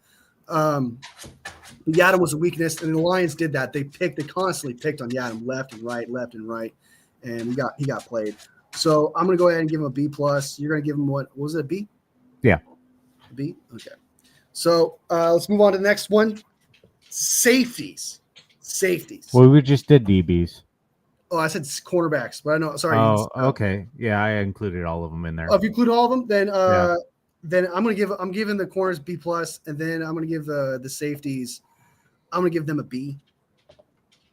Yadam was a weakness, and the Lions did that. They constantly picked on Yadam left and right, and he got played. So I'm gonna go ahead and give him a B plus. You're gonna give him what was it, a B? Yeah. A B? Okay. So let's move on to the next one. Safeties. Well, we just did DBs. Oh, I said cornerbacks, but I know. Sorry. Oh, okay. Yeah, I included all of them in there. Oh, if you include all of them, then I'm giving the corners B plus, and then I'm gonna give the safeties. I'm gonna give them a B.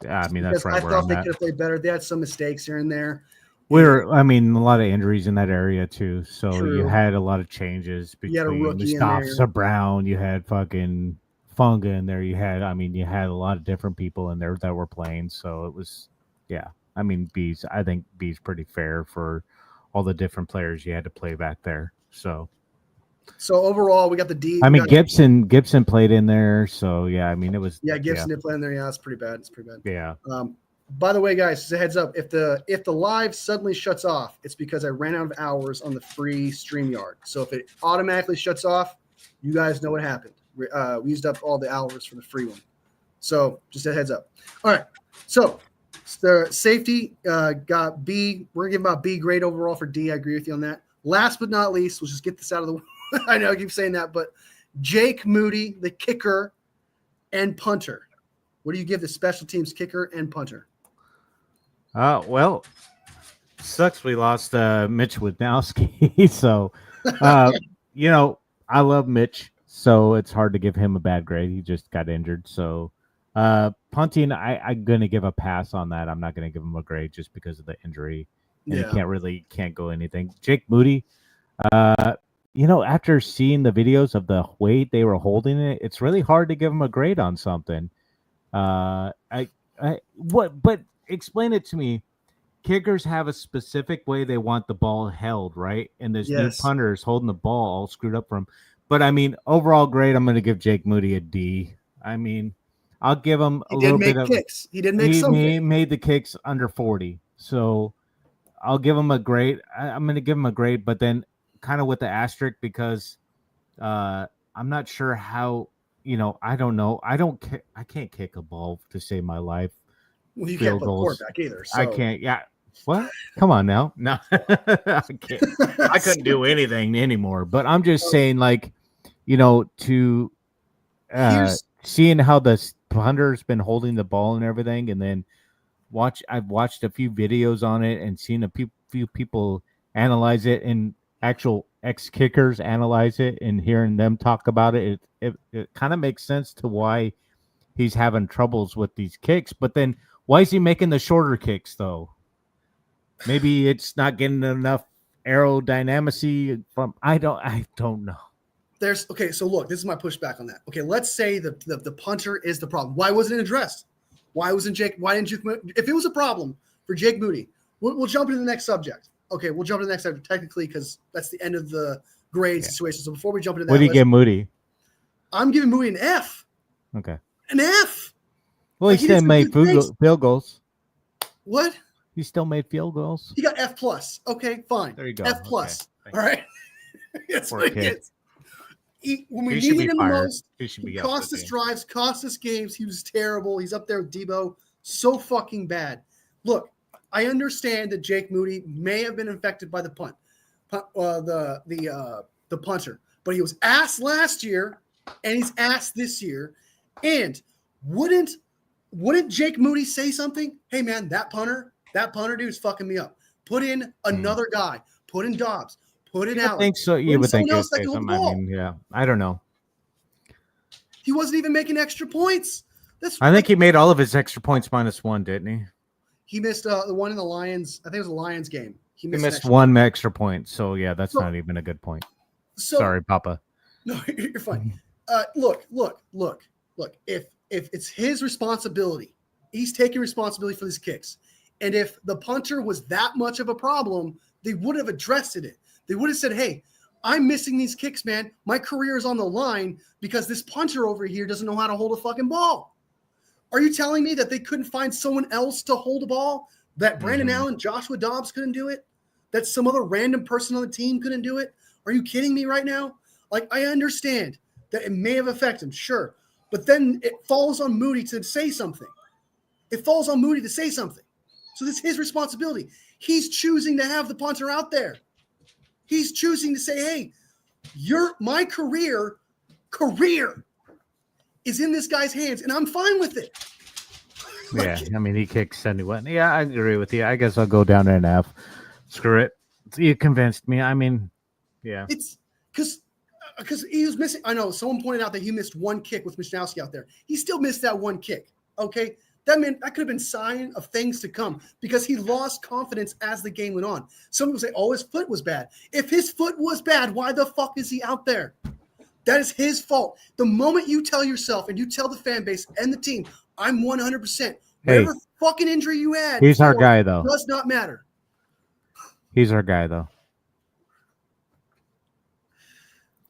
Yeah, I mean that's right. I where thought I'm they at. could have played better. They had some mistakes here and there. A lot of injuries in that area too. So True. you had a lot of changes You had a between rookie in Mustafa Brown. You had fucking Funga in there. You had a lot of different people in there that were playing. So it was, yeah. I mean, I think B's pretty fair for all the different players you had to play back there. So overall, we got the D. I mean, Gibson played in there. So yeah, I mean, it was. Yeah, Gibson did play in there. Yeah, it's pretty bad. Yeah. By the way, guys, just a heads up: if the live suddenly shuts off, it's because I ran out of hours on the free StreamYard. So if it automatically shuts off, you guys know what happened. We used up all the hours for the free one. So just a heads up. All right. So the safety got B. We're gonna give about B grade overall for D. I agree with you on that. Last but not least, we'll just get this out of the way. I know I keep saying that, but Jake Moody, the kicker and punter. What do you give the special teams kicker and punter? Well, sucks we lost Mitch Wisnowski. So, I love Mitch, so it's hard to give him a bad grade. He just got injured. So, punting, I'm going to give a pass on that. I'm not going to give him a grade just because of the injury. And he can't go anything. Jake Moody, after seeing the videos of the weight they were holding it, it's really hard to give him a grade on something. But explain it to me. Kickers have a specific way they want the ball held, right? And this new punter is holding the ball all screwed up for him. But I mean, overall grade, I'm going to give Jake Moody a D. I mean, I'll give him a little bit of kicks. He did make some. He made the kicks under 40, so I'll give him a grade. I'm going to give him a grade, but then kind of with the asterisk because I'm not sure how. I don't know. I can't kick a ball to save my life. Well, you can't play quarterback either. So. I can't. Yeah. What? Come on now. No, I can't. I couldn't do anything anymore. But I'm just saying, to seeing how the punter's been holding the ball and everything, and then I've watched a few videos on it and seen a few people analyze it, and actual ex-kickers analyze it, and hearing them talk about it, it kind of makes sense to why he's having troubles with these kicks. But then why is he making the shorter kicks though? Maybe it's not getting enough aerodynamicy from I don't know. So look, this is my pushback on that. Okay, let's say the punter is the problem. Why wasn't it addressed? Why didn't Jake? If it was a problem for Jake Moody, we'll jump into the next subject. Okay, we'll jump into the next subject technically because that's the end of the grade situation. So before we jump into that, what do you give Moody? I'm giving Moody an F. Okay. An F. Well, he still made field goals. What? He still made field goals. He got F plus. Okay, fine. There you go. F plus. Okay. All right. That's what he gets. When we needed him the most, he cost us drives, cost us games. He was terrible. He's up there with Debo. So fucking bad. Look, I understand that Jake Moody may have been infected by the the punter, but he was ass last year, and he's ass this year. And wouldn't Jake Moody say something? Hey man, that punter dude's fucking me up. Put in another guy. Put in Dobbs. Put it out. I think so. You would think else that can hold the ball. I mean, yeah, I don't know. He wasn't even making extra points. I think he made all of his extra points -1, didn't he? He missed the one in the Lions. I think it was a Lions game. He missed one extra point. So yeah, that's not even a good point. Sorry, Papa. No, you're fine. Look. If if it's his responsibility, he's taking responsibility for these kicks. And if the punter was that much of a problem, they would have addressed it. They would have said, hey, I'm missing these kicks, man. My career is on the line because this punter over here doesn't know how to hold a fucking ball. Are you telling me that they couldn't find someone else to hold a ball? That Brandon Allen, Joshua Dobbs couldn't do it? That some other random person on the team couldn't do it? Are you kidding me right now? Like, I understand that it may have affected him, sure. But then it falls on Moody to say something. It falls on Moody to say something. So this is his responsibility. He's choosing to have the punter out there. He's choosing to say, hey, my career is in this guy's hands, and I'm fine with it. Yeah, I mean, he kicks anyone. Yeah, I agree with you. I guess I'll go down to an F. Screw it. You convinced me. I mean, yeah. It's because he was missing. I know someone pointed out that he missed one kick with Wisnowski out there. He still missed that one kick. Okay, that meant that could have been sign of things to come because he lost confidence as the game went on. Some people say, "Oh, his foot was bad." If his foot was bad, why the fuck is he out there? That is his fault. The moment you tell yourself and you tell the fan base and the team, I'm 100%. Whatever fucking injury you had, he's our guy though. Does not matter. He's our guy though.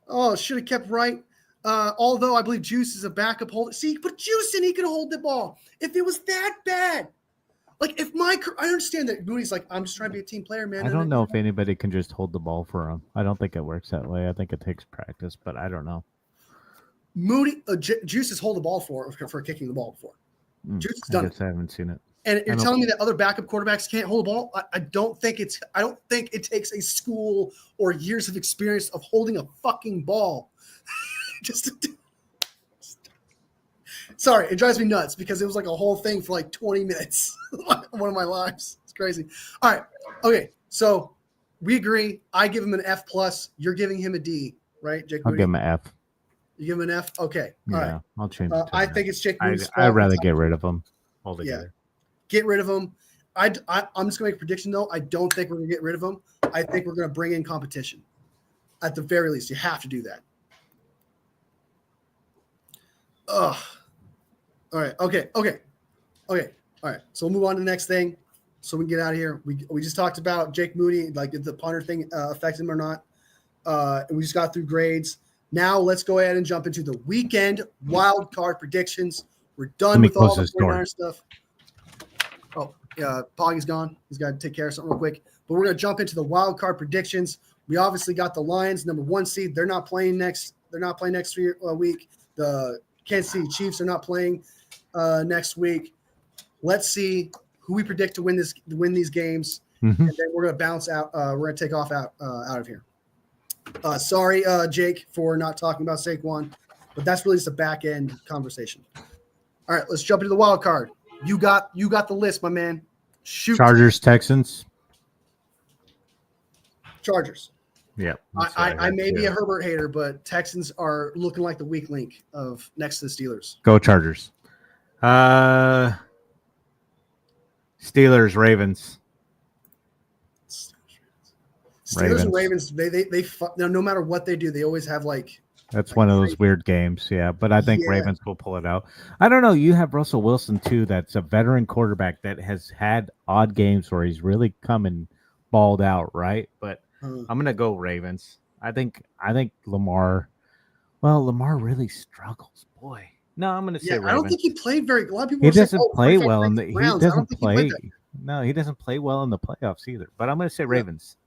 Oh, should have kept right. Although I believe Juice is a backup holder. See, put Juice in, he could hold the ball. If it was that bad. Like, I understand that Moody's like, I'm just trying to be a team player, man. I don't know if anybody can just hold the ball for him. I don't think it works that way. I think it takes practice, but I don't know. Juice has hold the ball for kicking the ball before. Juice has done it. I haven't seen it. And you're telling me that other backup quarterbacks can't hold the ball? I don't think it takes a school or years of experience of holding a fucking ball. Sorry, it drives me nuts because it was like a whole thing for like 20 minutes. One of my lives. It's crazy. All right. Okay. So we agree. I give him an F plus. You're giving him a D, right, Jake I'll Moody? give him an F. You give him an F? Okay. All right. I'll change it. I think it's Jake Moody's I'd rather get rid of him altogether. Yeah. Get rid of him. I'm just going to make a prediction, though. I don't think we're going to get rid of him. I think we're going to bring in competition. At the very least, you have to do that. Ugh. All right. Okay. All right. So we'll move on to the next thing so we can get out of here. We just talked about Jake Moody, like if the punter thing affected him or not. And we just got through grades. Now let's go ahead and jump into the weekend wild card predictions. We're done with all the 49er stuff. Oh, yeah, Poggy's gone. He's got to take care of something real quick. But we're going to jump into the wild card predictions. We obviously got the Lions, number 1 seed. They're not playing next week. The Kansas City Chiefs are not playing next week. Let's see who we predict to win these games, and then we're going to bounce out. We're going to take off out of here. Sorry, Jake, for not talking about Saquon, but that's really just a back end conversation. All right, let's jump into the wild card. You got the list, my man. Shoot. Chargers, Texans. Chargers. Yeah. I may be a Herbert hater, but Texans are looking like the weak link of next to the Steelers. Go Chargers. Steelers, Ravens. Steelers and Ravens, they no matter what they do, they always have like. That's one of those weird games, yeah. But I think Ravens will pull it out. I don't know. You have Russell Wilson too. That's a veteran quarterback that has had odd games where he's really come and balled out, right? But I'm gonna go Ravens. I think Lamar. Well, Lamar really struggles, boy. No, I'm gonna say Ravens. I don't think he played very. A lot of people. He doesn't play well in the. He doesn't play. No, he doesn't play well in the playoffs either. But I'm gonna say Ravens.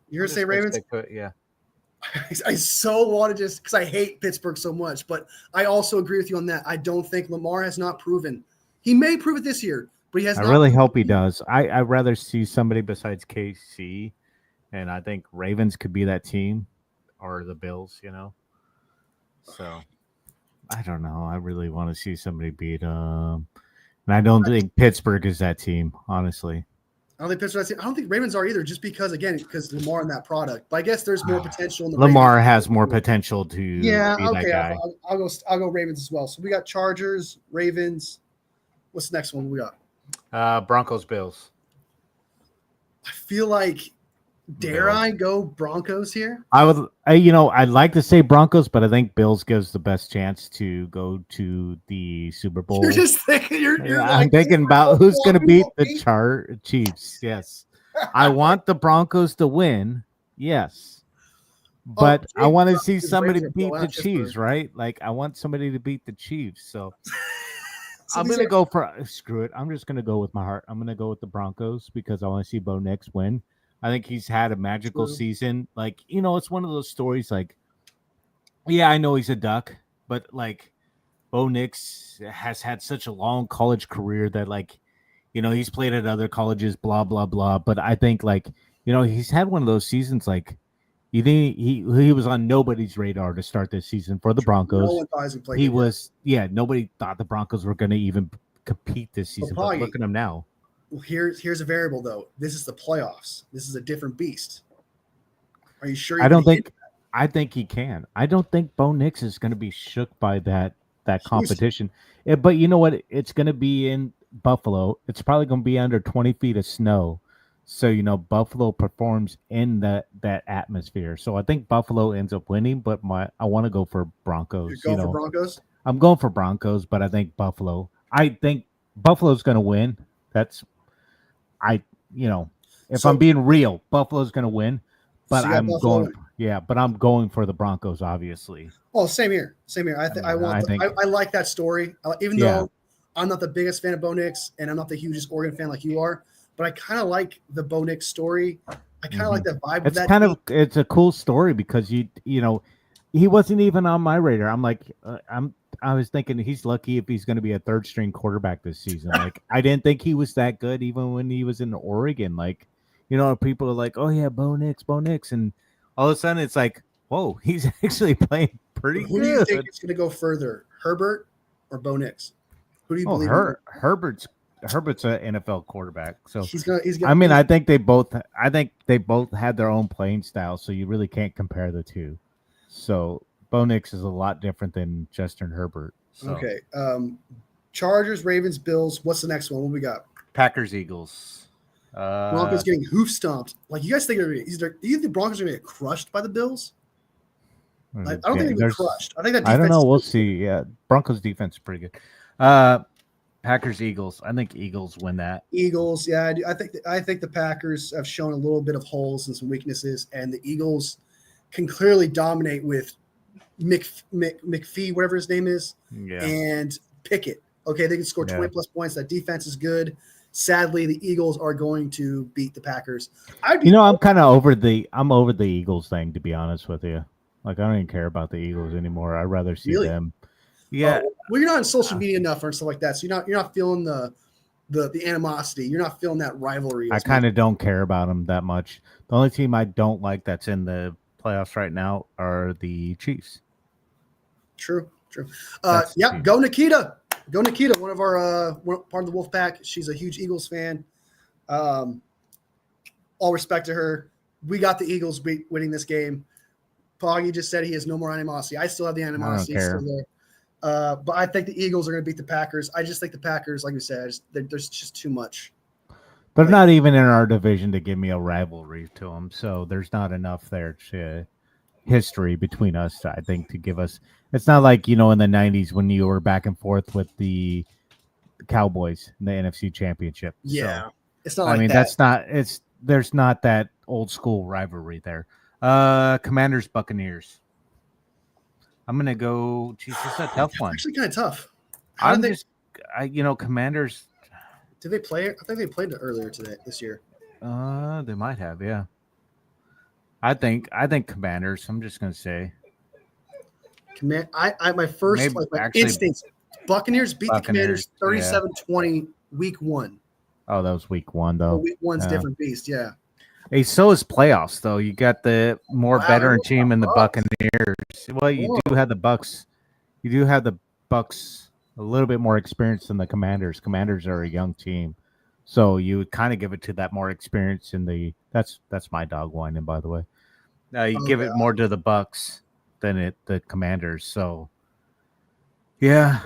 You're gonna say Ravens? Yeah. I so want to just because I hate Pittsburgh so much, but I also agree with you on that. I don't think Lamar has not proven. He may prove it this year, but he has. I really hope he does. I'd rather see somebody besides KC, and I think Ravens could be that team, or the Bills. You know. So, I don't know. I really want to see somebody beat them, and I don't think Pittsburgh is that team, honestly. I don't think Pittsburgh. I don't think Ravens are either, just because Lamar in that product. But I guess there's more potential in the Lamar Ravens. Has more potential to be that guy. I'll go Ravens as well. So we got Chargers, Ravens. What's the next one we got? Broncos, Bills. I feel like Dare I go Broncos here? I'd like to say Broncos, but I think Bills gives the best chance to go to the Super Bowl. You're just thinking. You're Yeah, like, I'm thinking about who's going to beat the Wolfie. Chiefs. Yes, I want the Broncos to win. Yes, but I want to see somebody beat the Chiefs, right? Like I want somebody to beat the Chiefs. So I'm going to go for screw it. I'm just going to go with my heart. I'm going to go with the Broncos because I want to see Bo Nix win. I think he's had a magical season. Like, it's one of those stories like, yeah, I know he's a Duck, but like Bo Nix has had such a long college career that like, he's played at other colleges, blah, blah, blah. But I think like, he's had one of those seasons like he was on nobody's radar to start this season for the Broncos. No one thought he played. He was, nobody thought the Broncos were going to even compete this season. But look at him now. Well, here's a variable though. This is the playoffs. This is a different beast. Are you sure? I think he can. I don't think Bo Nix is going to be shook by that competition. But you know what? It's going to be in Buffalo. It's probably going to be under 20 feet of snow. So, Buffalo performs in that atmosphere. So I think Buffalo ends up winning, but I want to go for Broncos. You're going for Broncos? I'm going for Broncos, but I think Buffalo. I think Buffalo's going to win. If I'm being real, Buffalo's going to win. But I'm going for the Broncos, obviously. Oh, same here. I like that story. Even though I'm not the biggest fan of Bo Nix and I'm not the hugest Oregon fan like you are, but I kind of like the Bo Nix story. I kind of like the vibe of that. It's a cool story because he wasn't even on my radar. I'm like, I was thinking he's lucky if he's going to be a third string quarterback this season. Like, I didn't think he was that good even when he was in Oregon. Like, people are like, oh yeah, Bo Nix. And all of a sudden it's like, whoa, he's actually playing pretty good. Who do you think is going to go further, Herbert or Bo Nix? Who do you believe? Herbert's an NFL quarterback. So I think they both had their own playing style. So you really can't compare the two. So Bo Nix is a lot different than Justin Herbert. So. Okay. Chargers, Ravens, Bills. What's the next one? What we got? Packers, Eagles. Broncos getting hoof stomped. Like, you guys think do you think the Broncos are going to get crushed by the Bills? Like, I don't think they're crushed. I think that defense. I don't know. We'll see. Yeah, Broncos defense is pretty good. Packers, Eagles. I think Eagles win that. Eagles, yeah. I think the Packers have shown a little bit of holes and some weaknesses, and the Eagles can clearly dominate with McPhee, whatever his name is, and Pickett. Okay, they can score 20-plus points. That defense is good. Sadly, the Eagles are going to beat the Packers. I'm kind of over the Eagles thing, to be honest with you. Like, I don't even care about the Eagles anymore. I'd rather see them. Yeah. Well, you're not on social media enough or stuff like that, so you're not feeling the animosity. You're not feeling that rivalry. I kind of don't care about them that much. The only team I don't like that's in the playoffs right now are the Chiefs. True. Go Nikita. Go Nikita, one of our part of the Wolf Pack. She's a huge Eagles fan. All respect to her. We got the Eagles winning this game. Poggy just said he has no more animosity. I still have the animosity. Still there. But I think the Eagles are going to beat the Packers. I just think the Packers, like we said, there's just too much. They're not even in our division to give me a rivalry to them. So there's not enough there to history between us, I think, to give us. It's not like, in the 90s when you were back and forth with the Cowboys in the NFC Championship. Yeah. So, it's not like that. There's not that old school rivalry there. Commanders, Buccaneers. I'm going to go. Geez, this is a tough one. Actually kind of tough. Commanders. Did they play it? I think they played it earlier this year. They might have, yeah. I think Commanders. I'm just going to say. My first instincts. Buccaneers beat the Commanders 37-20 week 1. Oh, that was week 1 though. Week 1's different beast, yeah. Hey, so is playoffs though. You got the more veteran team in the Buccaneers. Well, you do have the Bucks. You do have the Bucks a little bit more experience than the Commanders. Commanders are a young team, so you would kind of give it to that more experience in the. That's my dog whining, by the way. You give it more to the Bucks than the Commanders. So, yeah,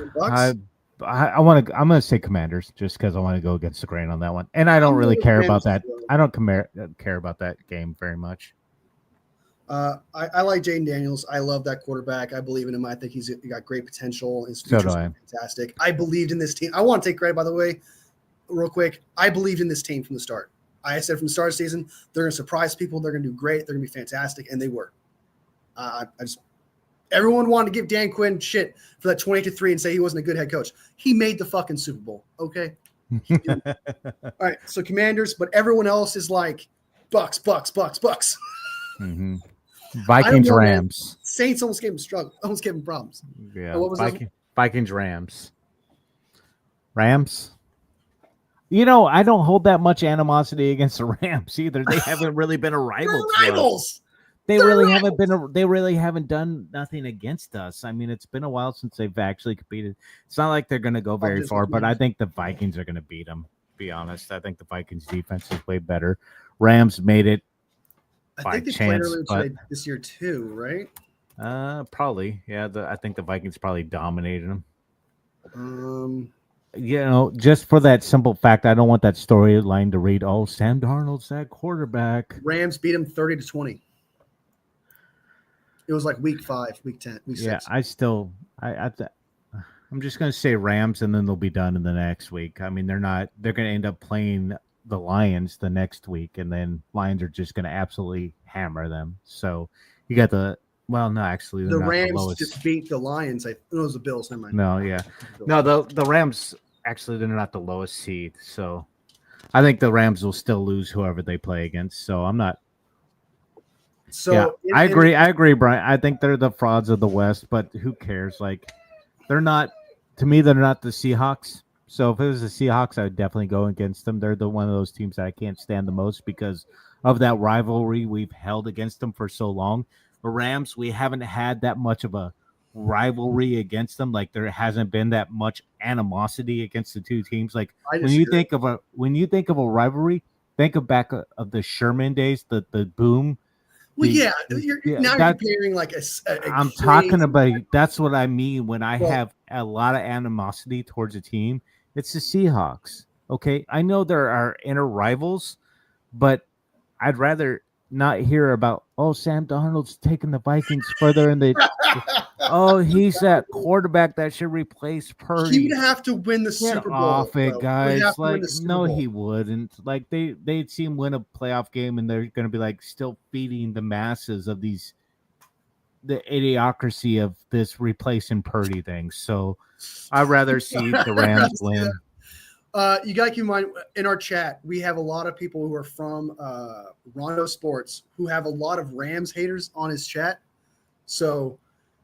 I'm gonna say Commanders just because I want to go against the grain on that one, and I don't really care about that. I don't care about that game very much. I like Jaden Daniels. I love that quarterback. I believe in him. I think he's got great potential. His So future's do I. fantastic. I believed in this team. I want to take credit, by the way, real quick. I believed in this team from the start. I said from the start of the season, they're going to surprise people. They're going to do great. They're going to be fantastic, and they were. Everyone wanted to give Dan Quinn shit for that 28-3 and say he wasn't a good head coach. He made the fucking Super Bowl. Okay. All right. So Commanders, but everyone else is like Bucks. Mm-hmm. Vikings, Rams. Saints almost gave him problems. Yeah. What was Vikings, Rams. Rams. You know, I don't hold that much animosity against the Rams either. They haven't really been a rival. They're rivals. They really haven't done nothing against us. I mean, it's been a while since they've actually competed. It's not like they're going to go very far, but I think the Vikings are going to beat them. To be honest, I think the Vikings defense is way better. Rams made it. I think they played earlier this year too, right? Probably. Yeah, I think the Vikings probably dominated them. You know, just for that simple fact, I don't want that storyline to read, oh, Sam Darnold's that quarterback. Rams beat him 30-20. It was like week 5, week 10, week 6. Yeah, I'm just going to say Rams, and then they'll be done in the next week. I mean, they're going to end up playing the Lions the next week, and then Lions are just going to absolutely hammer them. So you got the Rams just beat the Lions. It was the Bills. Never mind. No, yeah, no, the Rams actually they're not the lowest seed, so I think the Rams will still lose whoever they play against. So I'm not. So yeah, I agree, Brian. I think they're the frauds of the West, but who cares? Like, they're not. To me, they're not the Seahawks. So if it was the Seahawks, I would definitely go against them. They're the one of those teams that I can't stand the most because of that rivalry we've held against them for so long. The Rams, we haven't had that much of a rivalry against them. Like there hasn't been that much animosity against the two teams. Like when you think of a rivalry, think of back of the Sherman days, the boom. Well, you're comparing like I'm talking about. That's what I mean when I have a lot of animosity towards a team. It's the Seahawks. Okay, I know there are inner rivals, but I'd rather not hear about Sam Darnold's taking the Vikings further in the he's that quarterback that should replace Purdy. He would have to win the Super Bowl. Off it, guys. Like no, he wouldn't. Like they'd see him win a playoff game and they're gonna be like still feeding the masses of the idiocracy of this replacing Purdy thing. So I'd rather see the Rams win. You got to keep in mind, in our chat, we have a lot of people who are from Rondo Sports who have a lot of Rams haters on his chat. So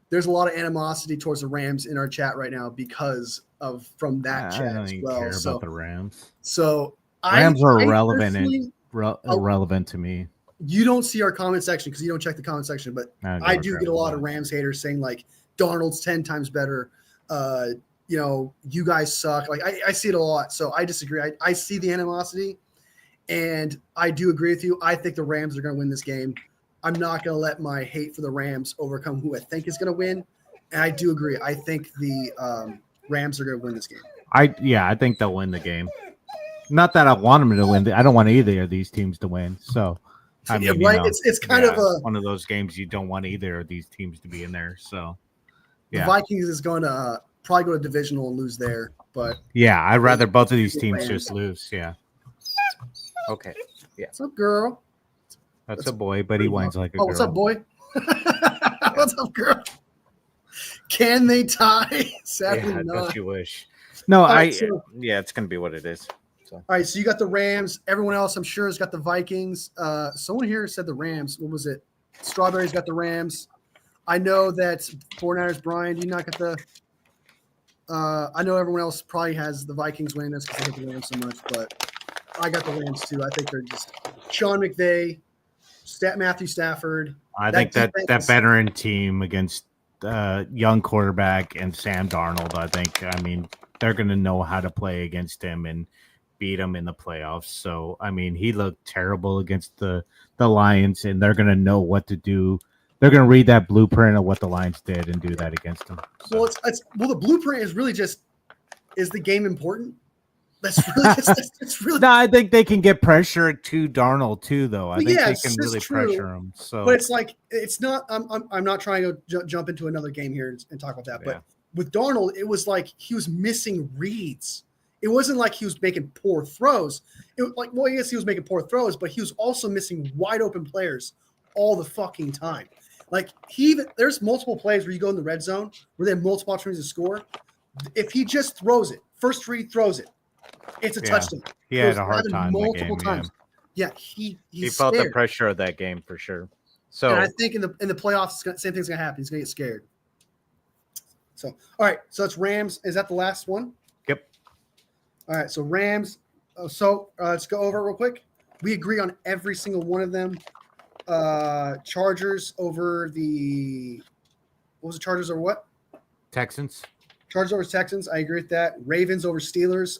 there's a lot of animosity towards the Rams in our chat right now because of from that chat as well. Care about the Rams. So Rams are irrelevant to me. You don't see our comment section because you don't check the comment section, but I do get a lot of Rams haters saying like Darnold's 10 times better. You guys suck. Like I see it a lot. So I disagree. I see the animosity and I do agree with you. I think the Rams are going to win this game. I'm not going to let my hate for the Rams overcome who I think is going to win. And I do agree. I think the Rams are going to win this game. I think they'll win the game. Not that I want them to win. I don't want either of these teams to win. So I mean, right? It's kind of one of those games you don't want either of these teams to be in there. So the Vikings is going to probably go to divisional and lose there, but I'd rather both of these teams just lose. Yeah. Okay. Yeah. What's up, girl? That's a boy, but he whines like a girl. What's up, boy? What's up, girl? Can they tie? Sadly not. Don't you wish? No, it's gonna be what it is. So. All right, so you got the Rams. Everyone else, I'm sure, has got the Vikings. Someone here said the Rams. What was it? Strawberry's got the Rams. I know that 49ers, Brian, do you not get the I know everyone else probably has the Vikings winning this because they hate the Rams so much, but I got the Rams too. I think they're just Sean McVay, Matthew Stafford. I think that veteran team against young quarterback and Sam Darnold, I mean, they're going to know how to play against him and beat him in the playoffs. So, I mean, he looked terrible against the Lions, and they're going to know what to do. They're going to read that blueprint of what the Lions did and do that against them. So. Well, the blueprint is really just is the game important? That's really. No, I think they can get pressure to Darnold too, though. I think Yes, they can it's really true. pressure him. So, But it's like it's not. I'm not trying to jump into another game here and talk about that. Yeah. But with Darnold, it was like he was missing reads. It wasn't like he was making poor throws. It was like, well, yes, he was making poor throws, but he was also missing wide open players all the fucking time. Like there's multiple plays where you go in the red zone where they have multiple opportunities to score. If he just throws it, first read throws it, it's a touchdown. He had a hard time multiple that game, times. Yeah, he felt the scared. pressure of that game for sure. So And I think in the playoffs, same thing's gonna happen. He's gonna get scared. So all right, so it's Rams. Is that the last one? Yep. All right, so Rams. Let's go over it real quick. We agree on every single one of them. Chargers over the what was it? Chargers over what? Texans. Chargers over Texans. I agree with that. Ravens over Steelers.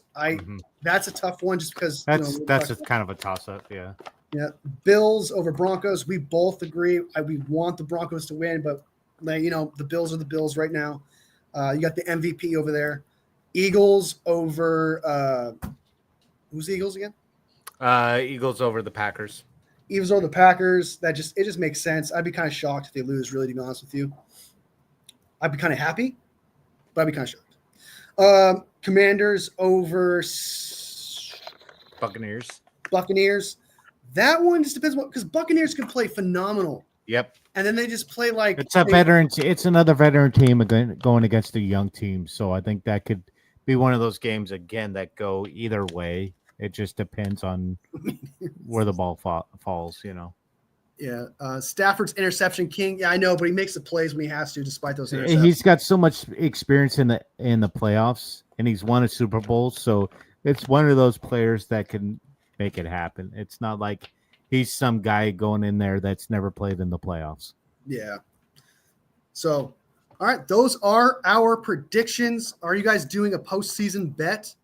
That's a tough one just because That's kind of a toss up. Yeah. Yeah. Bills over Broncos. We both agree. We want the Broncos to win, but the Bills are the Bills right now. You got the MVP over there. Eagles over who's the Eagles again? Eagles over the Packers. Eagles over the Packers. It just makes sense. I'd be kind of shocked if they lose, really, to be honest with you. I'd be kind of happy, but I'd be kind of shocked. Commanders over Buccaneers. That one just depends because Buccaneers can play phenomenal. Yep. And then they just play like it's another veteran team going against a young team. So I think that could be one of those games again that go either way. It just depends on where the ball falls, Yeah, Stafford's interception king. Yeah, I know, but he makes the plays when he has to, despite those interceptions. He's got so much experience in the playoffs, and he's won a Super Bowl. So it's one of those players that can make it happen. It's not like he's some guy going in there that's never played in the playoffs. Yeah. So, all right, those are our predictions. Are you guys doing a postseason bet?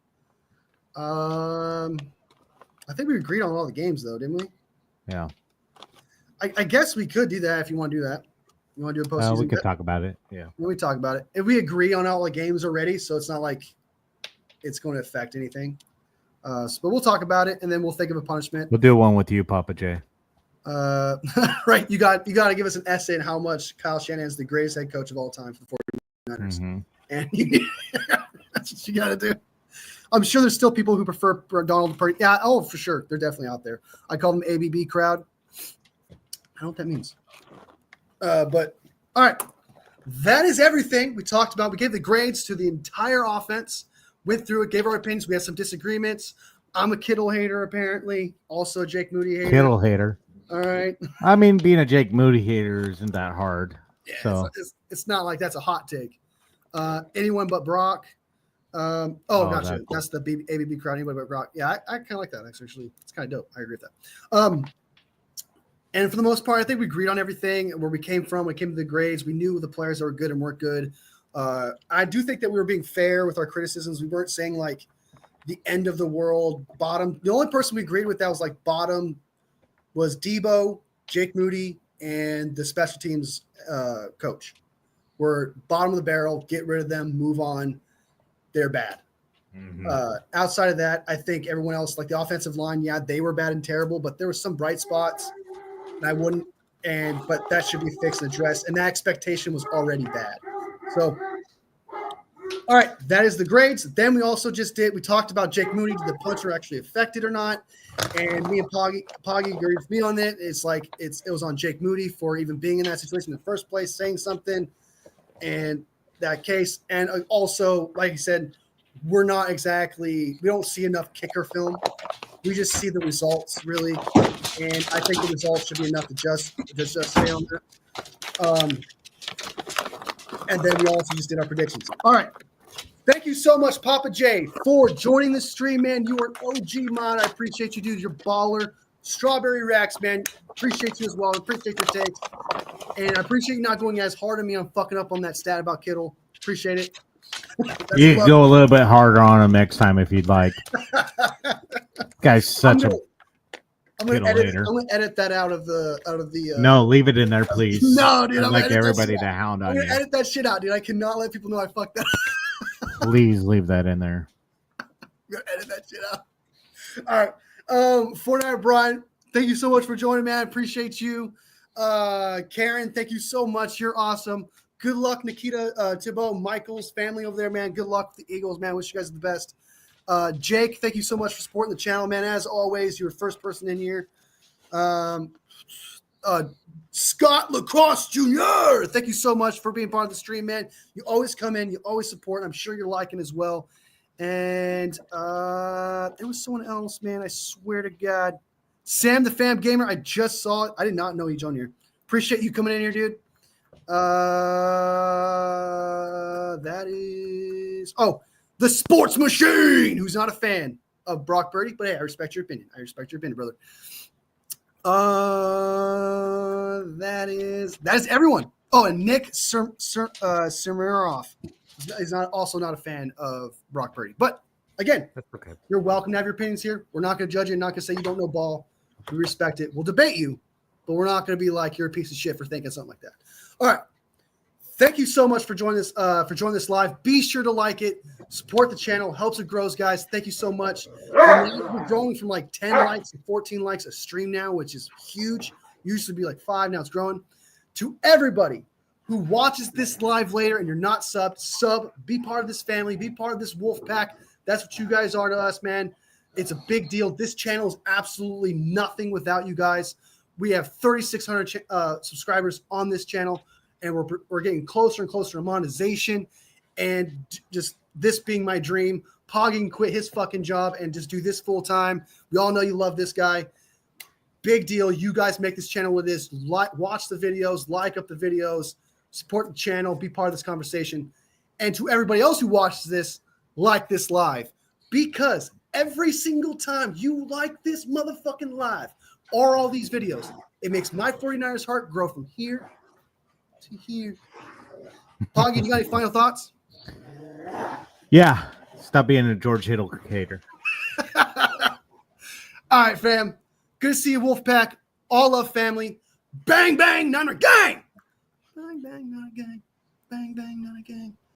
I think we agreed on all the games, though, didn't we? Yeah. I guess we could do that if you want to do that. You want to do a postseason? We could talk about it. Yeah. We talk about it. If we agree on all the games already, so it's not like it's going to affect anything. But we'll talk about it, and then we'll think of a punishment. We'll do one with you, Papa J. Right. You got to give us an essay on how much Kyle Shanahan is the greatest head coach of all time for the 49ers. Mm-hmm. And that's what you got to do. I'm sure there's still people who prefer Donald Purdy. Yeah, for sure. They're definitely out there. I call them ABB crowd. I don't know what that means. But all right. That is everything we talked about. We gave the grades to the entire offense, went through it, gave our opinions. We had some disagreements. I'm a Kittle hater, apparently. Also a Jake Moody hater. Kittle hater. All right. I mean, being a Jake Moody hater isn't that hard. Yeah, so it's not like that's a hot take. Anyone but Brock. Gotcha. That's the ABB crowd. Anybody but Brock. Yeah, I kind of like that, actually. It's kind of dope. I agree with that. And for the most part, I think we agreed on everything, where we came from. We came to the grades. We knew the players that were good and weren't good. I do think that we were being fair with our criticisms. We weren't saying like the end of the world, bottom. The only person we agreed with that was like bottom was Debo, Jake Moody, and the special teams coach. We're bottom of the barrel. Get rid of them. Move on. They're bad. Mm-hmm. Outside of that, I think everyone else, like the offensive line, yeah, they were bad and terrible, but there were some bright spots. And but that should be fixed and addressed. And that expectation was already bad. So, all right, that is the grades. Then we also we talked about Jake Moody. Did the puncher actually affected or not? And me and Poggy agreed with me on it. It's like it was on Jake Moody for even being in that situation in the first place, saying something, and that case. And also, like I said, we don't see enough kicker film. We just see the results, really. And I think the results should be enough to just stay on that. And then we also just did our predictions. All right. Thank you so much, Papa J, for joining the stream, man. You are an OG mod. I appreciate you, dude. You're baller. Strawberry Racks, man. Appreciate you as well. Appreciate your takes. And I appreciate you not going as hard on me on fucking up on that stat about Kittle. Appreciate it. You can go a little bit harder on him next time if you'd like. Guy's such I'm gonna edit that out of the. No, leave it in there, please. No, dude. I'd like everybody to hound on you. I'm gonna edit that shit out, dude. I cannot let people know I fucked that. Please leave that in there. We're gonna edit that shit out. All right. 49 Brian, thank you so much for joining, man. Appreciate you. Karen, thank you so much. You're awesome. Good luck, Nikita, Thibault, Michael's family over there, man. Good luck with the Eagles, man. Wish you guys the best. Jake, thank you so much for supporting the channel, man. As always, you're the first person in here. Scott Lacrosse Jr., thank you so much for being part of the stream, man. You always come in, you always support. I'm sure you're liking as well. And there was someone else, man. I swear to God. Sam the Fam Gamer, I just saw it. I did not know he's on here. Appreciate you coming in here, dude. That is the Sports Machine, who's not a fan of Brock Purdy, but hey, I respect your opinion. Brother. That is everyone. Oh, and Nick Smirnoff is not a fan of Brock Purdy. But again, That's okay. you're welcome to have your opinions here. We're not going to judge you. Not going to say you don't know ball. We respect it. We'll debate you, but we're not going to be like you're a piece of shit for thinking something like that. All right. Thank you so much for joining this live. Be sure to like it, support the channel, helps it grows, guys. Thank you so much. We're growing from like 10 likes to 14 likes a stream now, which is huge. Used to be like 5, now it's growing. To everybody who watches this live later and you're not subbed, be part of this family, be part of this wolf pack. That's what you guys are to us, man. It's a big deal. This channel is absolutely nothing without you guys. We have 3,600 subscribers on this channel, and we're getting closer and closer to monetization. And just this being my dream, Poggy can quit his fucking job and just do this full time. We all know you love this guy. Big deal. You guys make this channel what it is. Watch the videos, like up the videos, support the channel, be part of this conversation. And to everybody else who watches this, like this live, because every single time you like this motherfucking live or all these videos, it makes my 49ers heart grow from here to here. Poggy, you got any final thoughts? Yeah. Stop being a George Hittle hater. All right, fam. Good to see you, Wolfpack. All love family. Bang, bang, Niner gang. Bang, bang, Niner gang. Bang, bang, Niner gang.